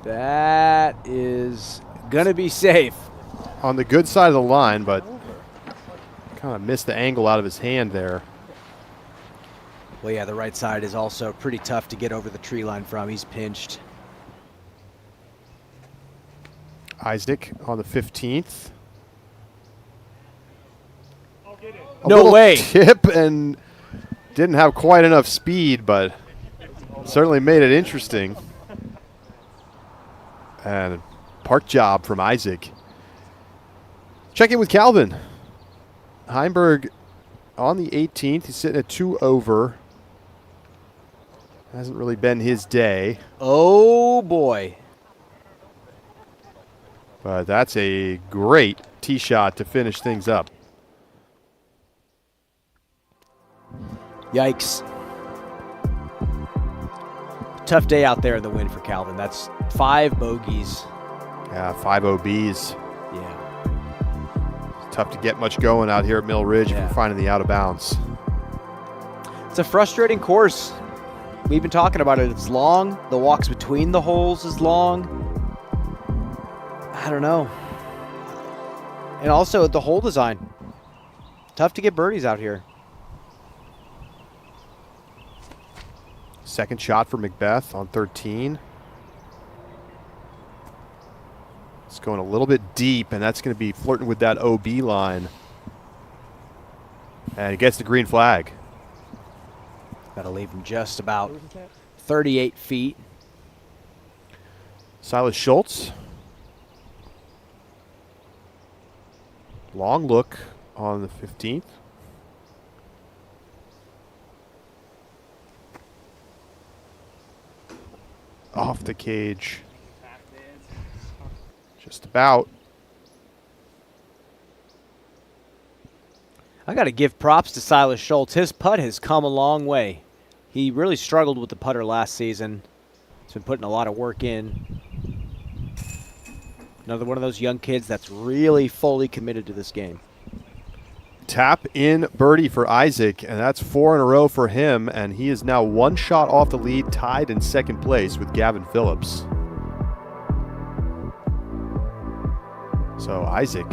That is going to be safe. On the good side of the line, but kind of missed the angle out of his hand there. Well, yeah, the right side is also pretty tough to get over the tree line from. He's pinched. Isaac on the 15th. No way. Tip and didn't have quite enough speed, but certainly made it interesting. And park job from Isaac. Check in with Calvin. Heimberg on the 18th. He's sitting at 2 over. Hasn't really been his day. Oh, boy. But that's a great tee shot to finish things up. Yikes. Tough day out there in the wind for Calvin. That's 5 bogeys. Yeah, 5 OBs. Yeah. It's tough to get much going out here at Mill Ridge if you're finding the out of bounds. It's a frustrating course. We've been talking about it. It's long. The walks between the holes is long. I don't know. And also the hole design. Tough to get birdies out here. Second shot for Macbeth on 13. It's going a little bit deep, and that's going to be flirting with that OB line. And he gets the green flag. Got to leave him just about 38 feet. Silas Schultz. Long look on the 15th. Off the cage. Just about. I got to give props to Silas Schultz. His putt has come a long way. He really struggled with the putter last season. He's been putting a lot of work in. Another one of those young kids that's really fully committed to this game. Tap in birdie for Isaac, and that's 4 in a row for him, and he is now 1 shot off the lead, tied in second place with Gavin Phillips. So Isaac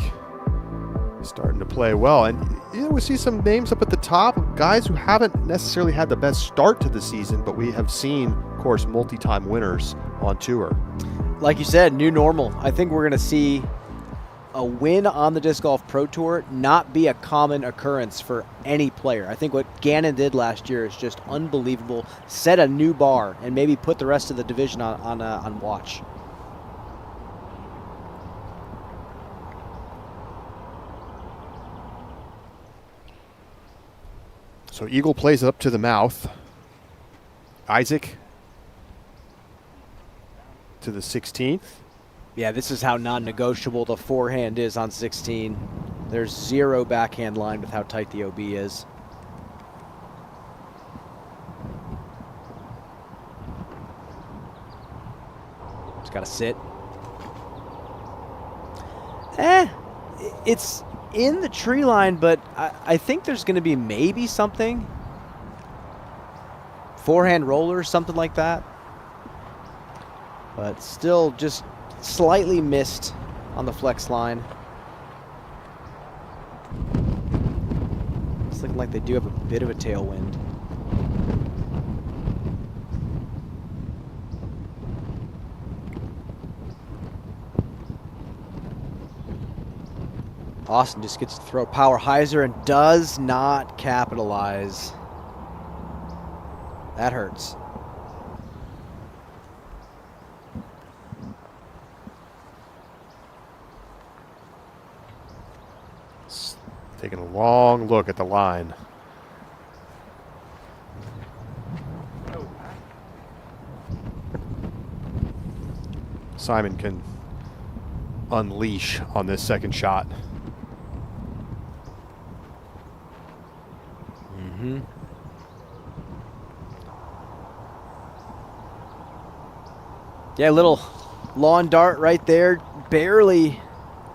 is starting to play well, and we see some names up at the top, guys who haven't necessarily had the best start to the season, but we have seen, of course, multi-time winners on tour. Like you said, new normal. I think we're going to see a win on the Disc Golf Pro Tour not be a common occurrence for any player. I think what Gannon did last year is just unbelievable. Set a new bar and maybe put the rest of the division on watch. So Eagle plays up to the mouth. Isaac to the 16th. Yeah, this is how non-negotiable the forehand is on 16. There's 0 backhand line with how tight the OB is. Just got to sit. It's in the tree line, but I think there's going to be maybe something. Forehand roller, something like that. But still just slightly missed on the flex line. It's looking like they do have a bit of a tailwind. Austin just gets to throw power hyzer and does not capitalize. That hurts. Taking a long look at the line. Simon can unleash on this second shot. Mm-hmm. Yeah, little lawn dart right there, barely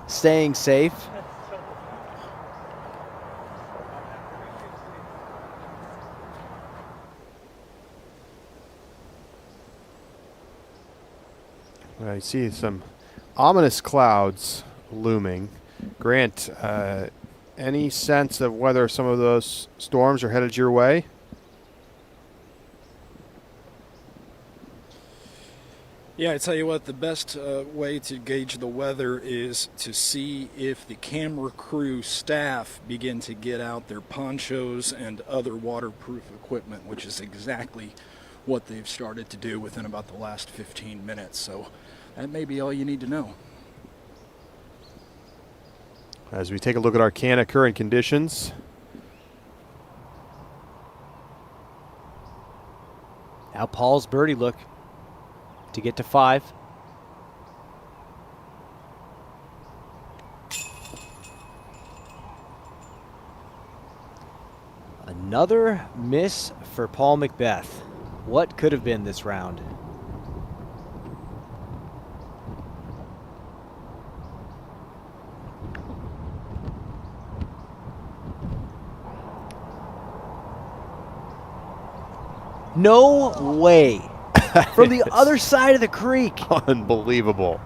staying safe. I see some ominous clouds looming. Grant, any sense of whether some of those storms are headed your way? Yeah, I tell you what, the best way to gauge the weather is to see if the camera crew staff begin to get out their ponchos and other waterproof equipment, which is exactly what they've started to do within about the last 15 minutes. So that may be all you need to know. As we take a look at Arcana current conditions. Now Paul's birdie look to get to 5. Another miss for Paul Macbeth. What could have been this round? No way. From the other side of the creek. Unbelievable.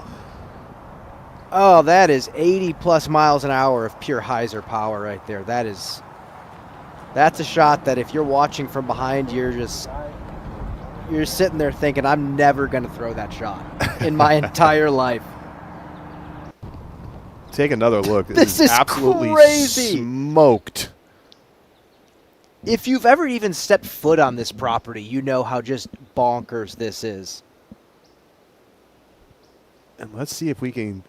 Oh, that is 80 plus miles an hour of pure hyzer power right there. That's a shot that if you're watching from behind, you're sitting there thinking, I'm never going to throw that shot in my entire life. Take another look. This is absolutely crazy. Smoked. If you've ever even stepped foot on this property, you know how just bonkers this is. And let's see if we can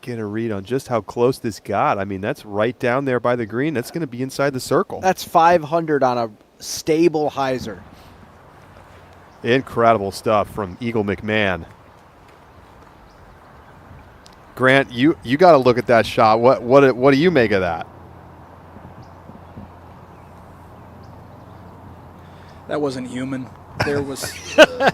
get a read on just how close this got. I mean, that's right down there by the green. That's going to be inside the circle. That's 500 on a stable hyzer. Incredible stuff from Eagle McMahon. Grant, you got to look at that shot. What do you make of that? That wasn't human. There was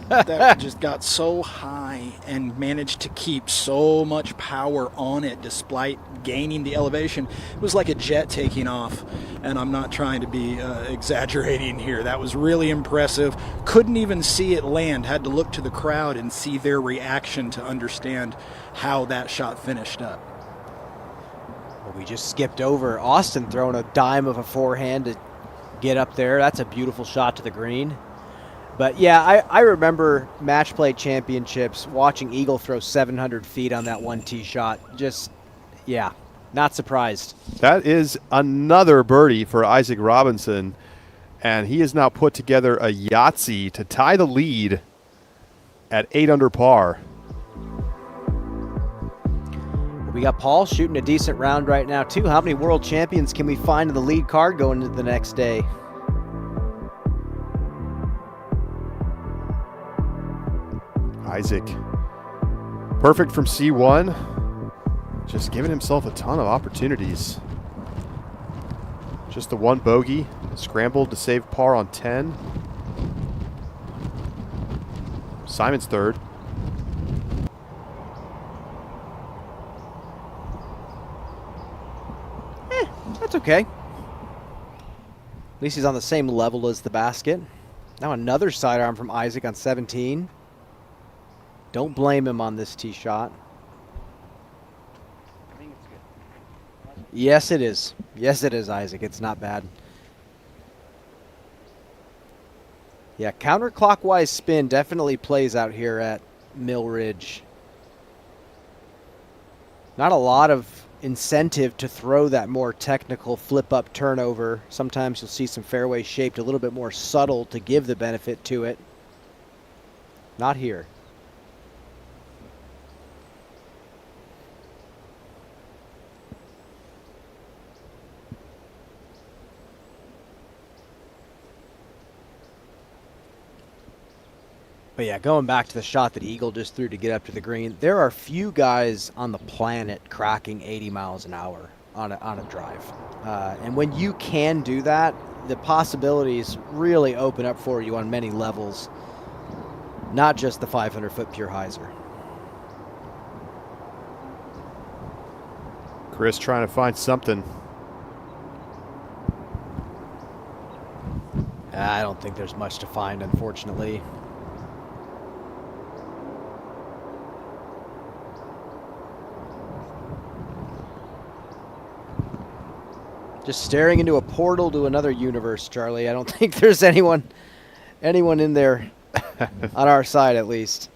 that just got so high and managed to keep so much power on it despite gaining the elevation. It was like a jet taking off, and I'm not trying to be exaggerating here. That was really impressive. Couldn't even see it land. Had to look to the crowd and see their reaction to understand how that shot finished up. Well, we just skipped over Austin throwing a dime of a forehand to get up there. That's a beautiful shot to the green. But yeah, I remember match play championships watching Eagle throw 700 feet on that one tee shot. Just, yeah, not surprised. That is another birdie for Isaac Robinson, and he has now put together a Yahtzee to tie the lead at 8 under par. We got Paul shooting a decent round right now, too. How many world champions can we find in the lead card going into the next day? Isaac, perfect from C1, just giving himself a ton of opportunities. Just the one bogey, scrambled to save par on 10. Simon's third. That's okay. At least he's on the same level as the basket. Now another sidearm from Isaac on 17. Don't blame him on this tee shot. Yes, it is. Yes, it is, Isaac. It's not bad. Yeah, counterclockwise spin definitely plays out here at Mill Ridge. Not a lot of incentive to throw that more technical flip-up turnover. Sometimes you'll see some fairways shaped a little bit more subtle to give the benefit to it. Not here. But yeah, going back to the shot that Eagle just threw to get up to the green, there are few guys on the planet cracking 80 miles an hour on a drive. And when you can do that, the possibilities really open up for you on many levels, not just the 500-foot pure hyzer. Chris trying to find something. I don't think there's much to find, unfortunately. Just staring into a portal to another universe, Charlie. I don't think there's anyone in there on our side, at least.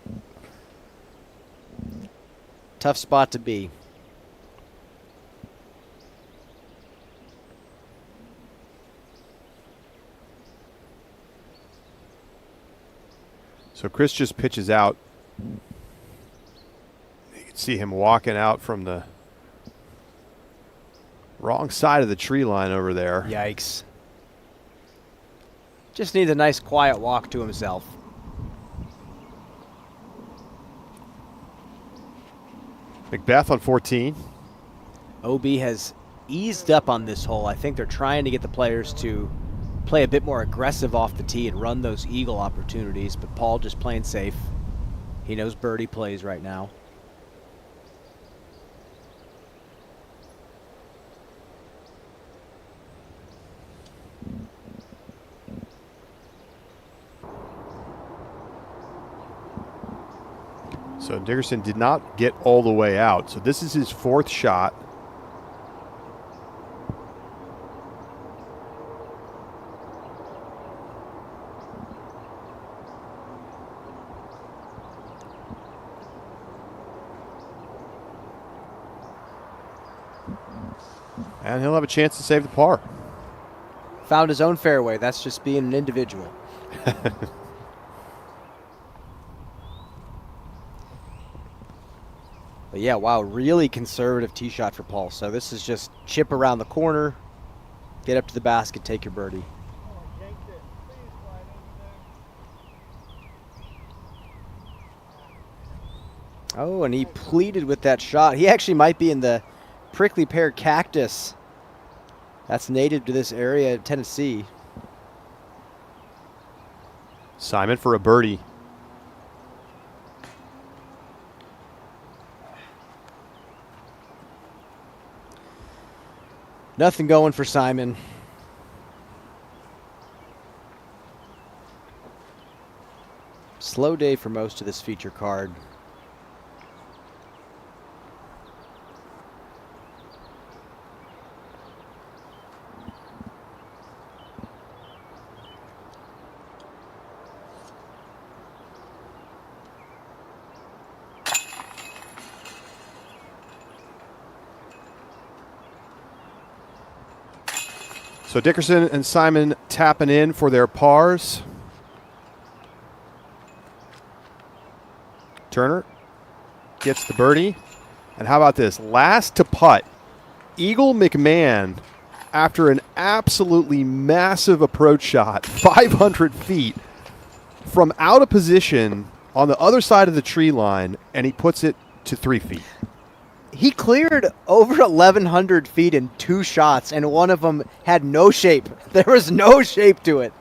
Tough spot to be. So Chris just pitches out. You can see him walking out from the wrong side of the tree line over there. Yikes. Just needs a nice quiet walk to himself. Macbeth on 14. OB has eased up on this hole. I think they're trying to get the players to play a bit more aggressive off the tee and run those eagle opportunities, but Paul just playing safe. He knows birdie plays right now. So Dickerson did not get all the way out. So this is his 4th shot. And he'll have a chance to save the par. Found his own fairway. That's just being an individual. But yeah, wow, really conservative tee shot for Paul. So this is just chip around the corner, get up to the basket, take your birdie. Oh, and he pleaded with that shot. He actually might be in the prickly pear cactus that's native to this area in Tennessee. Simon for a birdie. Nothing going for Simon. Slow day for most of this feature card. So Dickerson and Simon tapping in for their pars. Turner gets the birdie. And how about this? Last to putt, Eagle McMahon, after an absolutely massive approach shot, 500 feet, from out of position on the other side of the tree line, and he puts it to 3 feet. He cleared over 1,100 feet in 2 shots, and one of them had no shape. There was no shape to it.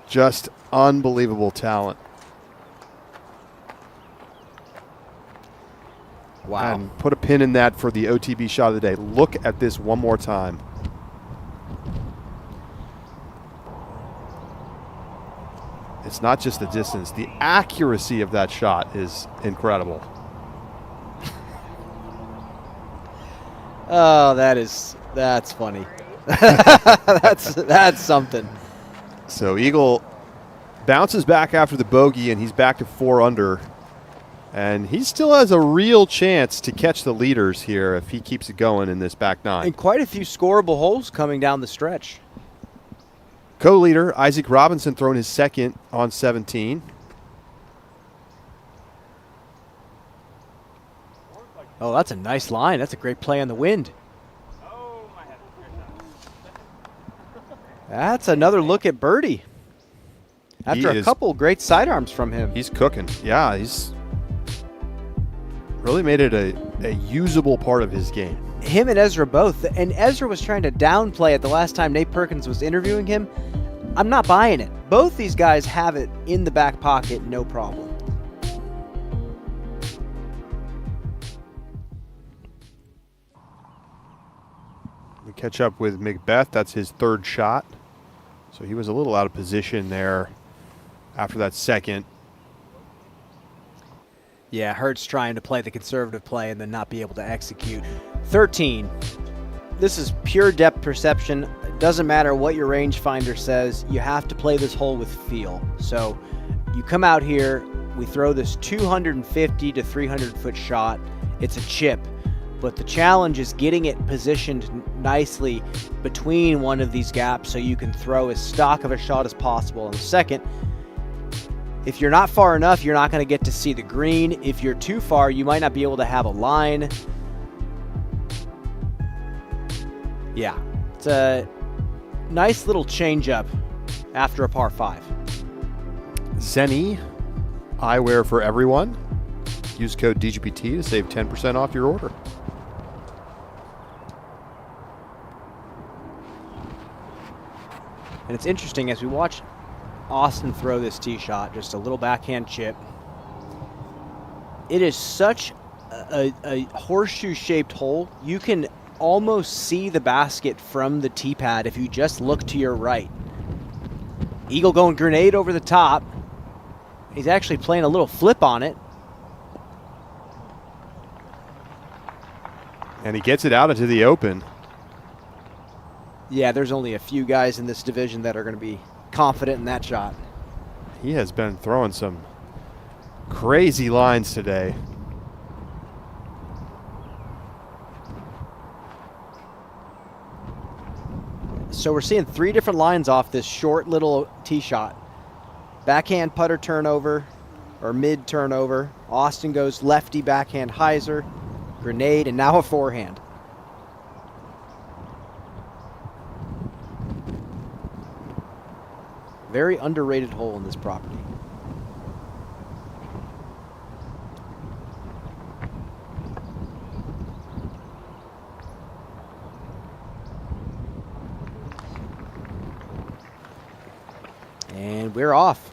Just unbelievable talent. Wow. And put a pin in that for the OTB shot of the day. Look at this one more time. It's not just the distance. The accuracy of that shot is incredible. Oh, that's funny. that's something. So Eagle bounces back after the bogey, and he's back to 4 under. And he still has a real chance to catch the leaders here if he keeps it going in this back 9. And quite a few scoreable holes coming down the stretch. Co-leader Isaac Robinson throwing his 2nd on 17. Oh, that's a nice line. That's a great play on the wind. That's another look at birdie. After a couple great sidearms from him. He's cooking. Yeah, he's really made it a usable part of his game. Him and Ezra both. And Ezra was trying to downplay it the last time Nate Perkins was interviewing him. I'm not buying it. Both these guys have it in the back pocket, no problem. We catch up with Macbeth. That's his 3rd shot. So he was a little out of position there after that 2nd. Yeah, Hurts trying to play the conservative play and then not be able to execute. 13. This is pure depth perception. It doesn't matter what your rangefinder says. You have to play this hole with feel. So you come out here, we throw this 250 to 300 foot shot. It's a chip. But the challenge is getting it positioned nicely between one of these gaps so you can throw as stock of a shot as possible. And second, if you're not far enough, you're not going to get to see the green. If you're too far, you might not be able to have a line. Yeah, it's a nice little change up after a par 5. Zenny, eyewear for everyone. Use code DGPT to save 10% off your order. And it's interesting as we watch Austin throw this tee shot, just a little backhand chip. It is such a horseshoe-shaped hole. You can almost see the basket from the tee pad if you just look to your right. Eagle going grenade over the top. He's actually playing a little flip on it. And he gets it out into the open. Yeah, there's only a few guys in this division that are going to be confident in that shot. He has been throwing some crazy lines today. So we're seeing 3 different lines off this short little tee shot. Backhand putter turnover or mid turnover. Austin goes lefty backhand hyzer, grenade, and now a forehand. Very underrated hole in this property. And we're off.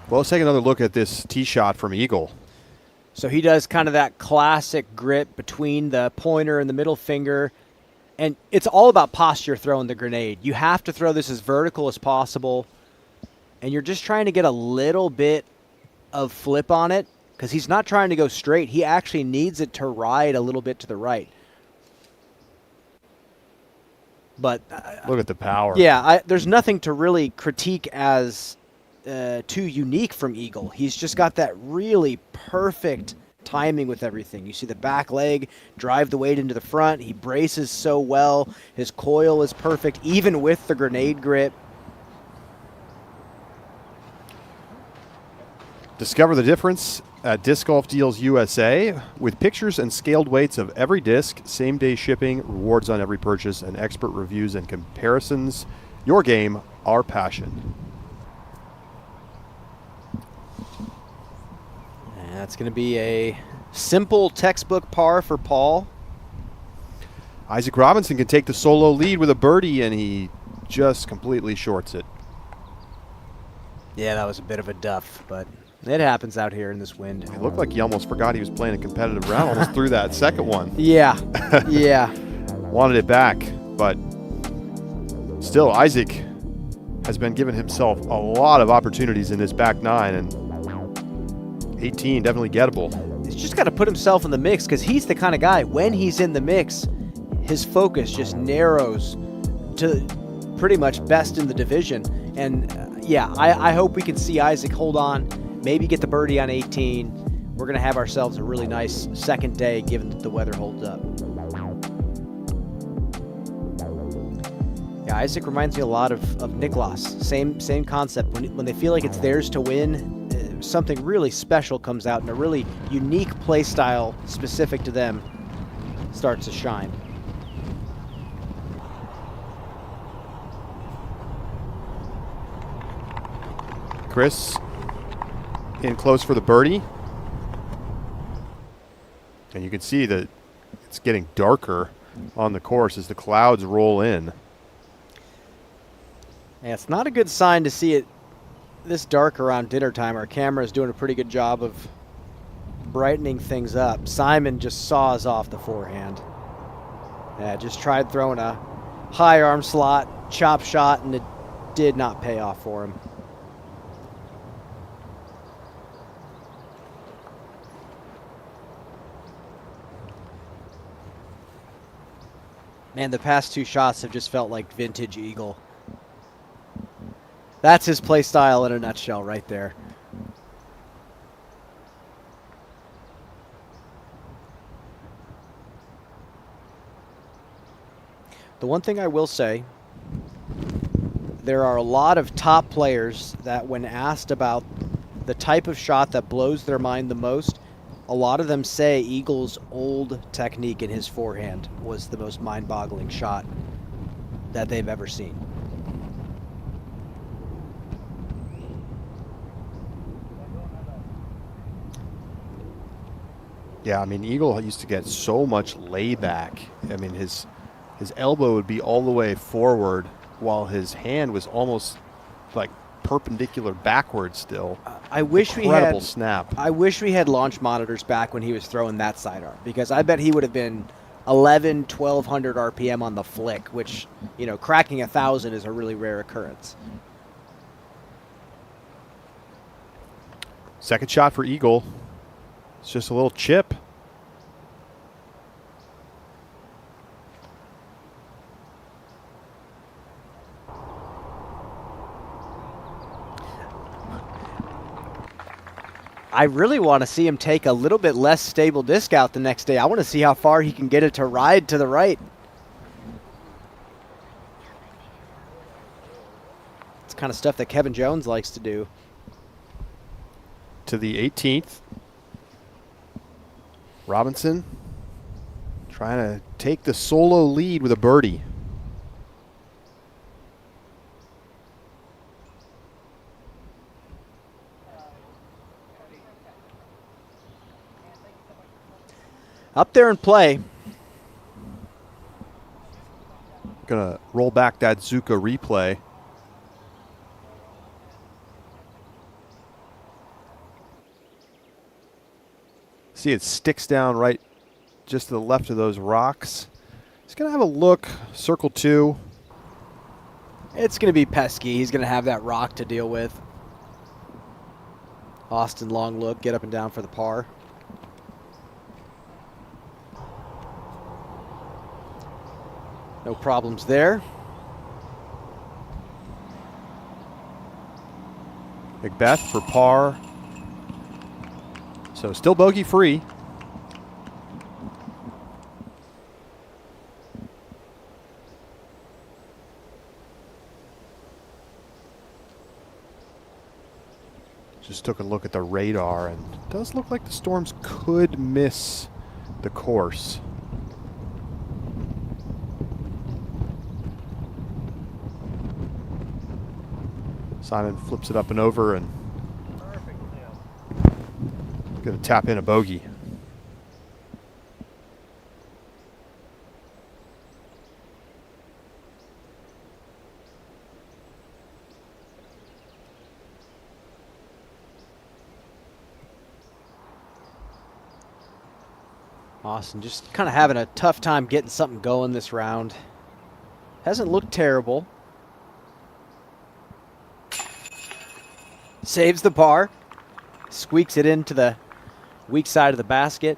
Well, let's take another look at this tee shot from Eagle. So he does kind of that classic grip between the pointer and the middle finger. And it's all about posture throwing the grenade. You have to throw this as vertical as possible. And you're just trying to get a little bit of flip on it because he's not trying to go straight. He actually needs it to ride a little bit to the right. But look at the power. Yeah, there's nothing to really critique as too unique from Eagle. He's just got that really perfect timing with everything. You see the back leg drive the weight into the front. He braces so well. His coil is perfect, even with the grenade grip. Discover the difference at Disc Golf Deals USA with pictures and scaled weights of every disc, same-day shipping, rewards on every purchase, and expert reviews and comparisons. Your game, our passion. And that's going to be a simple textbook par for Paul. Isaac Robinson can take the solo lead with a birdie, and he just completely shorts it. Yeah, that was a bit of a duff, but it happens out here in this wind. It looked like he almost forgot he was playing a competitive round, almost threw that second one. Yeah, yeah. Wanted it back, but still, Isaac has been giving himself a lot of opportunities in this back nine, and 18 definitely gettable. He's just got to put himself in the mix because he's the kind of guy, when he's in the mix, his focus just narrows to pretty much best in the division. And yeah, I hope we can see Isaac hold on, maybe get the birdie on 18. We're going to have ourselves a really nice second day given that the weather holds up. Yeah, Isaac reminds me a lot of Niklas. Same concept. When they feel like it's theirs to win, something really special comes out and a really unique play style specific to them starts to shine. Chris in close for the birdie. And you can see that it's getting darker on the course as the clouds roll in. Yeah, it's not a good sign to see it this dark around dinner time. Our camera is doing a pretty good job of brightening things up. Simon just saws off the forehand. Yeah, just tried throwing a high arm slot, chop shot, and it did not pay off for him. Man, the past two shots have just felt like vintage Eagle. That's his play style in a nutshell right there. The one thing I will say, there are a lot of top players that when asked about the type of shot that blows their mind the most, a lot of them say Eagle's old technique in his forehand was the most mind-boggling shot that they've ever seen. Yeah, I mean, Eagle used to get so much layback. I mean, his elbow would be all the way forward while his hand was almost like perpendicular backwards still. I wish Incredible snap. I wish we had launch monitors back when he was throwing that sidearm, because I bet he would have been 1,200 RPM on the flick, which, you know, cracking 1,000 is a really rare occurrence. Second shot for Eagle. It's just a little chip. I really want to see him take a little bit less stable disc out the next day. I want to see how far he can get it to ride to the right. It's kind of stuff that Kevin Jones likes to do. To the 18th. Robinson trying to take the solo lead with a birdie. Up there in play. Gonna roll back that Zuka replay. See, it sticks down right just to the left of those rocks. He's gonna have a look, circle 2. It's going to be pesky. He's going to have that rock to deal with. Austin, long look, get up and down for the par. No problems there. Macbeth for par. So still bogey free. Just took a look at the radar, and it does look like the storms could miss the course. Simon flips it up and over and going to tap in a bogey. Austin just kind of having a tough time getting something going this round. Hasn't looked terrible. Saves the par. Squeaks it into the weak side of the basket.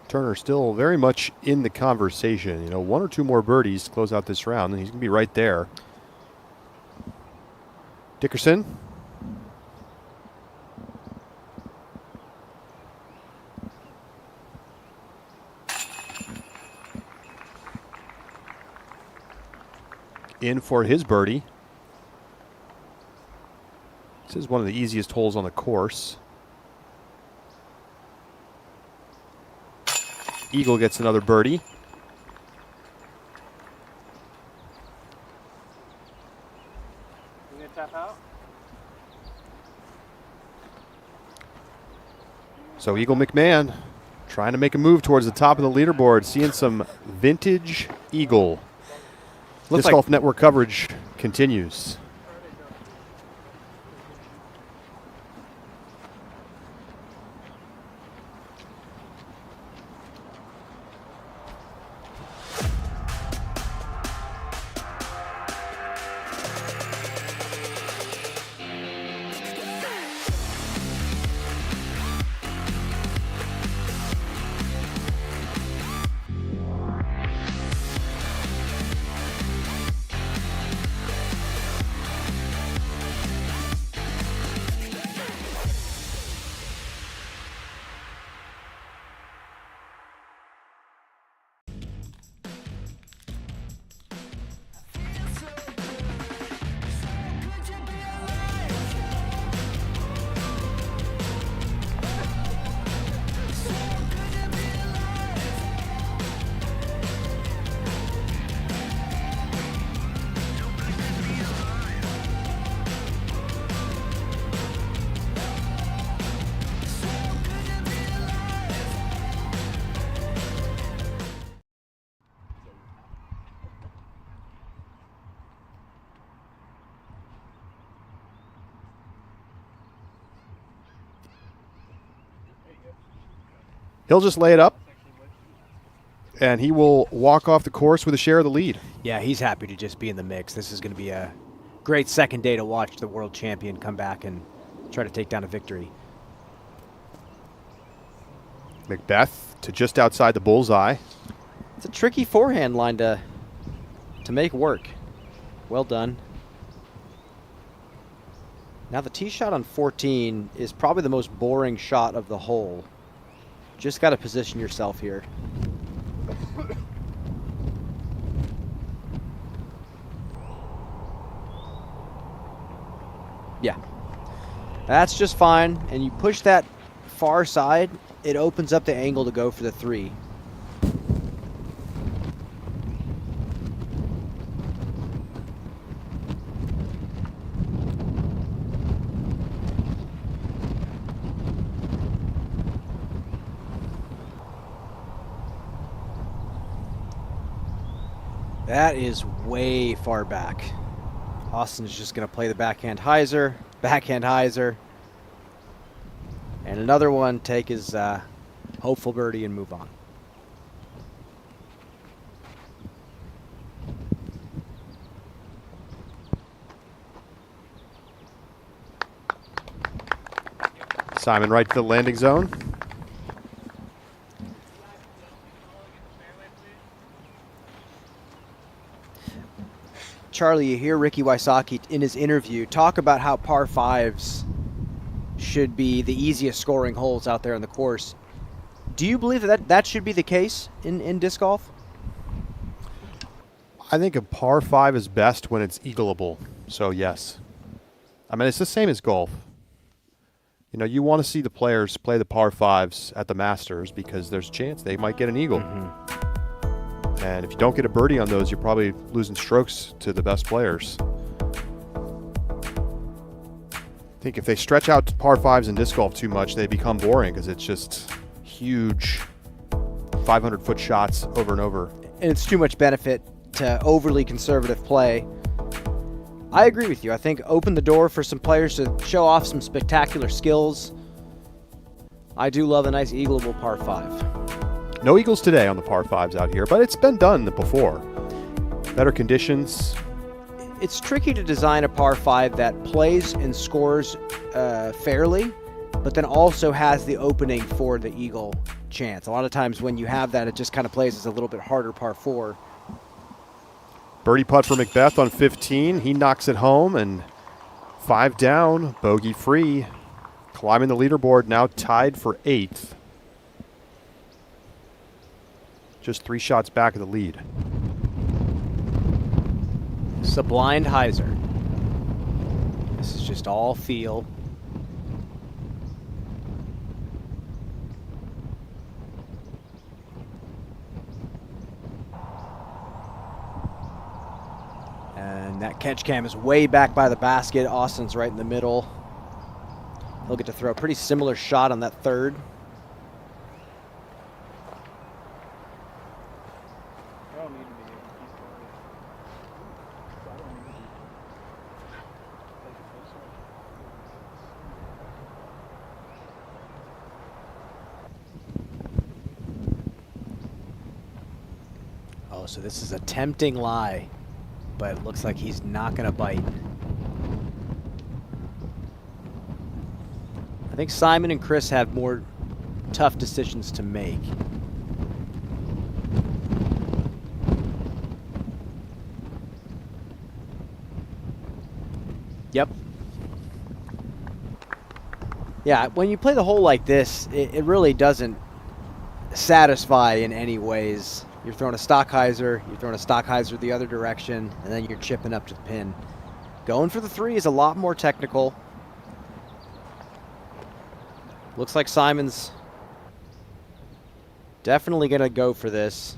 Turner still very much in the conversation. You know, 1 or 2 more birdies to close out this round, and he's going to be right there. Dickerson. In for his birdie. This is one of the easiest holes on the course. Eagle gets another birdie. You gonna tap out? So Eagle McMahon trying to make a move towards the top of the leaderboard, seeing some vintage Eagle. Disc Golf Network coverage continues. He'll just lay it up, and he will walk off the course with a share of the lead. Yeah, he's happy to just be in the mix. This is going to be a great second day to watch the world champion come back and try to take down a victory. Macbeth to just outside the bullseye. It's a tricky forehand line to make work. Well done. Now the tee shot on 14 is probably the most boring shot of the hole. Just got to position yourself here. Yeah, that's just fine. And you push that far side, it opens up the angle to go for the 3. That is way far back. Austin's just going to play the backhand hyzer, and another one, take his hopeful birdie and move on. Simon right to the landing zone. Charlie, you hear Ricky Wysocki in his interview talk about how par 5s should be the easiest scoring holes out there on the course. Do you believe that should be the case in disc golf? I think a par 5 is best when it's eagleable. So yes. I mean, it's the same as golf. You know, you want to see the players play the par 5s at the Masters because there's a chance they might get an eagle. And if you don't get a birdie on those, you're probably losing strokes to the best players. I think if they stretch out par 5s in disc golf too much, they become boring because it's just huge 500-foot shots over and over. And it's too much benefit to overly conservative play. I agree with you. I think open the door for some players to show off some spectacular skills. I do love a nice eagleable par 5. No eagles today on the par 5s out here, but it's been done before. Better conditions. It's tricky to design a par 5 that plays and scores fairly, but then also has the opening for the eagle chance. A lot of times when you have that, it just kind of plays as a little bit harder par 4. Birdie putt for Macbeth on 15. He knocks it home, and 5 down, bogey free. Climbing the leaderboard, now tied for 8th. Just 3 shots back of the lead. It's a blind hyzer. This is just all feel. And that catch cam is way back by the basket. Austin's right in the middle. He'll get to throw a pretty similar shot on that 3rd. So this is a tempting lie, but it looks like he's not going to bite. I think Simon and Chris have more tough decisions to make. Yep. Yeah, when you play the hole like this, it really doesn't satisfy in any ways. You're throwing a stock hyzer, you're throwing a stock hyzer the other direction, and then you're chipping up to the pin. Going for the 3 is a lot more technical. Looks like Simon's definitely going to go for this.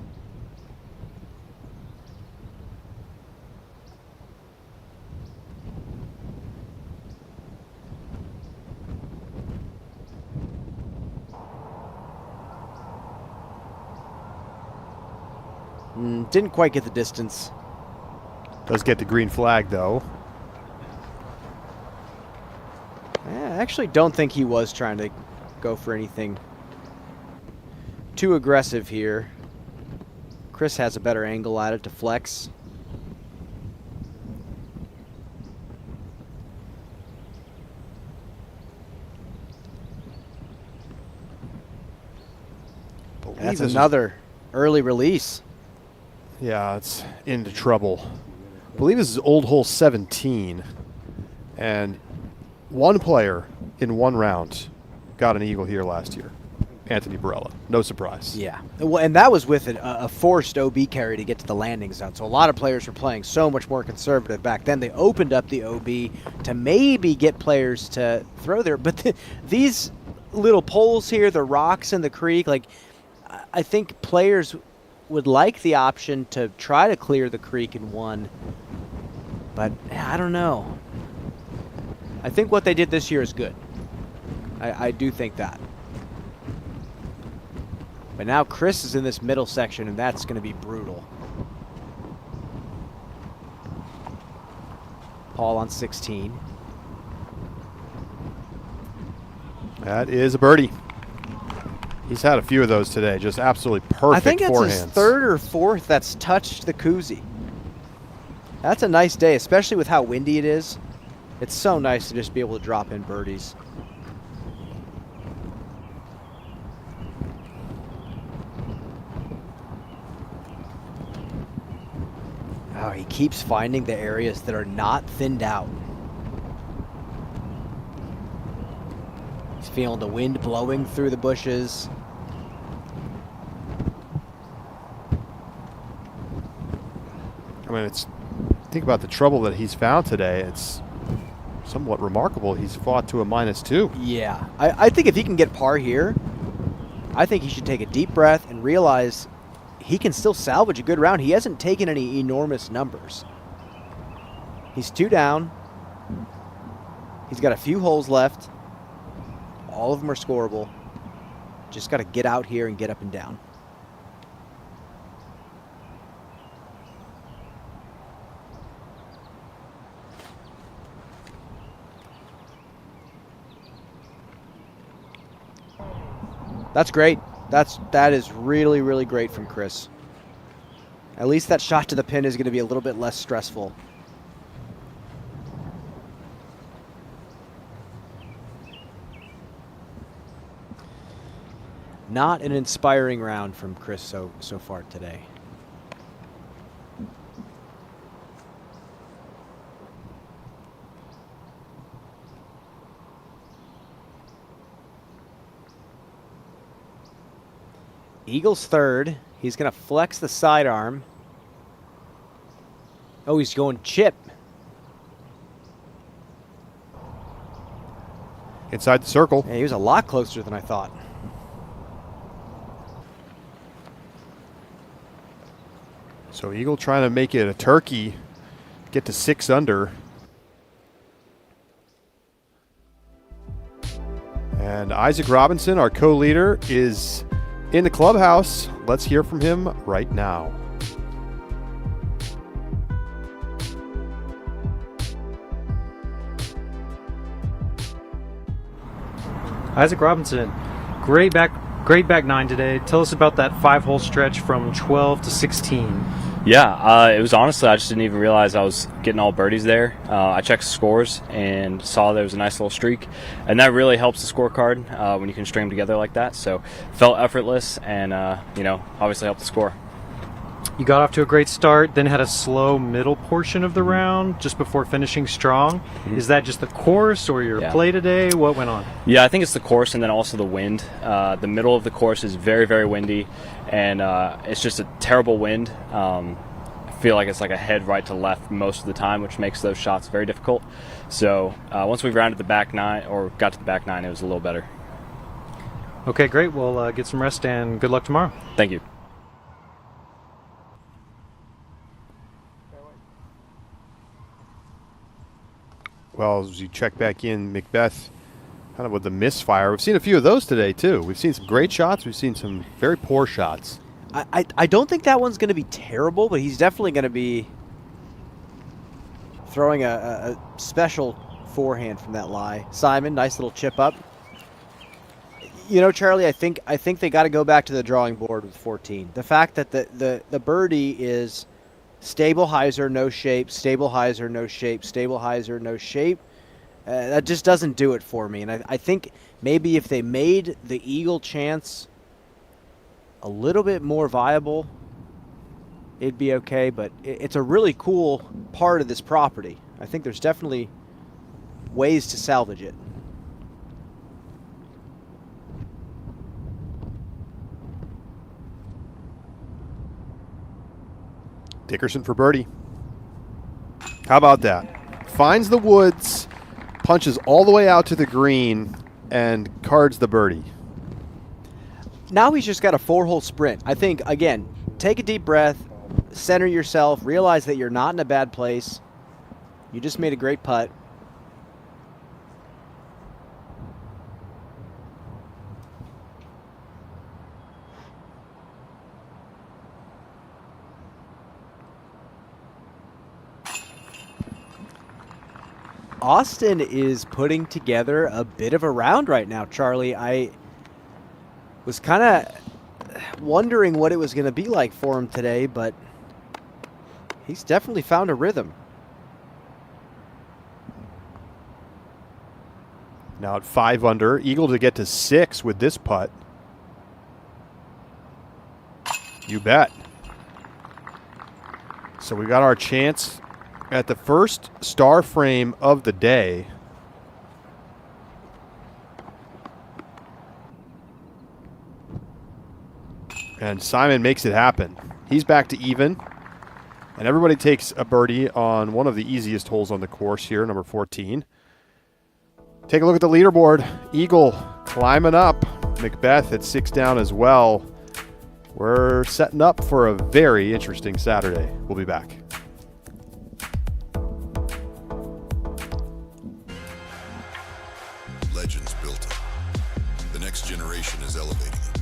Didn't quite get the distance. Does get the green flag, though. I actually don't think he was trying to go for anything too aggressive here. Chris has a better angle at it to flex. That's another early release. Yeah, it's into trouble. I believe this is old hole 17. And one player in one round got an eagle here last year. Anthony Barella. No surprise. Yeah. Well, and that was with a forced OB carry to get to the landing zone. So a lot of players were playing so much more conservative back then. They opened up the OB to maybe get players to throw there. But these little poles here, the rocks in the creek, like I think players would like the option to try to clear the creek in one. But I don't know. I think what they did this year is good. I do think that. But now Chris is in this middle section, and that's going to be brutal. Paul on 16. That is a birdie. He's had a few of those today. Just absolutely perfect I think that's forehands. his third or fourth that's touched the koozie. That's a nice day, especially with how windy it is. It's so nice to just be able to drop in birdies. Oh, he keeps finding the areas that are not thinned out. He's feeling the wind blowing through the bushes. I mean, think about the trouble that he's found today. It's somewhat remarkable. He's fought to a -2. Yeah, I think if he can get par here, I think he should take a deep breath and realize he can still salvage a good round. He hasn't taken any enormous numbers. He's 2 down. He's got a few holes left. All of them are scoreable. Just got to get out here and get up and down. That's great. That is really, really great from Chris. At least that shot to the pin is going to be a little bit less stressful. Not an inspiring round from Chris so far today. Eagles third. He's going to flex the sidearm. Oh, he's going chip. Inside the circle. Yeah, he was a lot closer than I thought. So Eagle trying to make it a turkey, get to 6 under. And Isaac Robinson, our co-leader, is in the clubhouse. Let's hear from him right now. Isaac Robinson, great back 9 today. Tell us about that 5-hole stretch from 12 to 16. Yeah, it was honestly, I just didn't even realize I was getting all birdies there. I checked scores and saw there was a nice little streak, and that really helps the scorecard when you can string them together like that. So felt effortless, and obviously helped the score. You got off to a great start, then had a slow middle portion of the round just before finishing strong. Mm-hmm. Is that just the course or your play today? What went on? Yeah, I think it's the course and then also the wind. The middle of the course is very, very windy, and it's just a terrible wind. I feel like it's like a head right to left most of the time, which makes those shots very difficult. So once we rounded the back 9 or got to the back 9, it was a little better. Okay, great. Well, get some rest and good luck tomorrow. Thank you. Well, as you check back in, Macbeth, kind of with the misfire. We've seen a few of those today, too. We've seen some great shots. We've seen some very poor shots. I don't think that one's going to be terrible, but he's definitely going to be throwing a special forehand from that lie. Simon, nice little chip up. You know, Charlie, I think they got to go back to the drawing board with 14. The fact that the birdie is stable hyzer, no shape, stable hyzer, no shape, stable hyzer, no shape. That just doesn't do it for me. And I think maybe if they made the eagle chance a little bit more viable, it'd be okay, but it's a really cool part of this property. I think there's definitely ways to salvage it. Dickerson for birdie. How about that? Finds the woods, punches all the way out to the green, and cards the birdie. Now he's just got a 4-hole sprint. I think, again, take a deep breath, center yourself, realize that you're not in a bad place. You just made a great putt. Austin is putting together a bit of a round right now, Charlie. I was kind of wondering what it was going to be like for him today, but he's definitely found a rhythm. Now at 5 under, Eagle to get to 6 with this putt. You bet. So we got our chance at the first star frame of the day. And Simon makes it happen. He's back to even. And everybody takes a birdie on one of the easiest holes on the course here, number 14. Take a look at the leaderboard. Eagle climbing up. Macbeth at 6 down as well. We're setting up for a very interesting Saturday. We'll be back. Legends built it. The next generation is elevating it.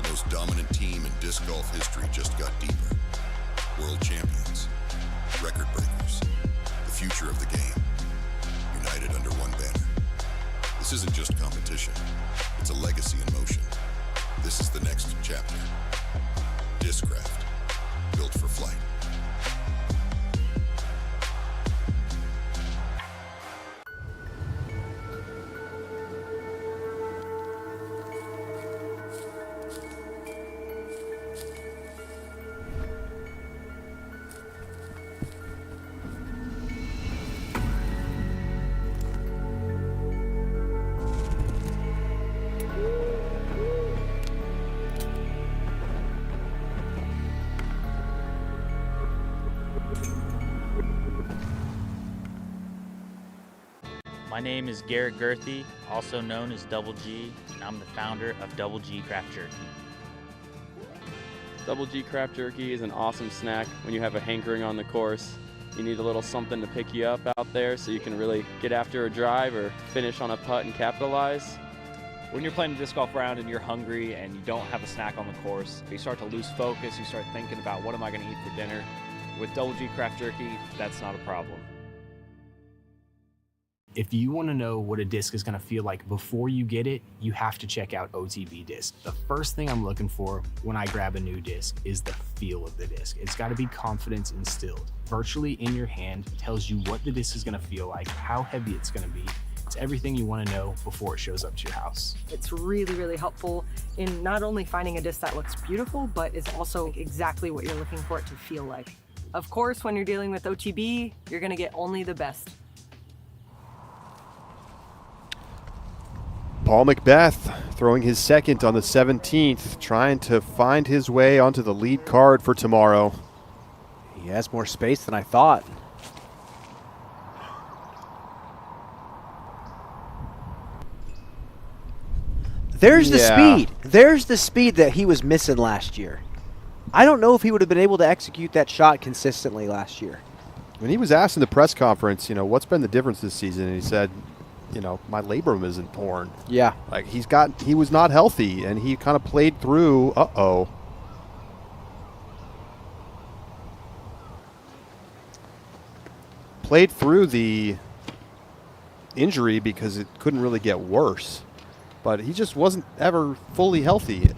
The most dominant team in disc golf history just got deeper. World champions, record breakers, the future of the game, united under one banner. This isn't just competition, it's a legacy in motion. This is the next chapter. Discraft, built for flight. My name is Garrett Gerthy, also known as Double G, and I'm the founder of Double G Craft Jerky. Double G Craft Jerky is an awesome snack when you have a hankering on the course. You need a little something to pick you up out there so you can really get after a drive or finish on a putt and capitalize. When you're playing a disc golf round and you're hungry and you don't have a snack on the course, you start to lose focus, you start thinking about what am I going to eat for dinner. With Double G Craft Jerky, that's not a problem. If you want to know what a disc is going to feel like before you get it, you have to check out OTB Disc. The first thing I'm looking for when I grab a new disc is the feel of the disc. It's got to be confidence instilled. Virtually in your hand tells you what the disc is going to feel like, how heavy it's going to be. It's everything you want to know before it shows up to your house. It's really, really helpful in not only finding a disc that looks beautiful, but is also exactly what you're looking for it to feel like. Of course, when you're dealing with OTB, you're going to get only the best. Paul Macbeth throwing his second on the 17th, trying to find his way onto the lead card for tomorrow. He has more space than I thought. There's the speed. There's the speed that he was missing last year. I don't know if he would have been able to execute that shot consistently last year. When he was asked in the press conference, what's been the difference this season, and he said, my labrum isn't torn. Yeah. Like he was not healthy, and he kind of played through. Played through the injury because it couldn't really get worse. But he just wasn't ever fully healthy.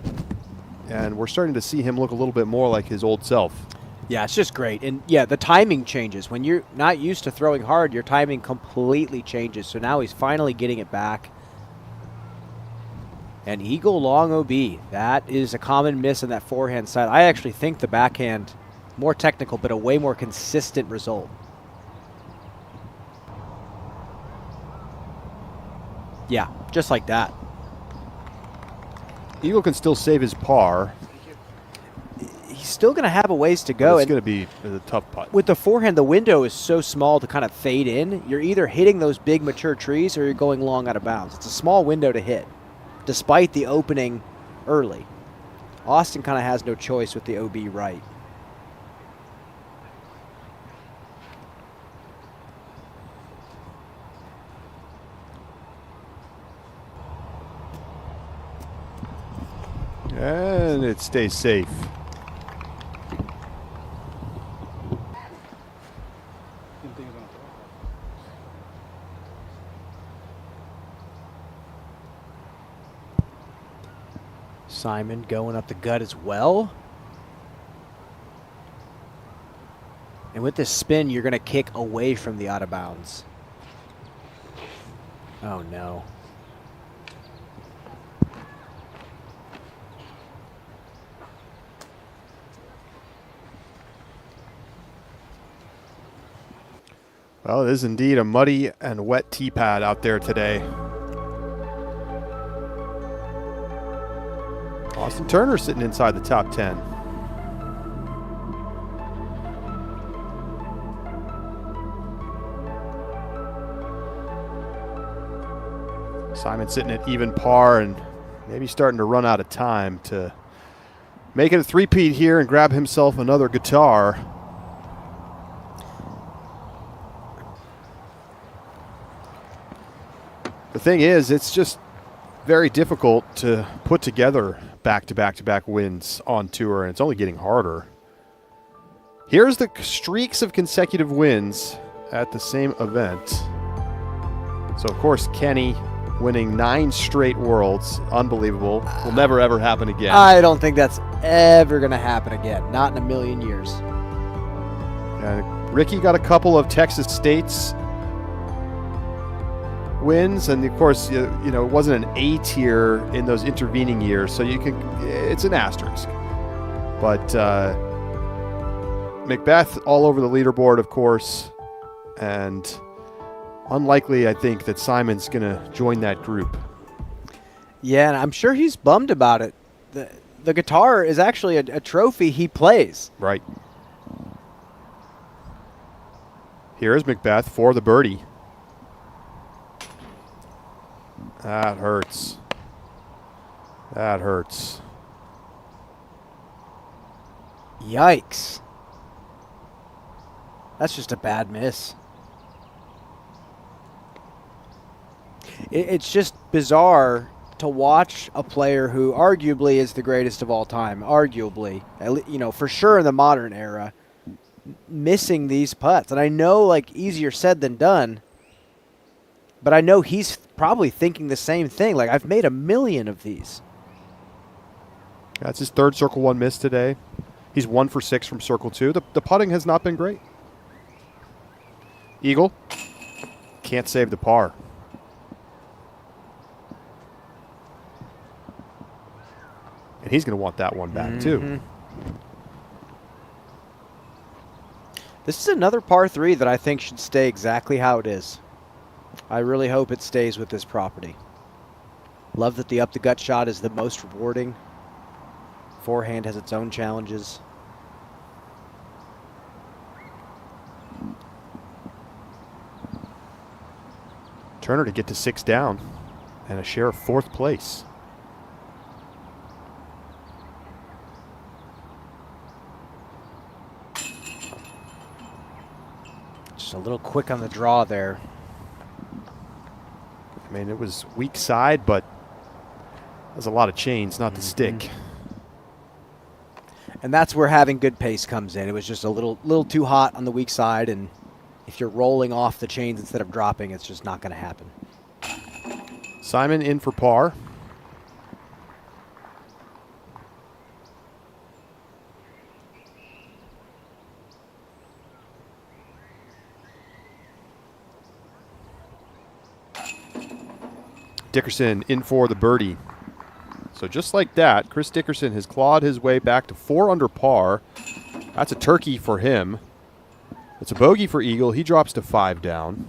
And we're starting to see him look a little bit more like his old self. Yeah, it's just great. And yeah, the timing changes. When you're not used to throwing hard, your timing completely changes. So now he's finally getting it back. An eagle long OB. That is a common miss on that forehand side. I actually think the backhand, more technical, but a way more consistent result. Yeah, just like that. Eagle can still save his par. He's still going to have a ways to go. It's going to be a tough putt. With the forehand, the window is so small to kind of fade in. You're either hitting those big mature trees or you're going long out of bounds. It's a small window to hit, despite the opening early. Austin kind of has no choice with the OB right. And it stays safe. Simon going up the gut as well. And with this spin, you're going to kick away from the out of bounds. Oh, no. Well, it is indeed a muddy and wet tee pad out there today. Austin Turner sitting inside the top 10. Simon sitting at even par and maybe starting to run out of time to make it a three-peat here and grab himself another guitar. The thing is, it's just very difficult to put together back-to-back-to-back wins on tour, and it's only getting harder. Here's the streaks of consecutive wins at the same event. So, of course, Kenny winning 9 straight Worlds. Unbelievable. Will never, ever happen again. I don't think that's ever going to happen again. Not in a million years. Ricky got a couple of Texas States wins, and of course, you know, it wasn't an A tier in those intervening years, so you can, it's an asterisk. But Macbeth all over the leaderboard, of course, and unlikely, I think, that Simon's going to join that group. Yeah, and I'm sure he's bummed about it. The guitar is actually a trophy he plays. Right. Here's Macbeth for the birdie. That hurts. That hurts. Yikes. That's just a bad miss. It's just bizarre to watch a player who arguably is the greatest of all time, arguably, you know, for sure in the modern era, missing these putts. And I know, like, easier said than done, but I know he's probably thinking the same thing. Like, I've made a million of these. That's his third Circle 1 miss today. He's 1 for 6 from Circle 2. The putting has not been great. Eagle can't save the par. And he's going to want that one back, too. This is another par 3 that I think should stay exactly how it is. I really hope it stays with this property. Love that the up-the-gut shot is the most rewarding. Forehand has its own challenges. Turner to get to 6 down and a share of 4th place. Just a little quick on the draw there. I mean, it was weak side, but there's a lot of chains not to stick. And that's where having good pace comes in. It was just a little too hot on the weak side, and if you're rolling off the chains instead of dropping, it's just not going to happen. Simon in for par. Dickerson in for the birdie. So just like that, Chris Dickerson has clawed his way back to 4 under par. That's a turkey for him. It's a bogey for Eagle. He drops to 5 down.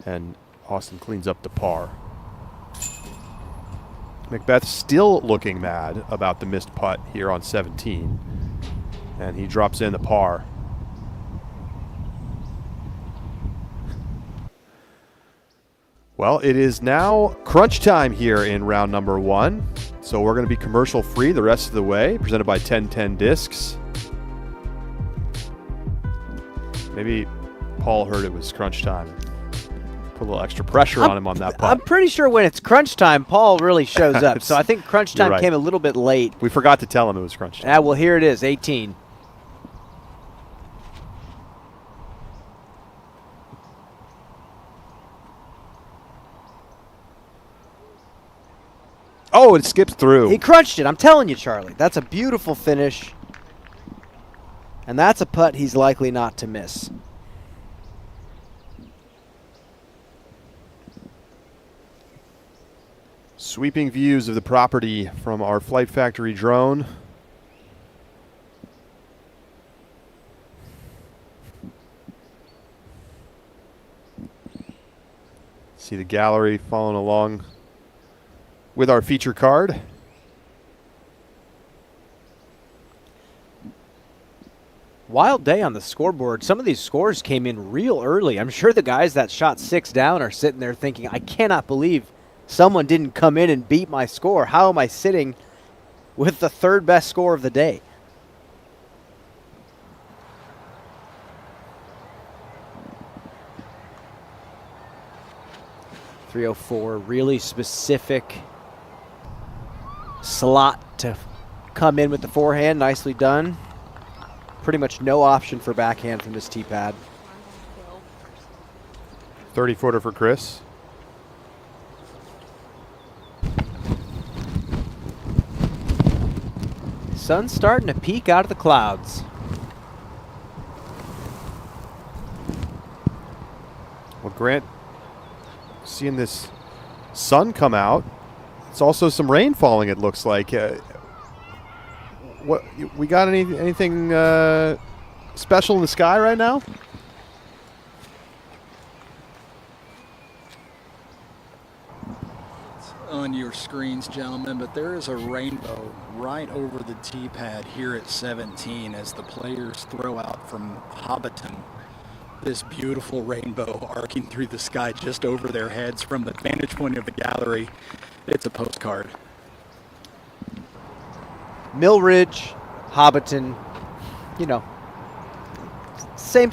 And Austin cleans up the par. Macbeth still looking mad about the missed putt here on 17. And he drops in the par. Well, it is now crunch time here in round number 1. So we're going to be commercial free the rest of the way, presented by 1010 Discs. Maybe Paul heard it was crunch time. Put a little extra pressure on him on that putt. I'm pretty sure when it's crunch time, Paul really shows up. So I think crunch time came a little bit late. We forgot to tell him it was crunch time. Well, here it is, 18. Oh, it skips through. He crunched it. I'm telling you, Charlie. That's a beautiful finish. And that's a putt he's likely not to miss. Sweeping views of the property from our Flight Factory drone. See the gallery following along with our feature card. Wild day on the scoreboard. Some of these scores came in real early. I'm sure the guys that shot 6 down are sitting there thinking, I cannot believe someone didn't come in and beat my score. How am I sitting with the 3rd best score of the day? .304, really specific slot to come in with the forehand. Nicely done. Pretty much no option for backhand from this tee pad. 30-footer for Chris. Sun's starting to peek out of the clouds. Well, Grant, seeing this sun come out, it's also some rain falling, it looks like. What we got anything special in the sky right now? It's on your screens, gentlemen, but there is a rainbow right over the tee pad here at 17 as the players throw out from Hobbiton. This beautiful rainbow arcing through the sky just over their heads from the vantage point of the gallery. It's a postcard. Millridge, Hobbiton, you know, same.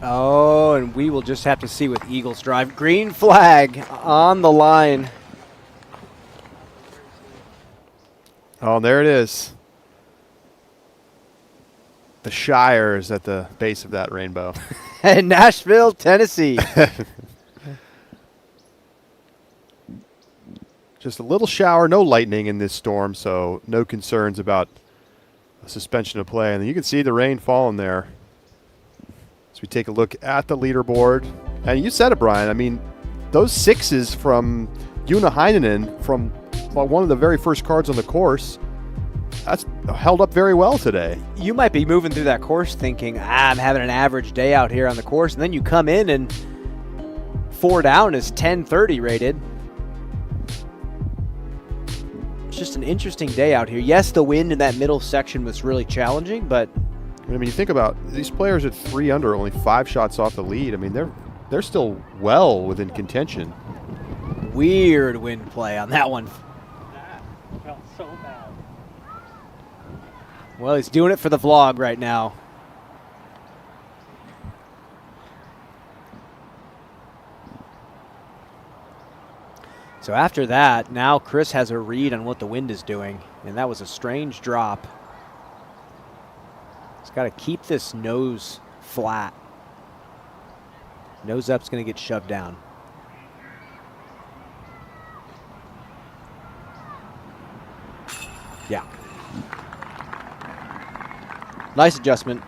Oh, and we will just have to see with Eagles drive. Green flag on the line. Oh, there it is. The Shire is at the base of that rainbow. In Nashville, Tennessee. Just a little shower, no lightning in this storm, so no concerns about a suspension of play. And you can see the rain falling there. As we take a look at the leaderboard. And you said it, Brian. I mean, those 6s from Una Heinonen from one of the very first cards on the course, that's held up very well today. You might be moving through that course thinking, I'm having an average day out here on the course. And then you come in and 4 down is 1030 rated. It's just an interesting day out here. Yes, the wind in that middle section was really challenging, but I mean, you think about these players at 3 under, only 5 shots off the lead. I mean, they're still well within contention. Weird wind play on that one. That felt so bad. Well, he's doing it for the vlog right now. So after that, now Chris has a read on what the wind is doing, and that was a strange drop. He's got to keep this nose flat. Nose up's going to get shoved down. Yeah. Nice adjustment.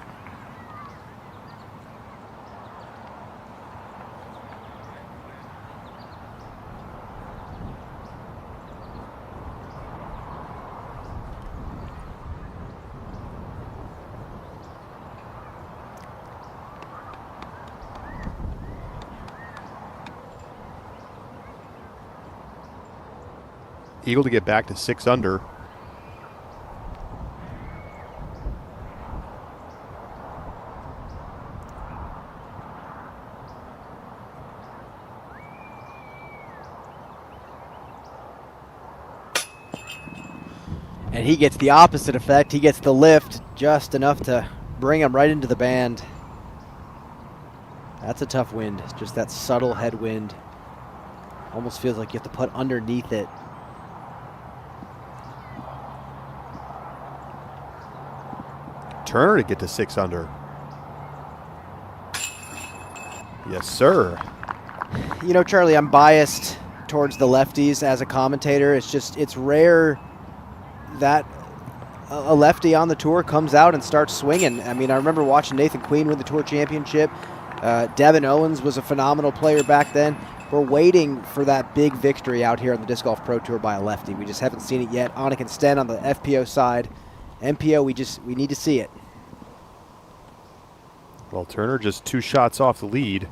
Eagle to get back to 6 under. And he gets the opposite effect. He gets the lift just enough to bring him right into the band. That's a tough wind. Just that subtle headwind. Almost feels like you have to put underneath it. Turner to get to 6 under. Yes, sir. You know, Charlie, I'm biased towards the lefties as a commentator. It's rare that a lefty on the tour comes out and starts swinging. I mean, I remember watching Nathan Queen win the Tour Championship. Devin Owens was a phenomenal player back then. We're waiting for that big victory out here on the Disc Golf Pro Tour by a lefty. We just haven't seen it yet. Anik and Sten on the FPO side. MPO, we need to see it. Well, Turner just 2 shots off the lead.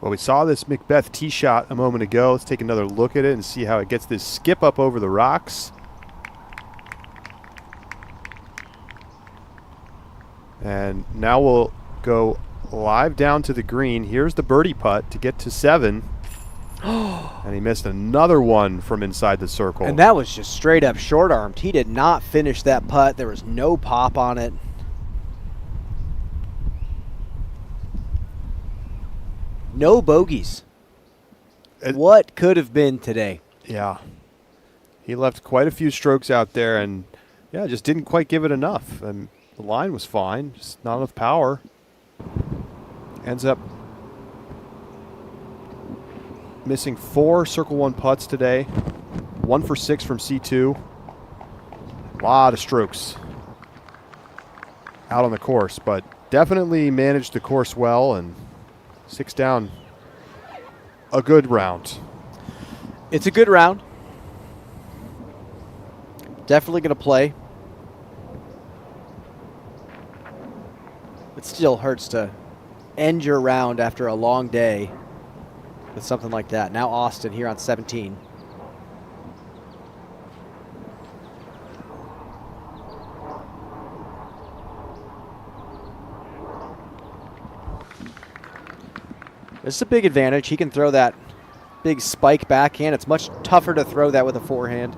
Well, we saw this Macbeth tee shot a moment ago. Let's take another look at it and see how it gets this skip up over the rocks. And now we'll go live down to the green. Here's the birdie putt to get to 7. And he missed another one from inside the circle. And that was just straight up short-armed. He did not finish that putt. There was no pop on it. No bogeys. What could have been today? Yeah. He left quite a few strokes out there and, yeah, just didn't quite give it enough. And the line was fine, just not enough power. Ends up missing 4 Circle 1 putts today. 1 for 6 from C2. A lot of strokes out on the course, but definitely managed the course well, and 6 down. A good round. It's a good round. Definitely going to play. It still hurts to end your round after a long day with something like that. Now Austin here on 17. This is a big advantage. He can throw that big spike backhand. It's much tougher to throw that with a forehand.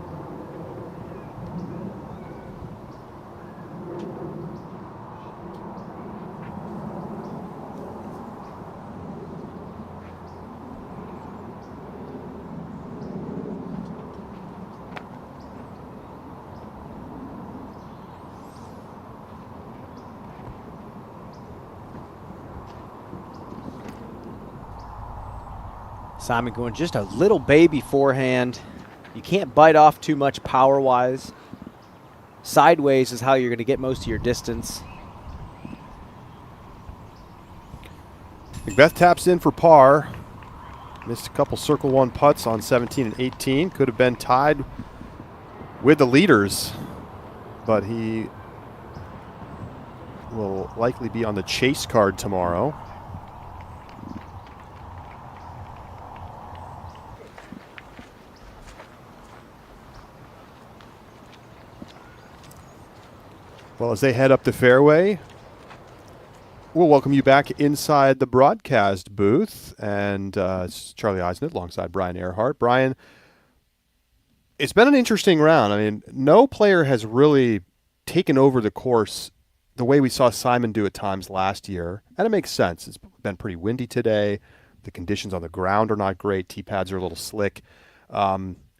Simon going just a little baby forehand. You can't bite off too much power-wise. Sideways is how you're going to get most of your distance. Macbeth taps in for par. Missed a couple Circle 1 putts on 17 and 18. Could have been tied with the leaders, but he will likely be on the chase card tomorrow. Well, as they head up the fairway, we'll welcome you back inside the broadcast booth. And it's Charlie Eisnet alongside Brian Earhart. Brian, it's been an interesting round. I mean, no player has really taken over the course the way we saw Simon do at times last year. And it makes sense. It's been pretty windy today. The conditions on the ground are not great. Tee pads are a little slick.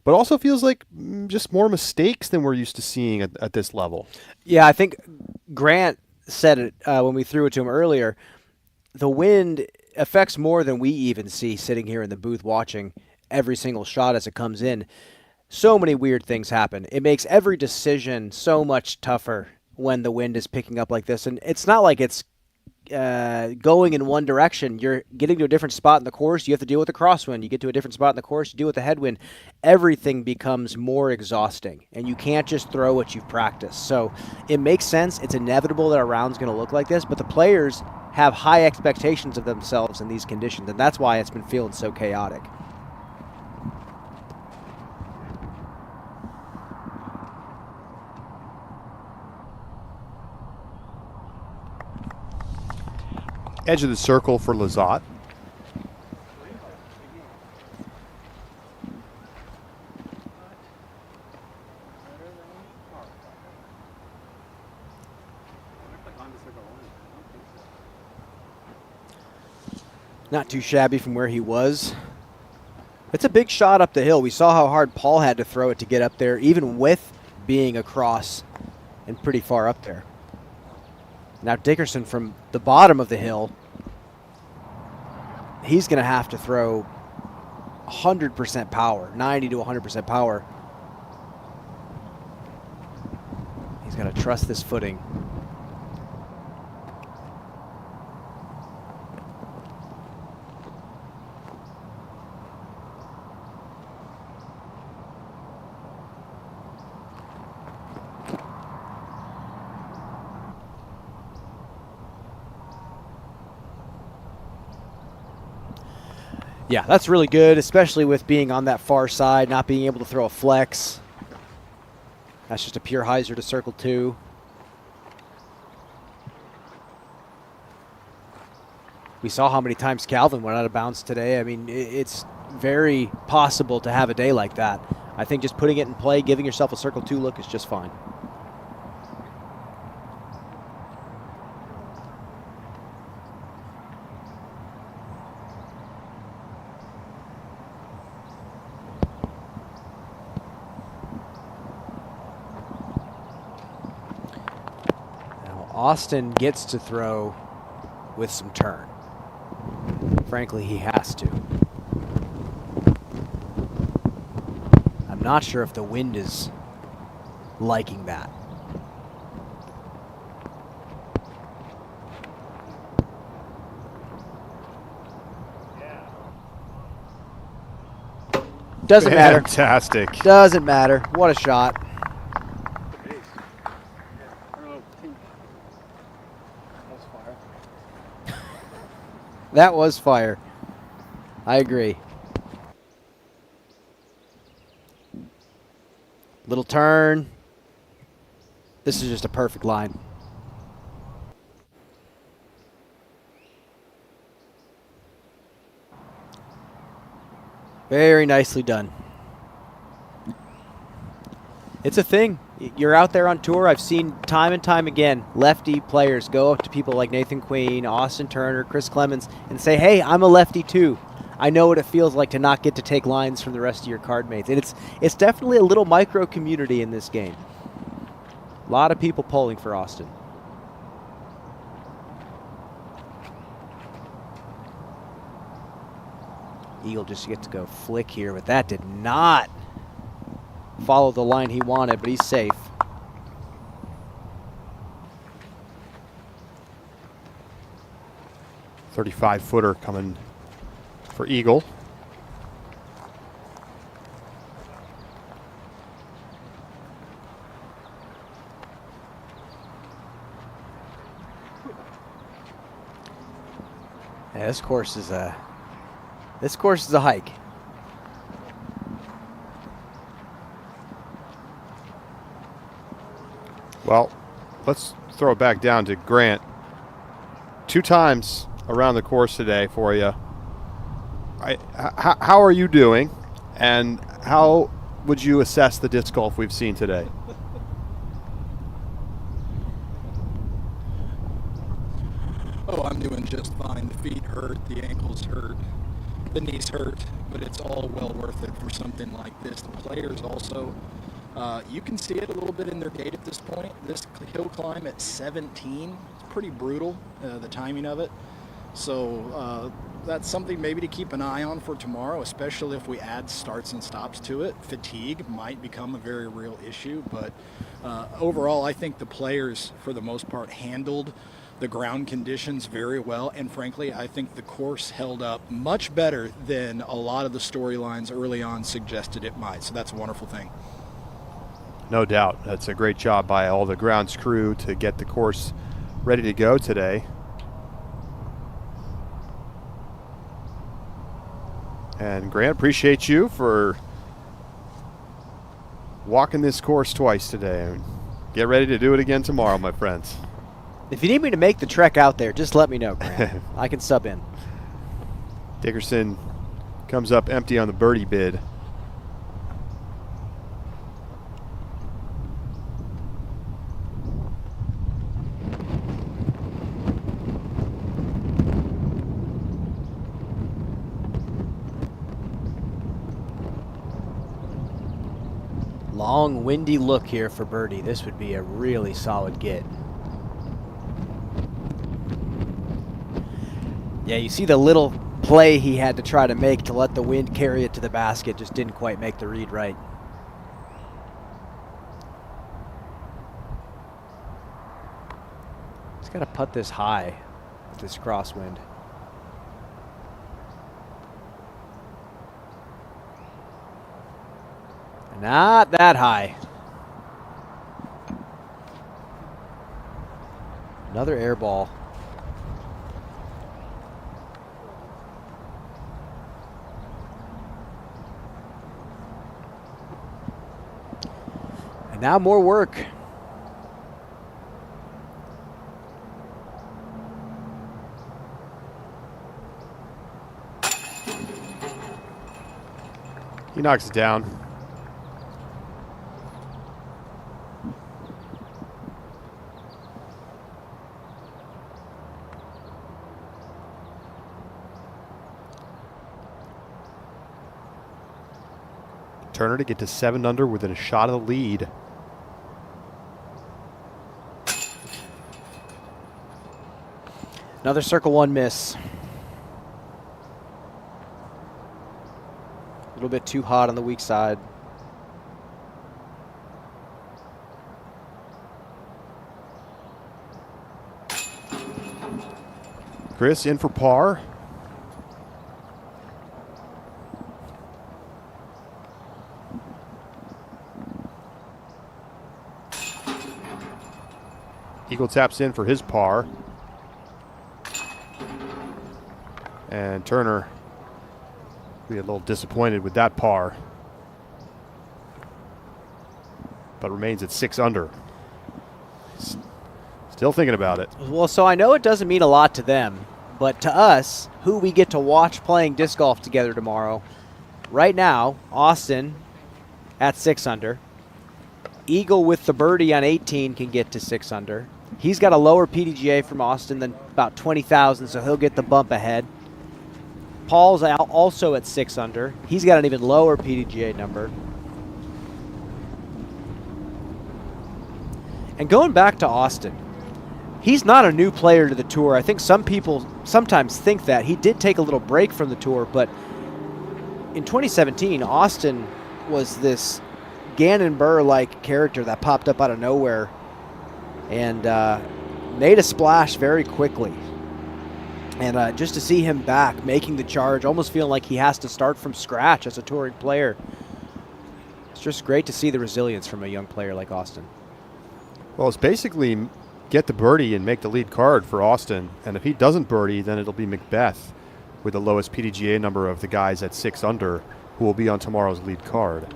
But also feels like just more mistakes than we're used to seeing at this level. Yeah, I think Grant said it when we threw it to him earlier. the wind affects more than we even see sitting here in the booth watching every single shot as it comes in. So many weird things happen. It makes every decision so much tougher when the wind is picking up like this. And it's not like it's going in one direction. You're getting to a different spot in the course. You have to deal with the crosswind. You get to a different spot in the course. You deal with the headwind. Everything becomes more exhausting, and you can't just throw what you've practiced. So it makes sense. It's inevitable that a round's going to look like this, but the players have high expectations of themselves in these conditions, and that's why it's been feeling so chaotic. Edge of the circle for Lizotte. Not too shabby from where he was. It's a big shot up the hill. We saw how hard Paul had to throw it to get up there, even with being across and pretty far up there. Now Dickerson from the bottom of the hill, he's going to have to throw 100% power, 90 to 100% power. He's got to trust this footing. Yeah, that's really good, especially with being on that far side, not being able to throw a flex. That's just a pure hyzer to circle 2. We saw how many times Calvin went out of bounds today. I mean, it's very possible to have a day like that. I think just putting it in play, giving yourself a circle 2 look is just fine. Austin gets to throw with some turn. Frankly, he has to. I'm not sure if the wind is liking that. Doesn't matter. Fantastic. Doesn't matter. What a shot. That was fire. I agree. Little turn. This is just a perfect line. Very nicely done. It's a thing. You're out there on tour. I've seen time and time again lefty players go up to people like Nathan Queen, Austin Turner, Chris Clemens, and say, hey, I'm a lefty too. I know what it feels like to not get to take lines from the rest of your card mates. And it's definitely a little micro community in this game. A lot of people polling for Austin. Eagle just gets to go flick here, but that did not follow the line he wanted, but he's safe. .35-footer coming for Eagle. Yeah, this course is a hike. Well, let's throw it back down to Grant. 2 times around the course today for you. How are you doing, and how would you assess the disc golf we've seen today? Oh, I'm doing just fine. The feet hurt, the ankles hurt, the knees hurt, but it's all well worth it for something like this. The players also, you can see it a little bit in their gait at this point. This hill climb at 17, it's pretty brutal, the timing of it. So that's something maybe to keep an eye on for tomorrow, especially if we add starts and stops to it. Fatigue might become a very real issue, but overall, I think the players, for the most part, handled the ground conditions very well, and frankly, I think the course held up much better than a lot of the storylines early on suggested it might, so that's a wonderful thing. No doubt. That's a great job by all the grounds crew to get the course ready to go today. And Grant, appreciate you for walking this course twice today. Get ready to do it again tomorrow, my friends. If you need me to make the trek out there, just let me know, Grant. I can sub in. Dickerson comes up empty on the birdie bid. Long, windy look here for birdie. This would be a really solid get. Yeah, you see the little play he had to try to make to let the wind carry it to the basket. Just didn't quite make the read right. He's got to putt this high with this crosswind. Not that high. Another air ball. And now more work. He knocks it down. Turner to get to 7 under within a shot of the lead. Another circle one miss. A little bit too hot on the weak side. Chris in for par. Eagle taps in for his par. And Turner be a little disappointed with that par, but remains at 6 under. Still thinking about it. Well, so I know it doesn't mean a lot to them, but to us, who we get to watch playing disc golf together tomorrow, right now, Austin at 6 under. Eagle with the birdie on 18 can get to 6 under. He's got a lower PDGA from Austin than about 20,000, so he'll get the bump ahead. Paul's also at 6 under. He's got an even lower PDGA number. And going back to Austin, he's not a new player to the tour. I think some people sometimes think that. He did take a little break from the tour, but in 2017, Austin was this Gannon Burr-like character that popped up out of nowhere and made a splash very quickly. And just to see him back, making the charge, almost feeling like he has to start from scratch as a touring player. It's just great to see the resilience from a young player like Austin. Well, it's basically get the birdie and make the lead card for Austin. And if he doesn't birdie, then it'll be Macbeth with the lowest PDGA number of the guys at 6 under who will be on tomorrow's lead card.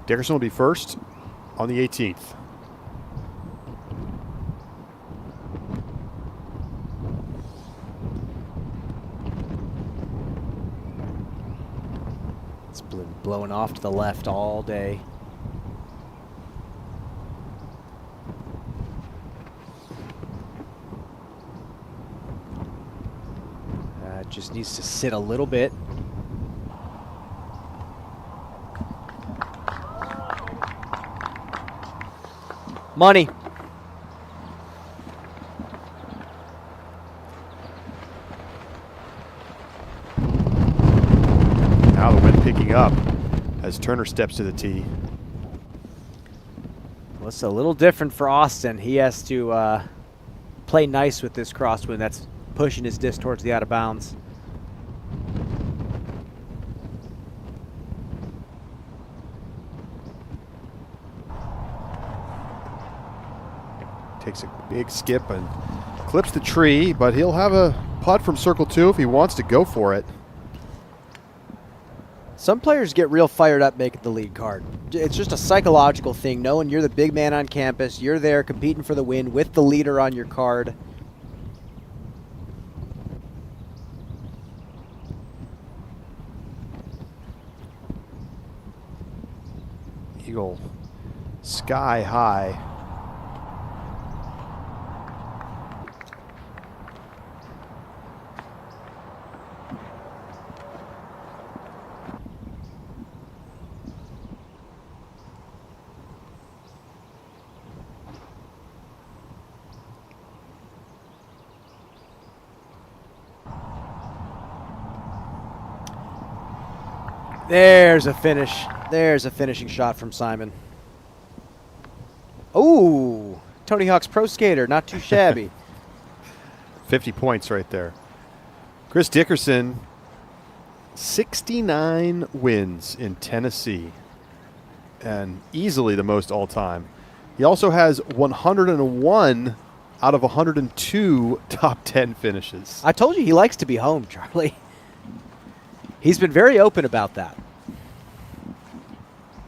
Dickerson will be first on the 18th. It's been blowing off to the left all day. Just needs to sit a little bit. Money. Now the wind picking up as Turner steps to the tee. Well, it's a little different for Austin. He has to play nice with this crosswind that's pushing his disc towards the out of bounds. Takes a big skip and clips the tree, but he'll have a putt from circle 2 if he wants to go for it. Some players get real fired up making the lead card. It's just a psychological thing, knowing you're the big man on campus, you're there competing for the win with the leader on your card. Eagle sky high. There's a finish. There's a finishing shot from Simon. Ooh, Tony Hawk's Pro Skater, not too shabby. 50 points right there. Chris Dickerson, 69 wins in Tennessee, and easily the most all-time. He also has 101 out of 102 top 10 finishes. I told you he likes to be home, Charlie. He's been very open about that.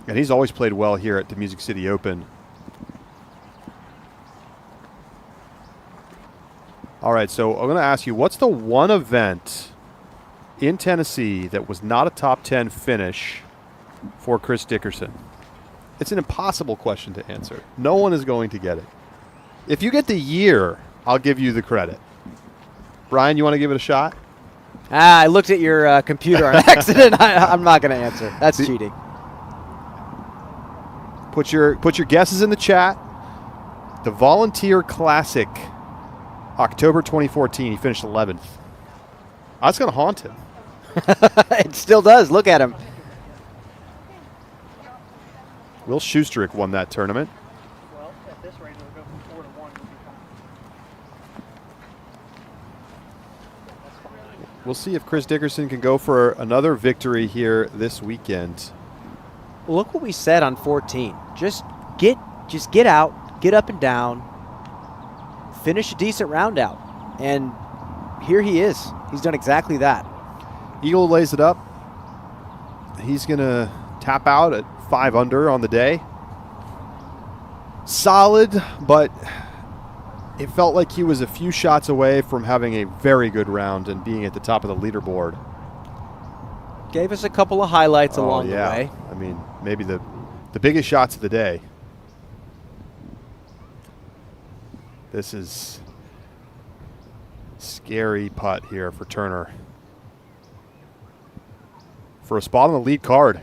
And he's always played well here at the Music City Open. All right, so I'm going to ask you, what's the one event in Tennessee that was not a top 10 finish for Chris Dickerson? It's an impossible question to answer. No one is going to get it. If you get the year, I'll give you the credit. Brian, you want to give it a shot? I looked at your computer on accident. I'm not going to answer. That's cheating. Put your guesses in the chat. The Volunteer Classic, October 2014. He finished 11th. That's going to haunt him. It still does. Look at him. Will Schusterick won that tournament. Well, at this rate, it'll go from 4 to 1. We'll see if Chris Dickerson can go for another victory here this weekend. Well, look what we said on 14. Just get out, get up and down, finish a decent round out. And here he is. He's done exactly that. Eagle lays it up. He's going to tap out at 5 under on the day. Solid, but it felt like he was a few shots away from having a very good round and being at the top of the leaderboard. Gave us a couple of highlights along the way. I mean, maybe the biggest shots of the day. This is scary putt here for Turner for a spot on the lead card.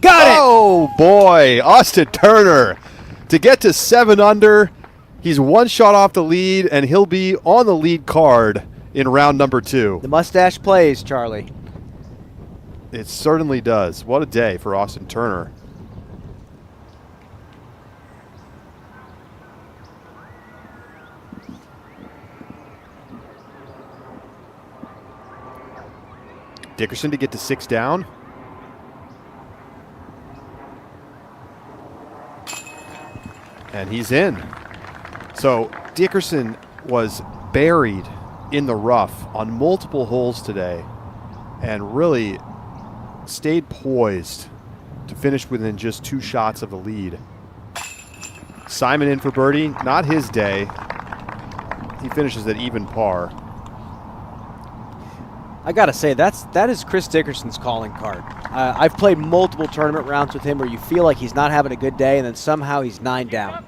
Got it! Oh, boy. Austin Turner to get to 7 under. He's one shot off the lead, and he'll be on the lead card in round number 2. The mustache plays, Charlie. It certainly does. What a day for Austin Turner. Dickerson to get to 6 down. And he's in. So Dickerson was buried in the rough on multiple holes today and really stayed poised to finish within just 2 shots of the lead. Simon in for birdie. Not his day. He finishes at even par. I got to say, that is Chris Dickerson's calling card. I've played multiple tournament rounds with him where you feel like he's not having a good day, and then somehow he's 9 down.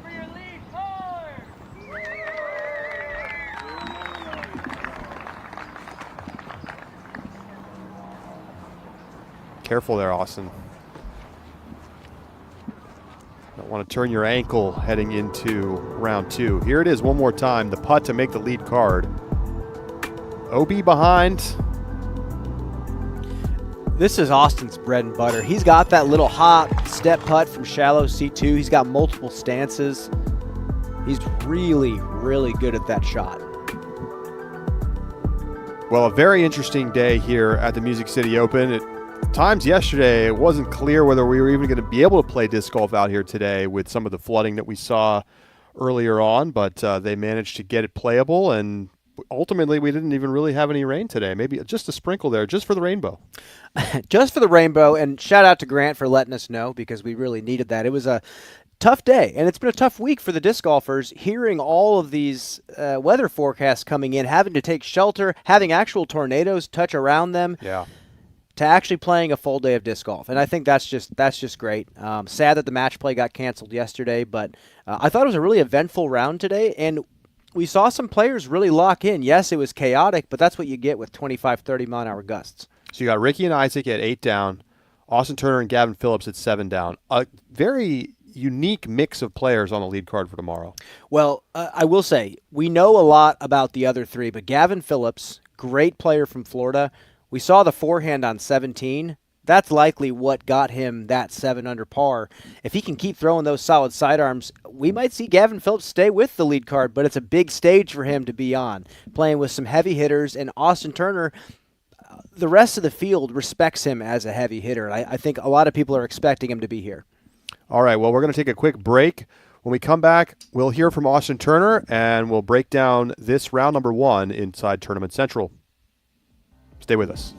Careful there, Austin. Don't want to turn your ankle heading into round 2. Here it is one more time. The putt to make the lead card. OB behind. This is Austin's bread and butter. He's got that little hop step putt from shallow C2. He's got multiple stances. He's really, really good at that shot. Well, a very interesting day here at the Music City Open. At times yesterday, it wasn't clear whether we were even going to be able to play disc golf out here today with some of the flooding that we saw earlier on, but they managed to get it playable, and ultimately we didn't even really have any rain today. Maybe just a sprinkle there, just for the rainbow. Just for the rainbow, and shout out to Grant for letting us know because we really needed that. It was a tough day, and it's been a tough week for the disc golfers, hearing all of these weather forecasts coming in, having to take shelter, having actual tornadoes touch around them. Yeah. To actually playing a full day of disc golf, and I think that's just great. Sad that the match play got canceled yesterday, but I thought it was a really eventful round today, and we saw some players really lock in. Yes, it was chaotic, but that's what you get with 25, 30-mile-an-hour gusts. So you got Ricky and Isaac at 8 down, Austin Turner and Gavin Phillips at 7 down. A very unique mix of players on the lead card for tomorrow. Well, I will say, we know a lot about the other three, but Gavin Phillips, great player from Florida. We saw the forehand on 17. That's likely what got him that 7 under par. If he can keep throwing those solid sidearms, we might see Gavin Phillips stay with the lead card, but it's a big stage for him to be on, playing with some heavy hitters. And Austin Turner, the rest of the field respects him as a heavy hitter. I think a lot of people are expecting him to be here. All right, well, we're going to take a quick break. When we come back, we'll hear from Austin Turner, and we'll break down this round number 1 inside Tournament Central. Stay with us.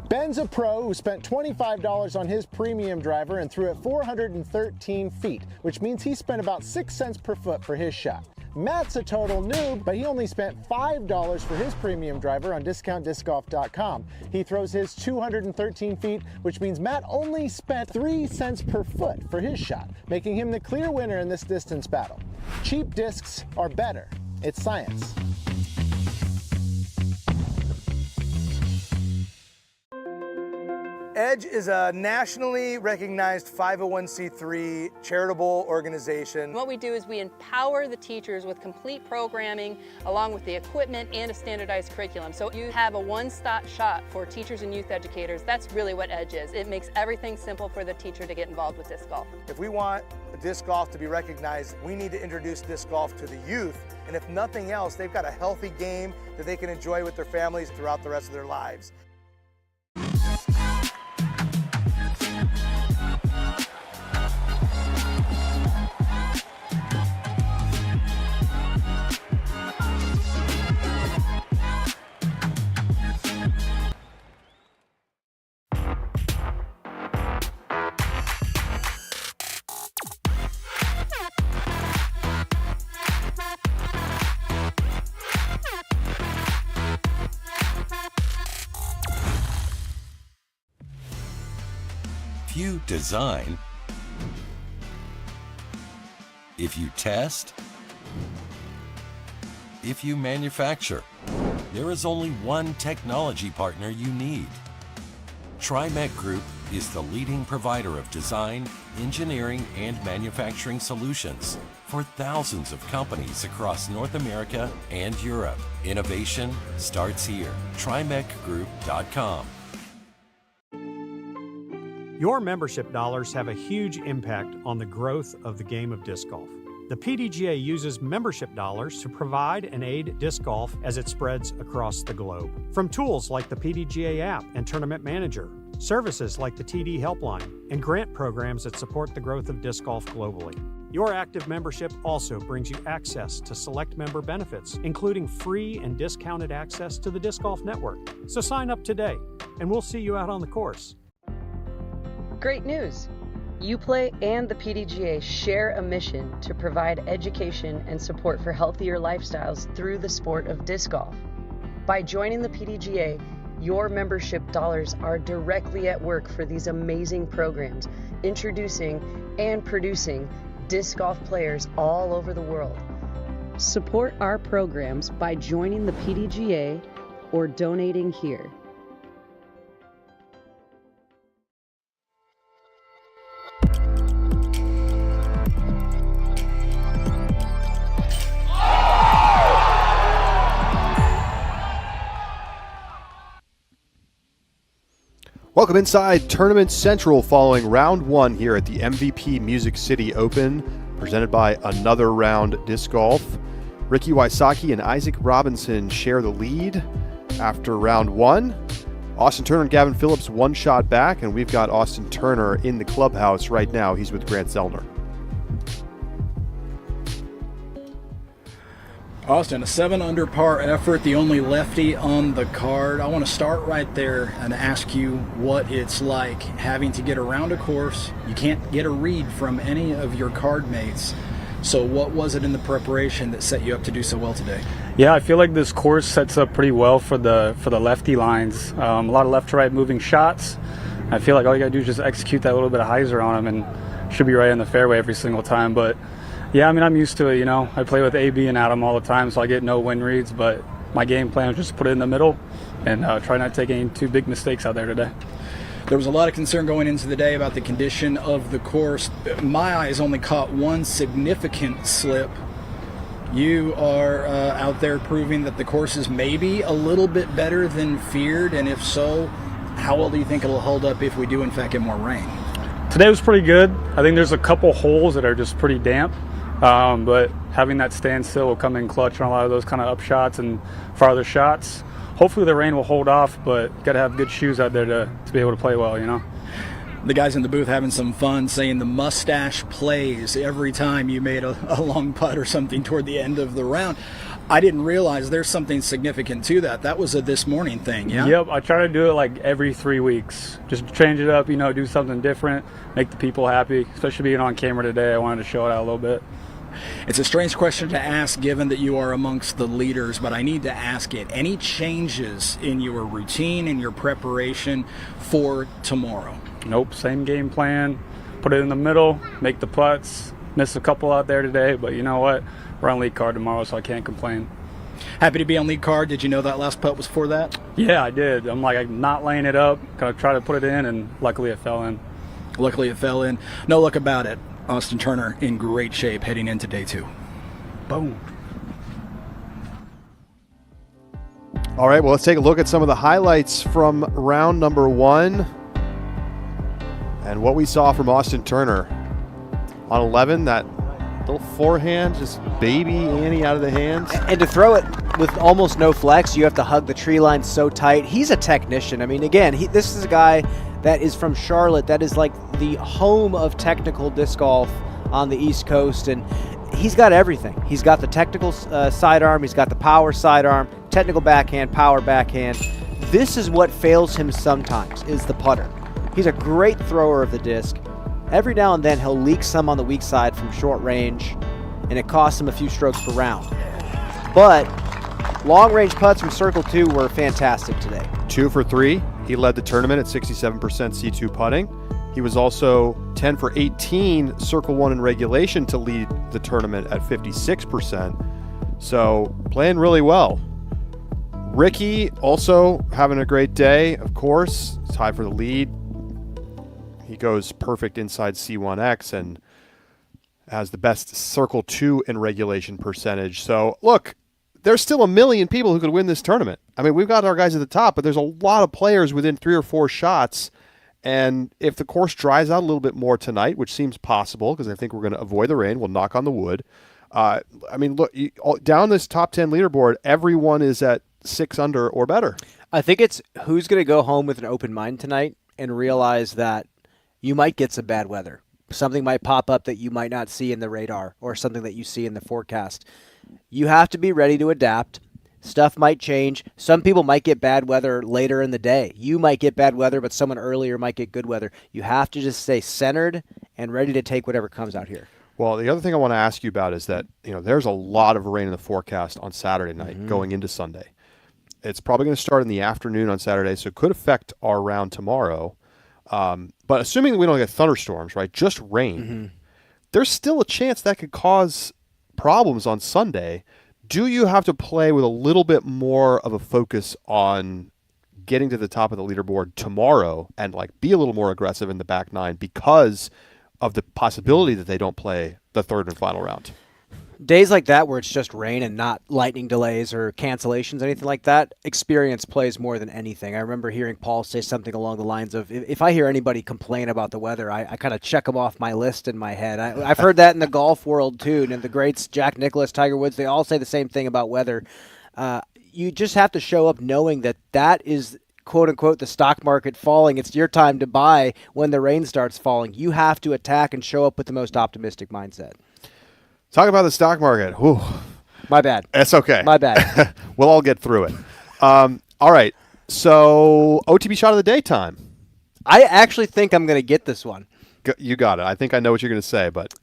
Ben's a pro who spent $25 on his premium driver and threw it 413 feet, which means he spent about 6 cents per foot for his shot. Matt's a total noob, but he only spent $5 for his premium driver on discountdiscgolf.com. He throws his 213 feet, which means Matt only spent 3 cents per foot for his shot, making him the clear winner in this distance battle. Cheap discs are better. It's science. EDGE is a nationally recognized 501c3 charitable organization. What we do is we empower the teachers with complete programming along with the equipment and a standardized curriculum. So you have a one-stop shop for teachers and youth educators. That's really what EDGE is. It makes everything simple for the teacher to get involved with disc golf. If we want disc golf to be recognized, we need to introduce disc golf to the youth. And if nothing else, they've got a healthy game that they can enjoy with their families throughout the rest of their lives. If you design, if you test, if you manufacture, there is only one technology partner you need. TriMet Group is the leading provider of design, engineering, and manufacturing solutions for thousands of companies across North America and Europe. Innovation starts here. TriMetGroup.com. Your membership dollars have a huge impact on the growth of the game of disc golf. The PDGA uses membership dollars to provide and aid disc golf as it spreads across the globe. From tools like the PDGA app and Tournament Manager, services like the TD Helpline, and grant programs that support the growth of disc golf globally. Your active membership also brings you access to select member benefits, including free and discounted access to the Disc Golf Network. So sign up today, and we'll see you out on the course. Great news! UPlay and the PDGA share a mission to provide education and support for healthier lifestyles through the sport of disc golf. By joining the PDGA, your membership dollars are directly at work for these amazing programs, introducing and producing disc golf players all over the world. Support our programs by joining the PDGA or donating here. Welcome inside Tournament Central following round 1 here at the MVP Music City Open, presented by Another Round Disc Golf. Ricky Wysocki and Isaac Robinson share the lead after round 1. Austin Turner and Gavin Phillips one shot back, and we've got Austin Turner in the clubhouse right now. He's with Grant Zellner. Austin, a 7 under par effort, the only lefty on the card. I want to start right there and ask you what it's like having to get around a course. You can't get a read from any of your card mates. So what was it in the preparation that set you up to do so well today? Yeah, I feel like this course sets up pretty well for the lefty lines. A lot of left to right moving shots. I feel like all you got to do is just execute that little bit of hyzer on them and should be right in the fairway every single time. But yeah, I mean, I'm used to it, you know. I play with AB and Adam all the time, so I get no win reads, but my game plan was just to put it in the middle and try not to take any too big mistakes out there today. There was a lot of concern going into the day about the condition of the course. My eyes only caught one significant slip. You are out there proving that the course is maybe a little bit better than feared, and if so, how well do you think it'll hold up if we do in fact get more rain? Today was pretty good. I think there's a couple holes that are just pretty damp. But having that standstill will come in clutch on a lot of those kind of up shots and farther shots. Hopefully the rain will hold off, but got to have good shoes out there to be able to play well, you know. The guys in the booth having some fun saying the mustache plays every time you made a long putt or something toward the end of the round. I didn't realize there's something significant to that. That was a this morning thing, yeah? Yep, I try to do it like every 3 weeks. Just change it up, you know, do something different, make the people happy. Especially being on camera today, I wanted to show it out a little bit. It's a strange question to ask given that you are amongst the leaders, but I need to ask it. Any changes in your routine and your preparation for tomorrow? Nope, same game plan. Put it in the middle, make the putts. Missed a couple out there today, but you know what? We're on lead card tomorrow, so I can't complain. Happy to be on lead card. Did you know that last putt was for that? Yeah, I did. I'm not laying it up. Gonna try to put it in, and luckily it fell in. Luckily it fell in. No luck about it. Austin Turner in great shape heading into day 2. Boom. All right, well, let's take a look at some of the highlights from round number 1 and what we saw from Austin Turner. On 11, that little forehand, just baby Annie out of the hands. And to throw it with almost no flex, you have to hug the tree line so tight. He's a technician. I mean, again, this is a guy that is from Charlotte. That is like the home of technical disc golf on the East Coast, and he's got everything. He's got the technical sidearm, he's got the power sidearm, technical backhand, power backhand. This is what fails him sometimes, is the putter. He's a great thrower of the disc. Every now and then he'll leak some on the weak side from short range, and it costs him a few strokes per round. But long-range putts from Circle 2 were fantastic today. 2 for 3. He led the tournament at 67% C2 putting. He was also 10 for 18 Circle 1 in regulation to lead the tournament at 56%. So playing really well. Ricky also having a great day, of course. Tied for the lead. He goes perfect inside C1X and has the best Circle 2 in regulation percentage. So look, there's still a million people who could win this tournament. I mean, we've got our guys at the top, but there's a lot of players within 3 or 4 shots. And if the course dries out a little bit more tonight, which seems possible because I think we're going to avoid the rain, we'll knock on the wood. I mean, look, down this top 10 leaderboard, everyone is at 6 under or better. I think it's who's going to go home with an open mind tonight and realize that you might get some bad weather. Something might pop up that you might not see in the radar or something that you see in the forecast. You have to be ready to adapt. Stuff might change. Some people might get bad weather later in the day. You might get bad weather, but someone earlier might get good weather. You have to just stay centered and ready to take whatever comes out here. Well, the other thing I want to ask you about is that, there's a lot of rain in the forecast on Saturday night going into Sunday. It's probably going to start in the afternoon on Saturday, so it could affect our round tomorrow. But assuming we don't get thunderstorms, right, just rain, there's still a chance that could cause problems on Sunday. Do you have to play with a little bit more of a focus on getting to the top of the leaderboard tomorrow and be a little more aggressive in the back nine because of the possibility that they don't play the third and final round? Days like that where it's just rain and not lightning delays or cancellations, anything like that, experience plays more than anything. I remember hearing Paul say something along the lines of, if I hear anybody complain about the weather, I kind of check them off my list in my head. I've heard that in the golf world too, and the greats, Jack Nicklaus, Tiger Woods, they all say the same thing about weather. You just have to show up knowing that is, quote unquote, the stock market falling. It's your time to buy when the rain starts falling. You have to attack and show up with the most optimistic mindset. Talk about the stock market. Whew. My bad. That's okay. My bad. We'll all get through it. All right. So OTB shot of the day time. I actually think I'm going to get this one. You got it. I think I know what you're going to say, but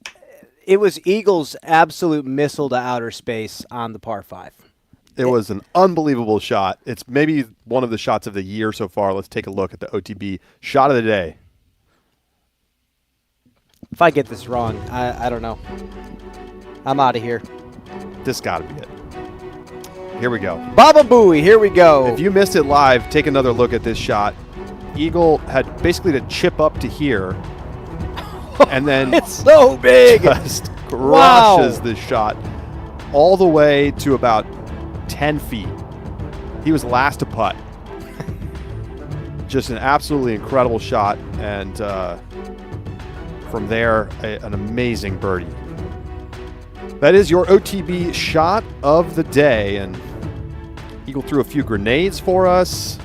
it was Eagle's absolute missile to outer space on the par 5. It was an unbelievable shot. It's maybe one of the shots of the year so far. Let's take a look at the OTB shot of the day. If I get this wrong, I don't know. I'm out of here. This got to be it. Here we go. Baba Booey, here we go. If you missed it live, take another look at this shot. Eagle had basically to chip up to here, and then it's so big. Just crushes this shot all the way to about 10 feet. He was last to putt. Just an absolutely incredible shot, and from there, an amazing birdie. That is your OTB shot of the day, and Eagle threw a few grenades for us.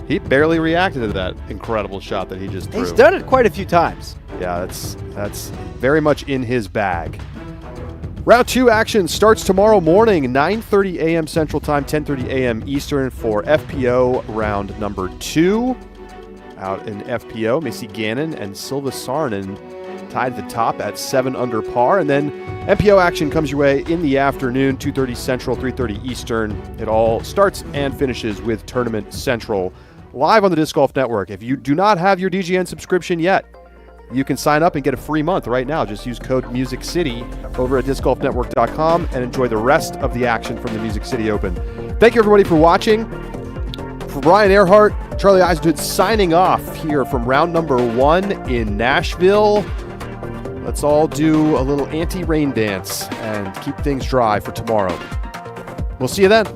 He barely reacted to that incredible shot that he just threw. He's done it quite a few times. Yeah, that's very much in his bag. Round 2 action starts tomorrow morning, 9:30 a.m. Central Time, 10:30 a.m. Eastern for FPO round number 2. Out in FPO, Missy Gannon and Silva Sarnen tied at the top at 7 under par. And then MPO action comes your way in the afternoon, 2:30 Central, 3:30 Eastern. It all starts and finishes with Tournament Central live on the Disc Golf Network. If you do not have your DGN subscription yet, you can sign up and get a free month right now. Just use code MusicCity over at discgolfnetwork.com and enjoy the rest of the action from the Music City Open. Thank you, everybody, for watching. For Brian Earhart, Charlie Eisenhood signing off here from round number 1 in Nashville. Let's all do a little anti-rain dance and keep things dry for tomorrow. We'll see you then.